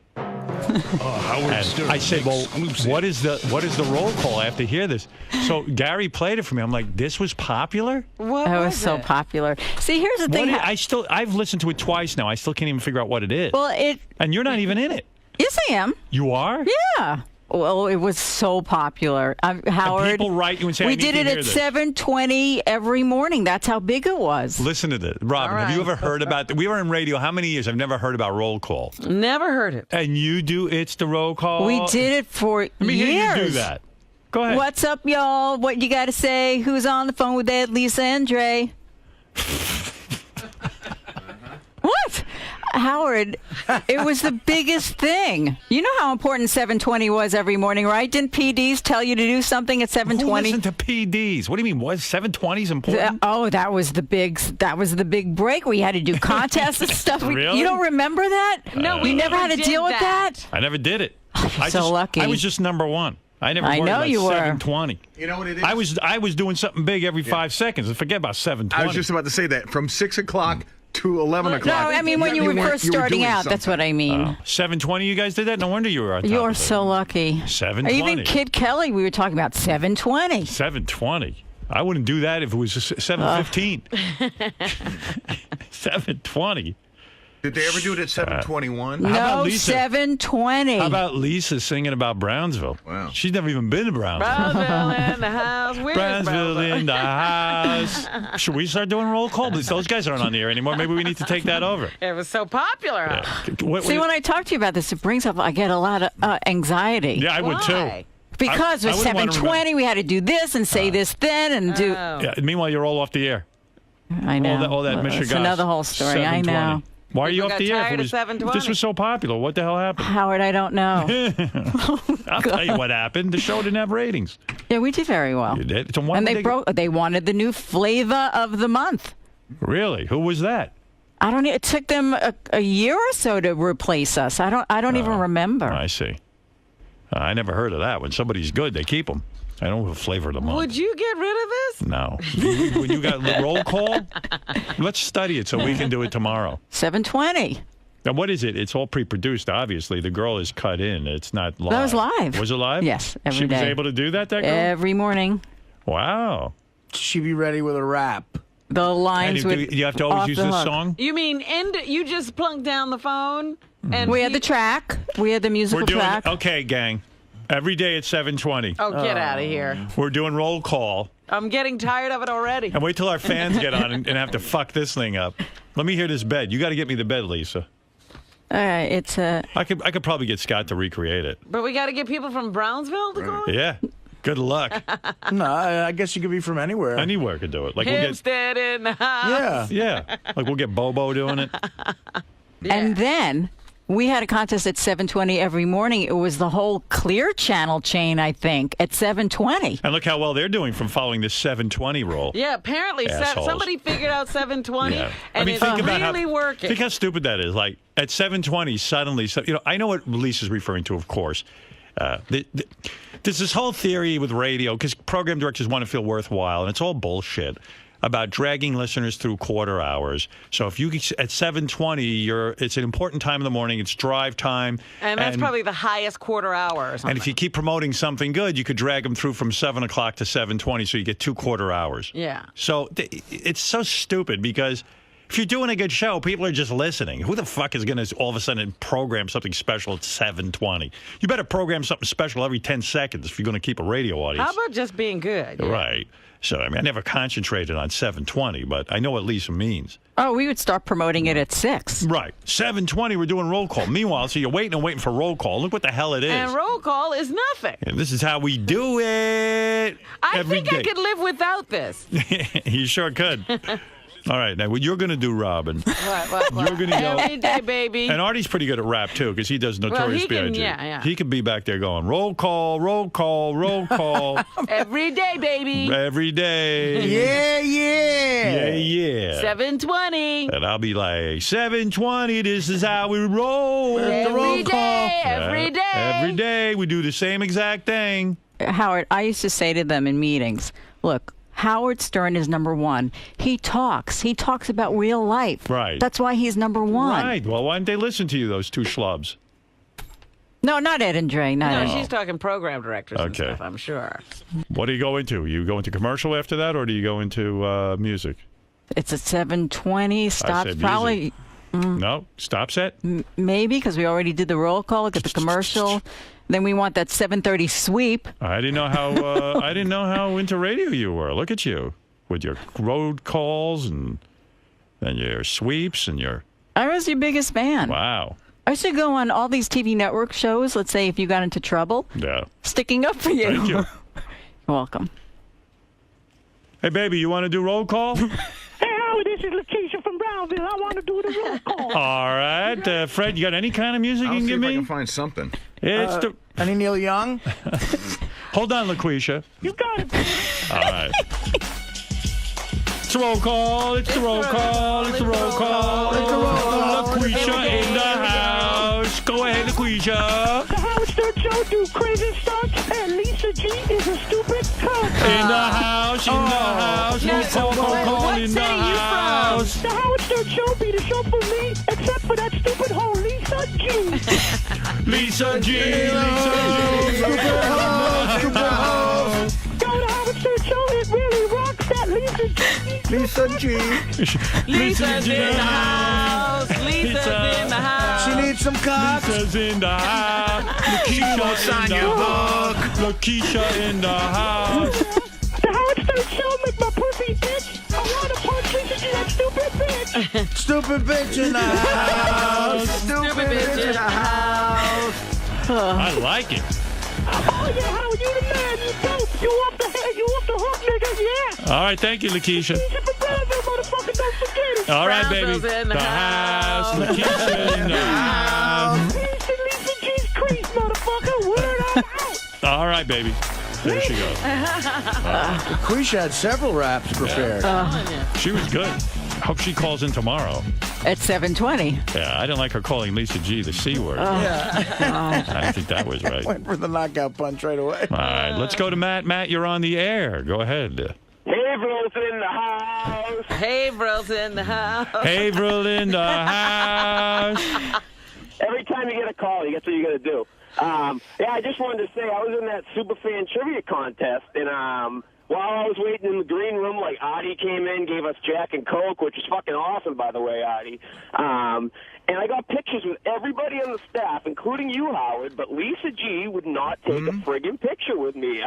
I said, well, what is the roll call? I have to hear this. So Gary played it for me. I'm like, this was popular? What was so popular. See, here's the thing. I've listened to it twice now. I still can't even figure out what it is. Well, and you're not even in it. Yes, I am. You are? Yeah. Well, it was so popular. Howard, and people write you and say, we did it at 7:20 every morning. That's how big it was. Listen to this. Robin, have you ever heard about we were in radio how many years? I've never heard about roll call. Never heard it. And you do It's the Roll Call? We did it for years. Let me hear you do that. Go ahead. What's up, y'all? What you got to say? Who's on the phone with Ed, Lisa, and Dre? What? Howard, it was the biggest thing. You know how important 7:20 was every morning, right? Didn't PDs tell you to do something at 7:20? Who listened to PDs? What do you mean? Was 7:20 is important? That was the big break. We had to do contests and stuff. Really? You don't remember that? No, we never had to deal with that. I never did it. Lucky. I was just number one. I never I worried know about you were. 7:20. You know what it is? I was doing something big every 5 seconds. Forget about 7:20. I was just about to say that from 6 o'clock to 11 o'clock. No, I mean when you were first starting out. That's what I mean. 7:20. You guys did that. No wonder you were on top. You're of so lucky. 7:20. Even Kid Kelly, we were talking about 7:20. 7:20. I wouldn't do that if it was 7:15. 7:20. Did they ever do it at 7:21? No, 7:20. How about Lisa singing about Brownsville? Wow. She's never even been to Brownsville. Brownsville in the house. Where's Brownsville in the house. Should we start doing roll call? Those guys aren't on the air anymore. Maybe we need to take that over. It was so popular. Yeah. See, when I talk to you about this, it brings up, I get a lot of anxiety. Yeah, I would too. Because with 7:20, we had to do this and say this then and do. Yeah. Meanwhile, you're all off the air. I know. All that Michigan. It's another whole story. I know. Why are you People off the got air? tired of 7:20. This was so popular. What the hell happened? Howard, I don't know. I'll tell you what happened. The show didn't have ratings. Yeah, we did very well. You did. So why And would they wanted the new flavor of the month. Really? Who was that? I don't. It took them a year or so to replace us. I don't even remember. I see. I never heard of that. When somebody's good, they keep them. I don't have a flavor of the month. Would you get rid of this? No. When you got the roll call, let's study it so we can do it tomorrow. 7:20. Now, what is it? It's all pre-produced, obviously. The girl is cut in. It's not live. That was live. Was it live? Yes, every She day. was able to do that girl? Every morning. Wow. She be ready with a rap. The lines And would. you have to always off use the this hook. song? You mean you just plunked down the phone? And We had the track. We had the musical We're doing track. Okay, gang. Every day at 7:20. Oh, get out of here. We're doing roll call. I'm getting tired of it already. And wait till our fans get on and have to fuck this thing up. Let me hear this bed. You got to get me the bed, Lisa. It's a. I could probably get Scott to recreate it. But we got to get people from Brownsville to go? Yeah. Good luck. No, I guess you could be from anywhere. Anywhere could do it. Like Hempstead in the house. Yeah. Like we'll get Bobo doing it. And then we had a contest at 7:20 every morning. It was the whole Clear Channel chain, I think, at 7:20. And look how well they're doing from following this 7:20 rule. Yeah, apparently Assholes. somebody figured out 7:20, Yeah. and it's really working. Think how stupid that is. Like at 7:20, suddenly, I know what Lisa's referring to, of course. There's this whole theory with radio because program directors want to feel worthwhile, and it's all bullshit about dragging listeners through quarter hours. So if you at 7:20, it's an important time in the morning. It's drive time, and that's probably the highest quarter hour or something. And if you keep promoting something good, you could drag them through from 7 o'clock to 7:20, so you get 2 quarter hours. Yeah. So it's so stupid because if you're doing a good show, people are just listening. Who the fuck is going to all of a sudden program something special at 7:20? You better program something special every 10 seconds if you're going to keep a radio audience. How about just being good? Yeah. Right. So, I never concentrated on 7:20, but I know what Lisa means. Oh, we would start promoting it at 6. Right. 7:20, we're doing roll call. Meanwhile, so you're waiting for roll call. Look what the hell it is. And roll call is nothing. And this is how we do it I every think day. I could live without this. You sure could. All right, now what you're going to do, Robin? What? You're going to go every day, baby. And Artie's pretty good at rap too, because he does Notorious B.I.G. Yeah. He could be back there going roll call, roll call, roll call. Every day, baby. Every day. Yeah. 7:20. And I'll be like 7:20. This is how we roll. Every day. Every day. Every day we do the same exact thing. Howard, I used to say to them in meetings, look, Howard Stern is number one. He talks about real life. Right. That's why he's number one. Right. Well, why didn't they listen to you, those two schlubs? No, not Ed and Dre. No, she's talking program directors and Okay. stuff, I'm sure. What do you go into? You go into commercial after that, or do you go into music? It's at 7:20. Stops said probably. No? Stops at? Maybe, because we already did the roll call. Look at the commercial. Then we want that 7:30 sweep. I didn't know how into radio you were. Look at you with your road calls and your sweeps and your. I was your biggest fan. Wow. I used to go on all these TV network shows. Let's say if you got into trouble. Yeah. Sticking up for you. Thank you. You're welcome. Hey, baby, you want to do roll call? Hey, Howard, this is Lakeisha from Brownsville. I want to do the roll call. All right. Fred, you got any kind of music you can give If I me? can find something. It's any Neil Young? Hold on, LaQuisha. You got it. All right. It's the roll call. It's the roll call. It's the roll call. It's the roll call. LaQuisha in the house. Go ahead, LaQuisha. The Howard Stern Show do crazy stunts, and Lisa G is a stupid cunt. In the house. In the house. Roll call. In the house. The Howard Stern Show be the show for me, except for that stupid hoe Lisa G. Lisa G. Lisa G. Go to Howard Stern Show, it really rocks that Lisa G. Lisa G. Lisa's in the house. Lisa's in the house. She needs some cops. Lisa's in the house. Lakeisha in the house. Lakeisha in the house. The Howard Stern Show make my pussy bitch. I want to punch Lisa G, that stupid bitch. Stupid bitch in the house. Stupid bitch in the house. I like it. Oh yeah, Howard, you the man. You dope. You off the head. You off the hook, nigga. Yeah. All right, thank you, Lakeisha. Lisa from Brownsville, motherfucker. Don't forget it. All right, baby. Brownsville's in the house. Lakeisha in the house. Lisa G's crease, motherfucker. Word out. All right, baby. There she goes. Quisha had several raps prepared. She was good. Hope she calls in tomorrow. At 7:20. Yeah, I didn't like her calling Lisa G the C word. Yeah. I don't think that was right. Went for the knockout punch right away. All right, let's go to Matt. Matt, you're on the air. Go ahead. Haverhill's in the house. Haverhill's in the house. Haverhill in the house. Every time you get a call, that's what you got to do. Yeah, I just wanted to say I was in that Superfan trivia contest, and while I was waiting in the green room, like Artie came in, gave us Jack and Coke, which was fucking awesome, by the way, Artie. And I got pictures with everybody on the staff, including you, Howard. But Lisa G would not take a friggin' picture with me.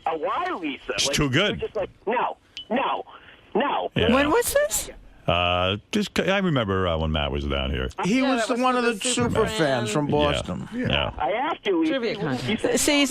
Why, Lisa? It's too good. Just like no. Yeah. When was this? I remember when Matt was down here. He was one of the super fans from Boston. Yeah. I asked you, Lisa. Trivia contest. See,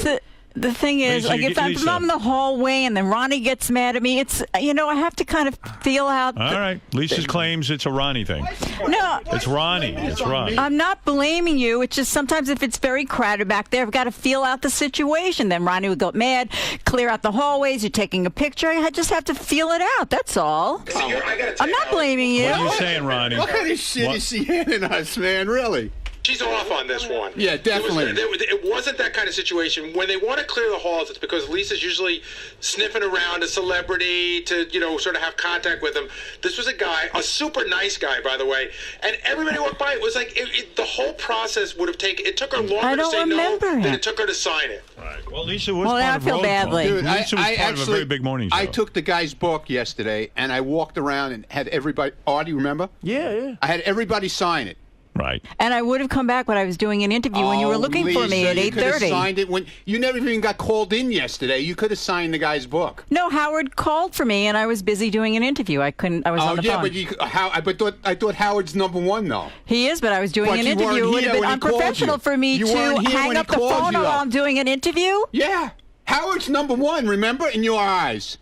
the thing is, Lisa, like, if I'm Lisa. in the hallway and then Ronnie gets mad at me, it's, I have to kind of feel out. All right. Lisa claims it's a Ronnie thing. No. It's Ronnie. It's Ronnie. I'm not blaming you. It's just sometimes if it's very crowded back there, I've got to feel out the situation. Then Ronnie would go mad, clear out the hallways, you're taking a picture. I just have to feel it out. That's all. I'm not blaming you. What are you saying, Ronnie? What kind of shit is she handing us, man? Really? She's off on this one. Yeah, definitely. It wasn't that kind of situation. When they want to clear the halls, it's because Lisa's usually sniffing around a celebrity to, sort of have contact with them. This was a guy, a super nice guy, by the way, and everybody walked by. It was like the whole process would have taken. It took her longer to say no than it took her to sign it. Right. Well, Lisa was Well, part I of feel Road badly. Call. Dude, Lisa was part of a very big morning show. I took the guy's book yesterday, and I walked around and had everybody. Artie, remember? Yeah. I had everybody sign it. Right. And I would have come back when I was doing an interview when you were looking for me at 8:30. You could have signed it when you never even got called in yesterday. You could have signed the guy's book. No, Howard called for me, and I was busy doing an interview. I couldn't. I was on the phone. I thought Howard's number one though. He is, but I was doing But an you interview. It weren't would have here been when he called unprofessional you. for me You to weren't here hang when up he the called phone you, while though. I'm doing an interview. Yeah, Howard's number one. Remember, in your eyes.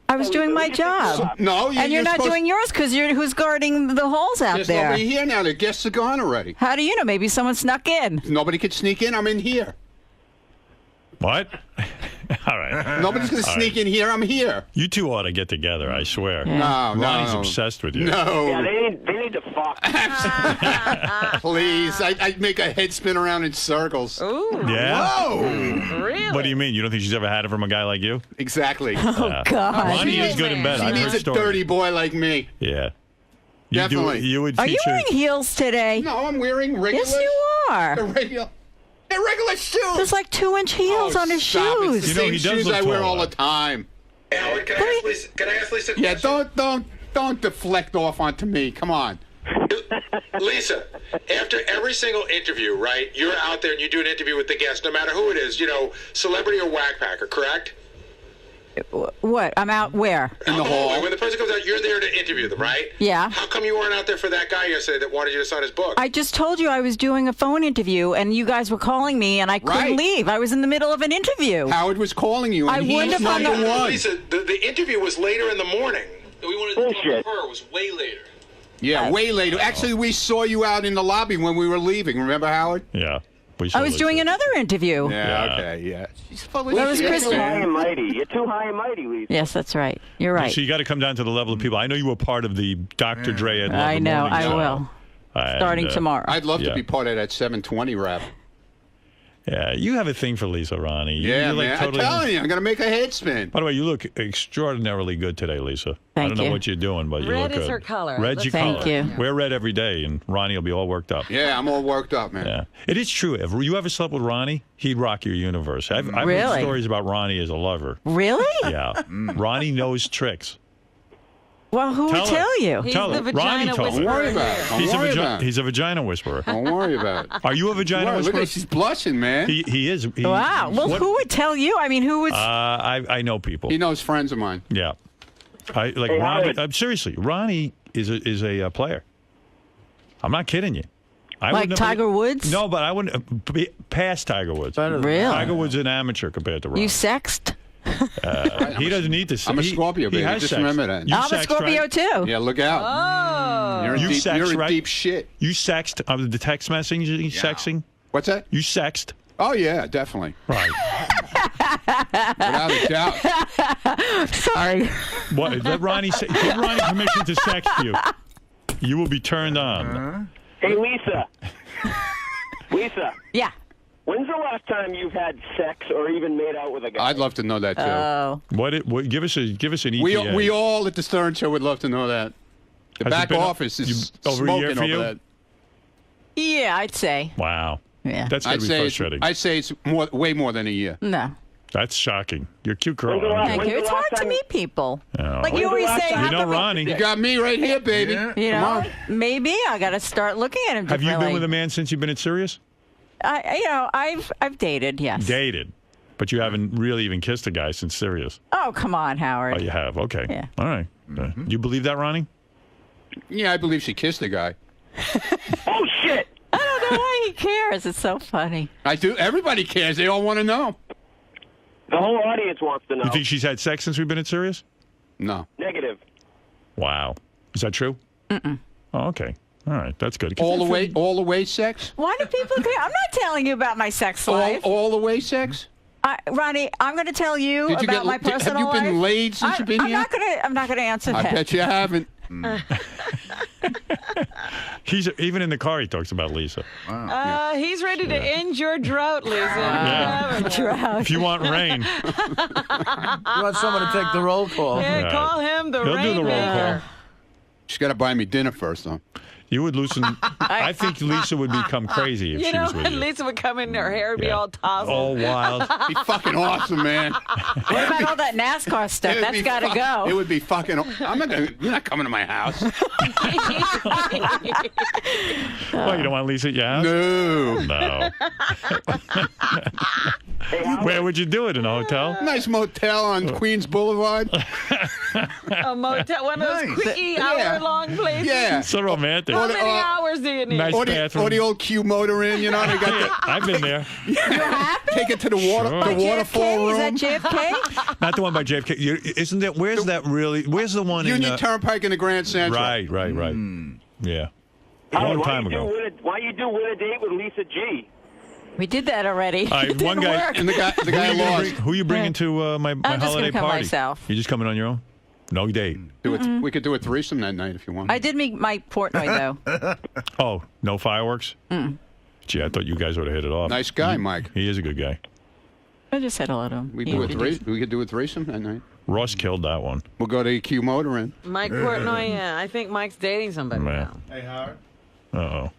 I was doing my job. No, and you're not doing yours because you're who's guarding the halls out There's there. nobody here now. The guests are gone already. How do you know? Maybe someone snuck in. Nobody could sneak in. I'm in here. What? All right. Nobody's going to All sneak right. in here. I'm here. You two ought to get together, I swear. No, Ronnie's obsessed with you. No. Yeah, they need to fuck. Please. I'd make a head spin around in circles. Ooh. Yeah? Whoa. Really? What do you mean? You don't think she's ever had it from a guy like you? Exactly. Oh, God. Ronnie is good in bed. She I've needs heard a stories. dirty boy like me. Yeah. Definitely. You would Are you feature. wearing heels today? No, I'm wearing regular. Yes, you are. They're regular shoes. There's like 2-inch heels on his Stop. shoes. It's the same shoes I wear all the time. Howard, can I ask Lisa a Yeah, question? don't deflect off onto me. Come on. Lisa, after every single interview, right, you're out there and you do an interview with the guest, no matter who it is, celebrity or whackpacker, correct? What? I'm out where? In the hall. When the person comes out, you're there to interview them, right? Yeah. How come you weren't out there for that guy yesterday that wanted you to sign his book? I just told you I was doing a phone interview, and you guys were calling me, and I couldn't Right. leave. I was in the middle of an interview. Howard was calling you, and I wouldn't he's have hung number up. one. Lisa, the interview was later in the morning. We wanted to talk to her. It was way later. Yeah, way later. Actually, we saw you out in the lobby when we were leaving. Remember, Howard? Yeah. I was doing another interview. Yeah, okay, yeah. That was You're Christian. too high and mighty. You're too high and mighty, Lisa. Yes, that's right. You're right. So you got to come down to the level of people. I know you were part of the Dr. Dre and Love I the know. Morning I Show. will. And, Starting tomorrow. I'd love yeah. to be part of that 720 rap. Yeah, you have a thing for Lisa, Ronnie. Yeah, You're like man. totally- I'm telling you, I'm going to make a head spin. By the way, you look extraordinarily good today, Lisa. I Thank don't know you. what you're doing, but you Red look is good. her color. Red's your Thank color. you. Wear red every day, and Ronnie will be all worked up. Yeah, I'm all worked up, man. Yeah, it is true. If you ever slept with Ronnie, he'd rock your universe. I've heard Really? stories about Ronnie as a lover. Really? Yeah, Ronnie knows tricks. Well, who would tell you? He's Tell the it. vagina Ronnie told whisperer. me. Don't worry about it. Don't worry about it. He's a vagina whisperer. Don't worry about it. Are you a vagina Look whisperer? at she's blushing, man. He is. Wow. Well, who would tell you? I mean, who would? I know people. He knows friends of mine. Yeah. I like Hey, Ronnie. Howard. Seriously, Ronnie is a player. I'm not kidding you. I Like wouldn't- Tiger Woods? No, but I wouldn't be past Tiger Woods. Really? Tiger Woods is an amateur compared to Ronnie. You sexed? He doesn't need to. I'm a he- Scorpio, he baby. has Just sex. remember that. You I'm a sexed, Scorpio right? too. Yeah, look out. Oh. You're in You deep, sexed, you're in right? deep shit. You sexed the text messaging. You sexing? What's that? You sexed? Oh, yeah, definitely. Right. Without a doubt. Sorry. What? Let Ronnie give Ronnie permission to sext you. You will be turned on. Hey, Lisa. Lisa. Yeah. When's the last time you've had sex or even made out with a guy? I'd love to know that, too. Oh. What? Give us an ETA. We all at the Stern Show would love to know that. The Has it back been office is over a year smoking for over you? that. Yeah, I'd say. Wow. Yeah. That's gotta be frustrating. I'd say it's way more than a year. No. That's shocking. You're a cute girl. Thank you. It's hard to meet people. Oh. Like you always say, You know Ronnie. You got me right here, baby. You know, maybe I got to start looking at him Have differently. you been with a man since you've been at Sirius? I've dated, yes. Dated. But you haven't really even kissed a guy since Sirius. Oh, come on, Howard. Oh, you have? Okay. Yeah. All right. You believe that, Ronnie? Yeah, I believe she kissed the guy. Oh, shit. I don't know why he cares. It's so funny. I do. Everybody cares. They all want to know. The whole audience wants to know. You think she's had sex since we've been at Sirius? No. Negative. Wow. Is that true? Mm-mm. Oh, okay. All right. That's good. All the way sex? Why do people care? I'm not telling you about my sex life. All the way sex? Ronnie, I'm going to tell you Did you about get- my did- personal have you been life. laid since you've been I'm here? I'm not going to answer I that. bet you haven't. He's even in the car. He talks about Lisa. He's ready to end your drought, Lisa. Yeah. Drought. If you want rain, You want someone to take the roll call? Yeah, Right. call him the he'll do the roll rainmaker. call. She's got to buy me dinner first, though. You would loosen. I think Lisa would become crazy if You she know, was with you. Lisa would come in, her hair would be Yeah. all tousled. All wild. Be fucking awesome, man. What about all that NASCAR stuff? It would That's be got to fu- It go. would be fucking. I'm not gonna. You're not coming to my house. Well, you don't want Lisa at your house? No. No. Where would you do it? In a hotel? Nice motel on Queens Boulevard. A motel, one of those quickie hour-long places. Yeah. So romantic. How many hours do you need? Nice bathroom. Or the old Q motor inn, you know, they got the, I've been there. take it to the water, Sure. the waterfall Is room. that JFK? Not the one by JFK. Isn't that? Where's that really? Where's the one Union in? Turnpike in the Grand Central. Right. Yeah. A Howard, long time ago. Why you do win a date with Lisa G? We did that already. All right, It one didn't guy. work. And the guy lost. Who you bringing to my I'm just holiday gonna come party? myself. You just coming on your own? No date. We could do a threesome that night if you want. I did meet Mike Portnoy, though. Oh, no fireworks? Gee, I thought you guys would have hit it off. Nice guy, Mike. He is a good guy. I just said hello to him. We He do a introduced we could do a threesome that night. Ross killed that one. We'll go to Q motor inn. Mike Portnoy, yeah. I think Mike's dating somebody Man. now. Hey, Howard. Uh-oh.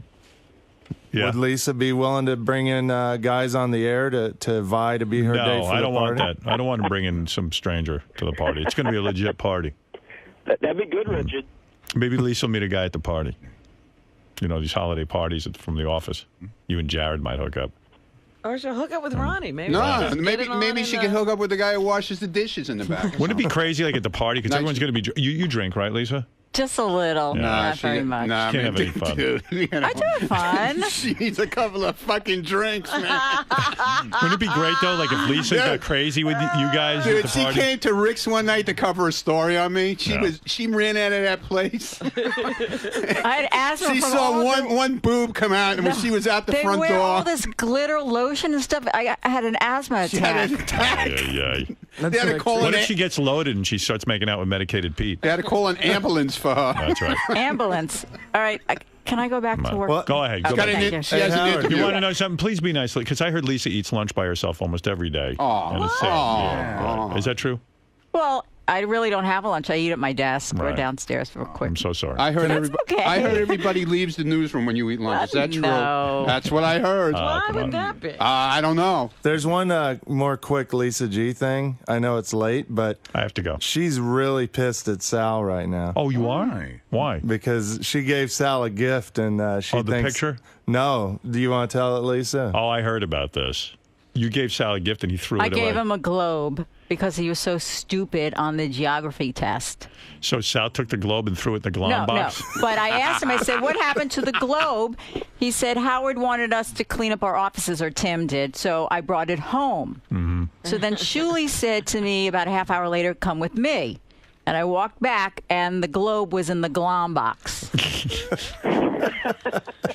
Yeah. Would Lisa be willing to bring in guys on the air to vie to be her date No, for I the don't party? want that. I don't want to bring in some stranger to the party. It's going to be a legit party. That'd be good, Richard. Maybe Lisa will meet a guy at the party. You know, these holiday parties from the office. You and Jared might hook up. Or she'll hook up with Ronnie. Maybe No, just get it on maybe in she the- can hook up with the guy who washes the dishes in the back. Wouldn't it be crazy, like at the party? Because Nice. everyone's going to be. You drink, right, Lisa? Just a little, Yeah. not very much. Nah, Can't man, have any fun. dude, you know. I do have fun. She needs a couple of fucking drinks, man. Wouldn't it be great though, like if Lisa got crazy with you guys at Dude, the she party? came to Rick's one night to cover a story on me. Yeah. She ran out of that place. I had asthma She from saw all one boob come out, and when she was out the they front wear door, all this glitter lotion and stuff. I had an asthma she had attack. an attack. Yeah. They had to call What an if she gets loaded and she starts making out with medicated Pete? They had to call an ambulance for her. That's right. Ambulance. All right. Can I go back to work? Go ahead. Go Okay, back. thank you. She has an Howard, interview. You want to know something? Please be nice, because I heard Lisa eats lunch by herself almost every day. Aw. And it's sad. Aw. Yeah, right. Is that true? Well, I really don't have a lunch. I eat at my desk or Right. downstairs for a quick. I'm so sorry. I heard That's okay. I heard everybody leaves the newsroom when you eat lunch. Is that true? No. That's what I heard. Why would that be? I don't know. There's one more quick Lisa G thing. I know it's late, but I have to go. She's really pissed at Sal right now. Oh, you are? Why? Because she gave Sal a gift, and she the thinks. picture? No. Do you want to tell it, Lisa? Oh, I heard about this. You gave Sal a gift and he threw I it away. gave him a globe because he was so stupid on the geography test. So Sal took the globe and threw it in the glom box? No. But I asked him, I said, what happened to the globe? He said, Howard wanted us to clean up our offices, or Tim did, so I brought it home. Mm-hmm. So then Shuli said to me about a half hour later, come with me. And I walked back, and the globe was in the glom box.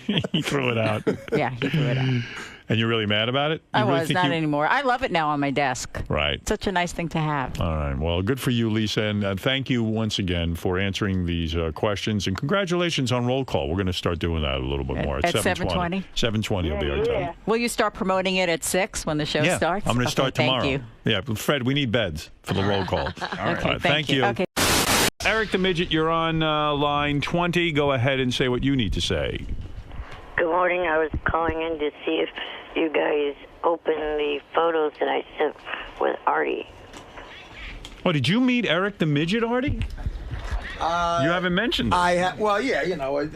He threw it out. Yeah, he threw it out. And you're really mad about it? You I really was, think not you- anymore. I love it now on my desk. Right. Such a nice thing to have. All right. Well, good for you, Lisa. And thank you once again for answering these questions. And congratulations on Roll Call. We're going to start doing that a little bit more. At 7:20? 7:20 will be our time. Will you start promoting it at 6 when the show Yeah, starts? I'm going to start Okay, tomorrow. Thank you. Yeah, but Fred, we need beds for the roll call. All Okay, right. thank you. Okay. Eric the Midget, you're on line 20. Go ahead and say what you need to say. Good morning. I was calling in to see if you guys opened the photos that I sent with Artie. Oh, did you meet Eric the Midget, Artie? You haven't mentioned it. Well, yeah,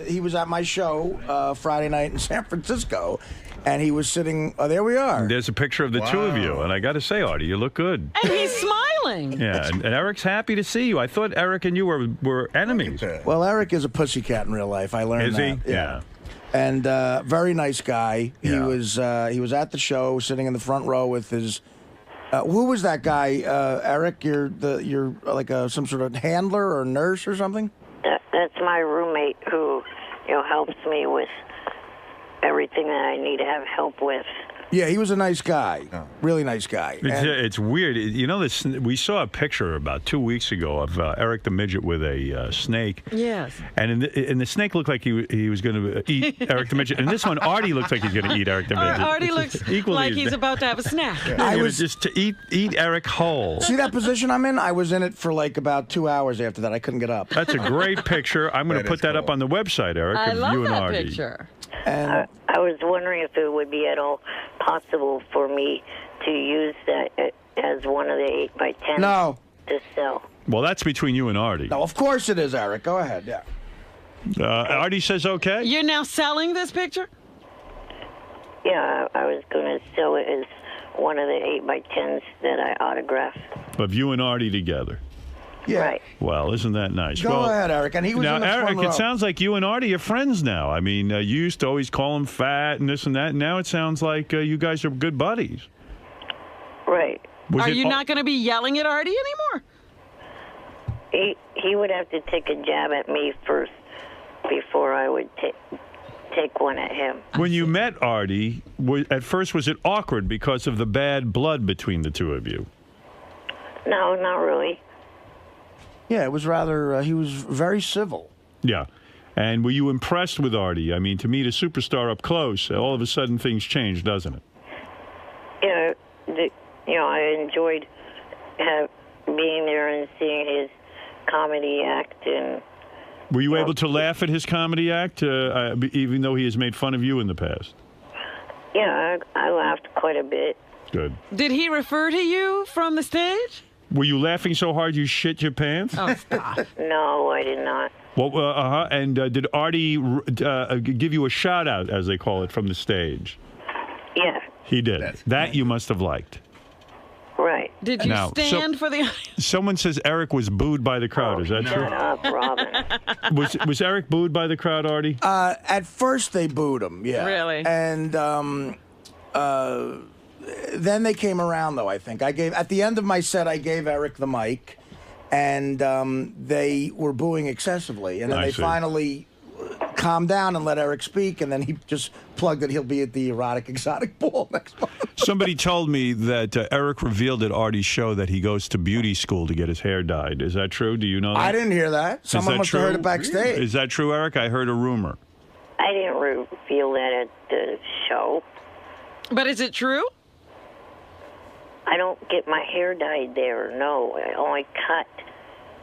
he was at my show Friday night in San Francisco, and he was sitting. Oh, there we are. There's a picture of the two of you, and I got to say, Artie, you look good. And he's smiling. Yeah, and Eric's happy to see you. I thought Eric and you were enemies. Well, Eric is a pussycat in real life. I learned Is that. he? Yeah. And very nice guy. Yeah. He was at the show, sitting in the front row with his. Who was that guy? Eric, you're like some sort of handler or nurse or something. That's my roommate who, helps me with everything that I need to have help with. Yeah, he was a nice guy. Really nice guy. It's weird. This. We saw a picture about 2 weeks ago of Eric the Midget with a snake. Yes. And the snake looked like he was going to eat Eric the Midget. And this one, Artie looks like he's going to eat Eric the Midget. Artie looks equally like he's about to have a snack. I was just to eat Eric whole. See that position I'm in? I was in it for like about 2 hours after that. I couldn't get up. That's a great picture. I'm going to put that up on the website, Eric. I of love you and that Artie. picture. I was wondering if it would be at all possible for me to use that as one of the 8x10 No. to sell. Well, that's between you and Artie. No, of course it is, Eric. Go ahead. Yeah. Artie says okay. You're now selling this picture? Yeah, I was going to sell it as one of the 8x10s that I autographed. Of you and Artie together. Yeah. Right. Well, isn't that nice? Go ahead, Eric. And he was now, in the Eric, front row. it sounds like you and Artie are friends now. I mean, you used to always call him fat and this and that. Now it sounds like you guys are good buddies. Right. Are you not going to be yelling at Artie anymore? He would have to take a jab at me first before I would take one at him. When you met Artie, at first was it awkward because of the bad blood between the two of you? No, not really. Yeah, it was rather. He was very civil. Yeah. And were you impressed with Artie? I mean, to meet a superstar up close, all of a sudden things change, doesn't it? Yeah, I enjoyed being there and seeing his comedy act. And Were you able to laugh at his comedy act, even though he has made fun of you in the past? yeah, I laughed quite a bit. Good. Did he refer to you from the stage? Were you laughing so hard you shit your pants? Oh, stop. No, I did not. Well, and did Artie give you a shout out, as they call it, from the stage? Yeah. He did. That you must have liked. Right. Did you stand for the... Someone says Eric was booed by the crowd. Is that true? Shut up, Robin. Was Eric booed by the crowd, Artie? At first they booed him. Yeah. Really? And then they came around, though. I think at the end of my set, I gave Eric the mic, and they were booing excessively, and then they finally calmed down and let Eric speak, and then he just plugged that he'll be at the Erotic Exotic Ball next month. Somebody told me that Eric revealed at Artie's show that he goes to beauty school to get his hair dyed. Is that true? Do you know that? I didn't hear that. Someone must have heard it backstage. Is that true, Eric? I heard a rumor. I didn't reveal that at the show. But is it true? I don't get my hair dyed there. No, I only cut.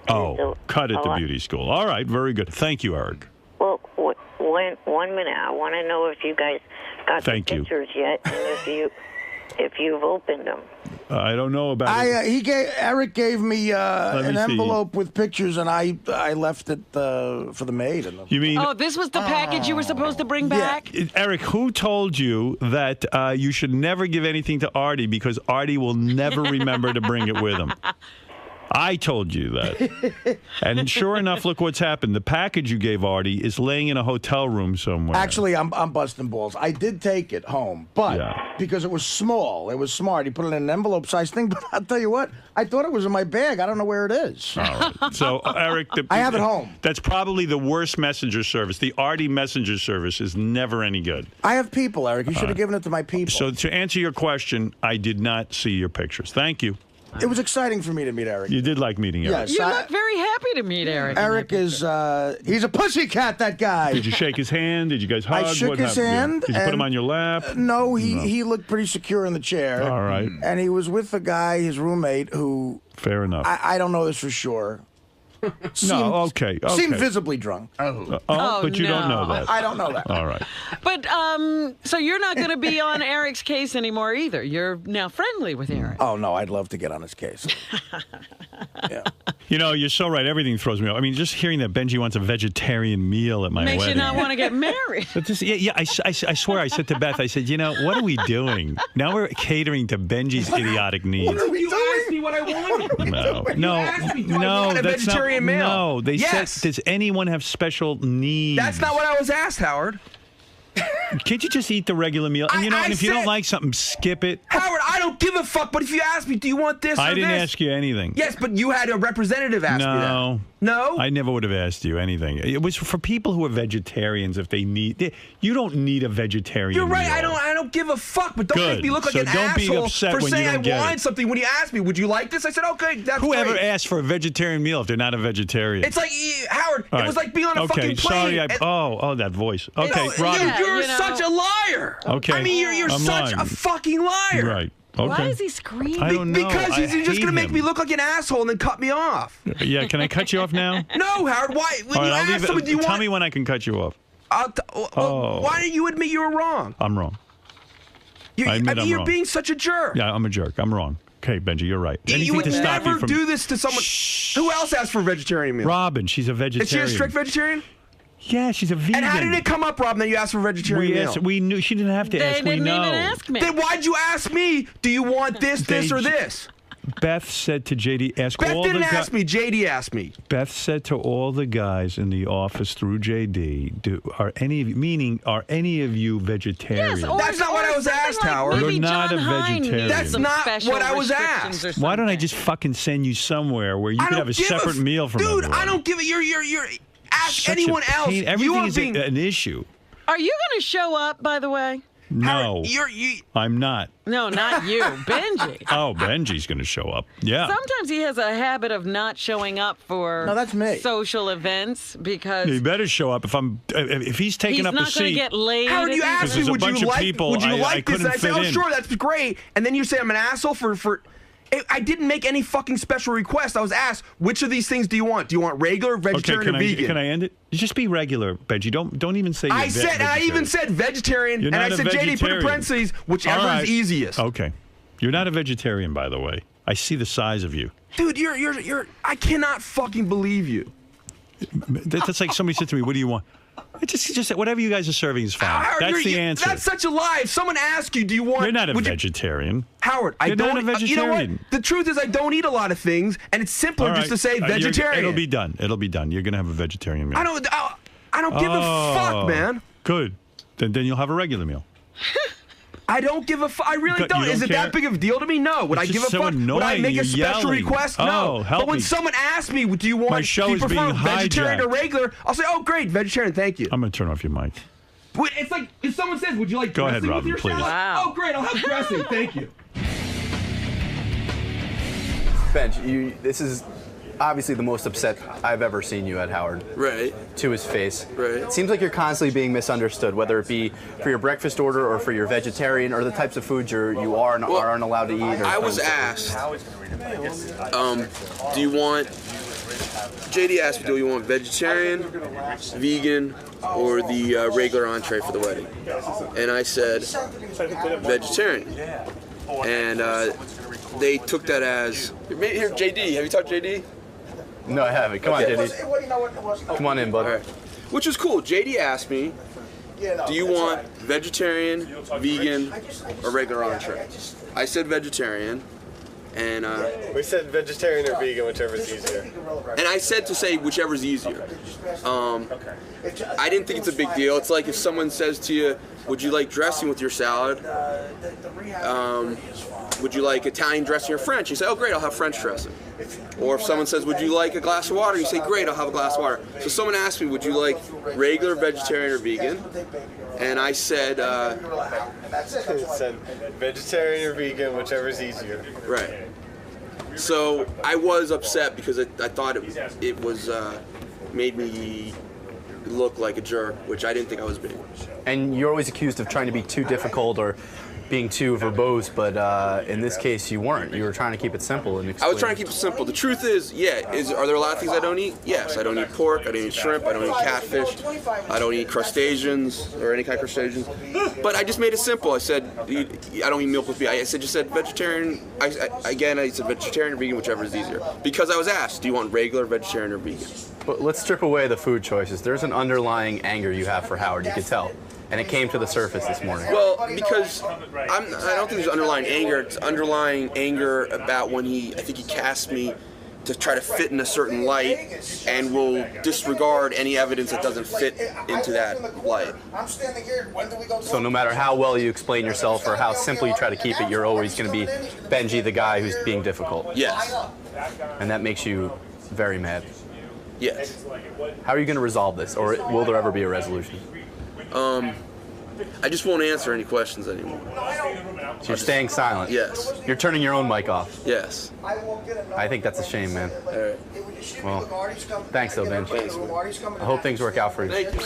Oh, cut at the beauty school. All right, very good. Thank you, Eric. Well, 1 minute. I want to know if you guys got the pictures yet, and if you've opened them. I don't know about it. Eric gave me an see. envelope with pictures, and I left it for the maid. You mean? Oh, this was the package you were supposed to bring back? Eric, who told you that you should never give anything to Artie because Artie will never remember to bring it with him? I told you that. And sure enough, look what's happened. The package you gave Artie is laying in a hotel room somewhere. Actually, I'm busting balls. I did take it home, but because it was small, it was smart. He put it in an envelope-sized thing, but I'll tell you what, I thought it was in my bag. I don't know where it is. All right. So, Eric, I have it home. That's probably the worst messenger service. The Artie messenger service is never any good. I have people, Eric. You should have given it to my people. So, to answer your question, I did not see your pictures. Thank you. It was exciting for me to meet Eric. You did like meeting Eric. Yes, You look very happy to meet Eric. Eric is, he's a pussycat, that guy. Did you shake his hand? Did you guys hug? I shook What his happened? hand. Did you put him on your lap? No, he looked pretty secure in the chair. All right. And he was with the guy, his roommate, who... Fair enough. I don't know this for sure. Okay. Seemed visibly drunk. But you don't know that. I don't know that. All right. But, so you're not going to be on Eric's case anymore either. You're now friendly with Eric. Oh, no, I'd love to get on his case. You know, you're so right. Everything throws me off. I mean, just hearing that Benji wants a vegetarian meal at my Makes wedding. you not want to get married. But this, I swear, I said to Beth, I said, you know, what are we doing? Now we're catering to Benji's idiotic needs. You asked me what I wanted. No, that's not. Meal? No, they said, does anyone have special needs? That's not what I was asked, Howard. Can't you just eat the regular meal? And and if you don't like something, skip it. Howard, I don't give a fuck, but if you ask me, do you want this or this? I didn't ask you anything. Yes, but you had a representative ask me that. No? I never would have asked you anything. It was for people who are vegetarians if they need... You don't need a vegetarian You're right, meal. I don't give a fuck, but don't make me look like an asshole for saying I wanted something. When you asked me, would you like this? I said, okay, that's Whoever great. asked for a vegetarian meal if they're not a vegetarian? It's like, Howard, it was like being on a fucking plane. Sorry, that voice. Okay, Robin. You're such a liar. Okay. I mean, you're such a fucking liar. Right. Okay. Why is he screaming? I don't know. Because he's just going to make me look like an asshole and then cut me off. Yeah, can I cut you off now? No, Howard. Why? When you ask someone, do you Tell me when I can cut you off. Why didn't you admit you were wrong? I'm wrong. I admit mean, I'm you're wrong. being such a jerk. Yeah, I'm a jerk. I'm wrong. Okay, Benji, you're right. You would never do this to someone. Who else asked for a vegetarian meal? Robin, she's a vegetarian. Is she a strict vegetarian? Yeah, she's a vegan. And how did it come up, Robin, that you asked for a vegetarian meal? We knew she didn't have to ask. They didn't even ask me. Then why'd you ask me? Do you want this, or this? Beth said to JD, Beth didn't ask me. JD asked me. Beth said to all the guys in the office through JD, are any of you vegetarian? Yes, that's not what I was asked, Howard. You're not a vegetarian. That's not what I was asked. Why don't I just fucking send you somewhere where you could have a separate meal from Dude, everyone? I don't give it. You're ask anyone else. Everything is an issue. Are you going to show up, by the way? No, Howard, I'm not. No, not you, Benji. Oh, Benji's going to show up. Yeah. Sometimes he has a habit of not showing up for that's me. social events because He better show up if he's taking up a seat. He's not going to get laid. Howard, you asked me, would you like this? And I say, oh, sure, that's great. And then you say I'm an asshole for. I didn't make any fucking special request. I was asked, which of these things do you want? Do you want regular, vegetarian, or vegan? Can I end it? Just be regular, Benji. Don't even say. I even said vegetarian, and I said JD put in parentheses, whichever is easiest. Okay, you're not a vegetarian, by the way. I see the size of you, dude. You're. I cannot fucking believe you. That's like somebody said to me, "What do you want?" Just whatever you guys are serving is fine. Howard, that's the answer. That's such a lie. If someone asks you, do you want... You're not a vegetarian. Howard, I don't... You're not a vegetarian. You know what? The truth is I don't eat a lot of things, and it's simpler just to say vegetarian. It'll be done. It'll be done. You're going to have a vegetarian meal. I don't give a fuck, man. Good. Then you'll have a regular meal. I don't give a fuck. I really don't. Is it that big of a deal to me? No. Would I give a fuck? Would I make a special request? No. But when someone asks me, do you prefer vegetarian or regular? I'll say, oh, great, vegetarian, thank you. I'm going to turn off your mic. It's like if someone says, would you like dressing with your salad? Wow. Oh, great, I'll have dressing, thank you. Benj, this is... obviously the most upset I've ever seen you at, Howard. Right. To his face. Right. It seems like you're constantly being misunderstood, whether it be for your breakfast order or for your vegetarian or the types of foods you are and aren't allowed to eat. Or I was asked, do you want, JD asked me, do you want vegetarian, vegan, or the regular entree for the wedding? And I said, vegetarian. And they took that as, here, JD, have you talked to JD? No, I haven't. Come on, JD. Come on in, bud. Right. Which is cool. JD asked me, do you want vegetarian, vegan, or regular entree? I said vegetarian. And we said vegetarian or vegan, whichever's easier. And I said to say whichever's easier. I didn't think it's a big deal. It's like if someone says to you, would you like dressing with your salad? Would you like Italian dressing or French? You say, oh great, I'll have French dressing. Or if someone says, would you like a glass of water? You say, great, I'll have a glass of water. So someone asked me, would you like regular, vegetarian, or vegan? And I said, said vegetarian or vegan, whichever's easier. Right. So I was upset because I thought it was made me look like a jerk, which I didn't think I was being. And you're always accused of trying to be too difficult or being too verbose, but in this case you weren't. You were trying to keep it simple and explain. I was trying to keep it simple. The truth is, are there a lot of things I don't eat? Yes, I don't eat pork, I don't eat shrimp, I don't eat catfish, I don't eat crustaceans or any kind of crustaceans. But I just made it simple. I said, I don't eat milk with beef. I said, just said vegetarian. I said vegetarian or vegan, whichever is easier. Because I was asked, do you want regular, vegetarian, or vegan? But let's strip away the food choices. There's an underlying anger you have for Howard, you could tell. And it came to the surface this morning. Well, because I don't think there's underlying anger. It's underlying anger about when I think he cast me to try to fit in a certain light and will disregard any evidence that doesn't fit into that light. So no matter how well you explain yourself or how simple you try to keep it, you're always going to be Benji, the guy who's being difficult. Yes. And that makes you very mad. Yes. How are you going to resolve this, or will there ever be a resolution? I just won't answer any questions anymore. So you're staying silent? Yes. You're turning your own mic off? Yes. I think that's a shame, man. All right. Well, thanks though, Ben. Thanks, man. I hope things work out for you. Thank you.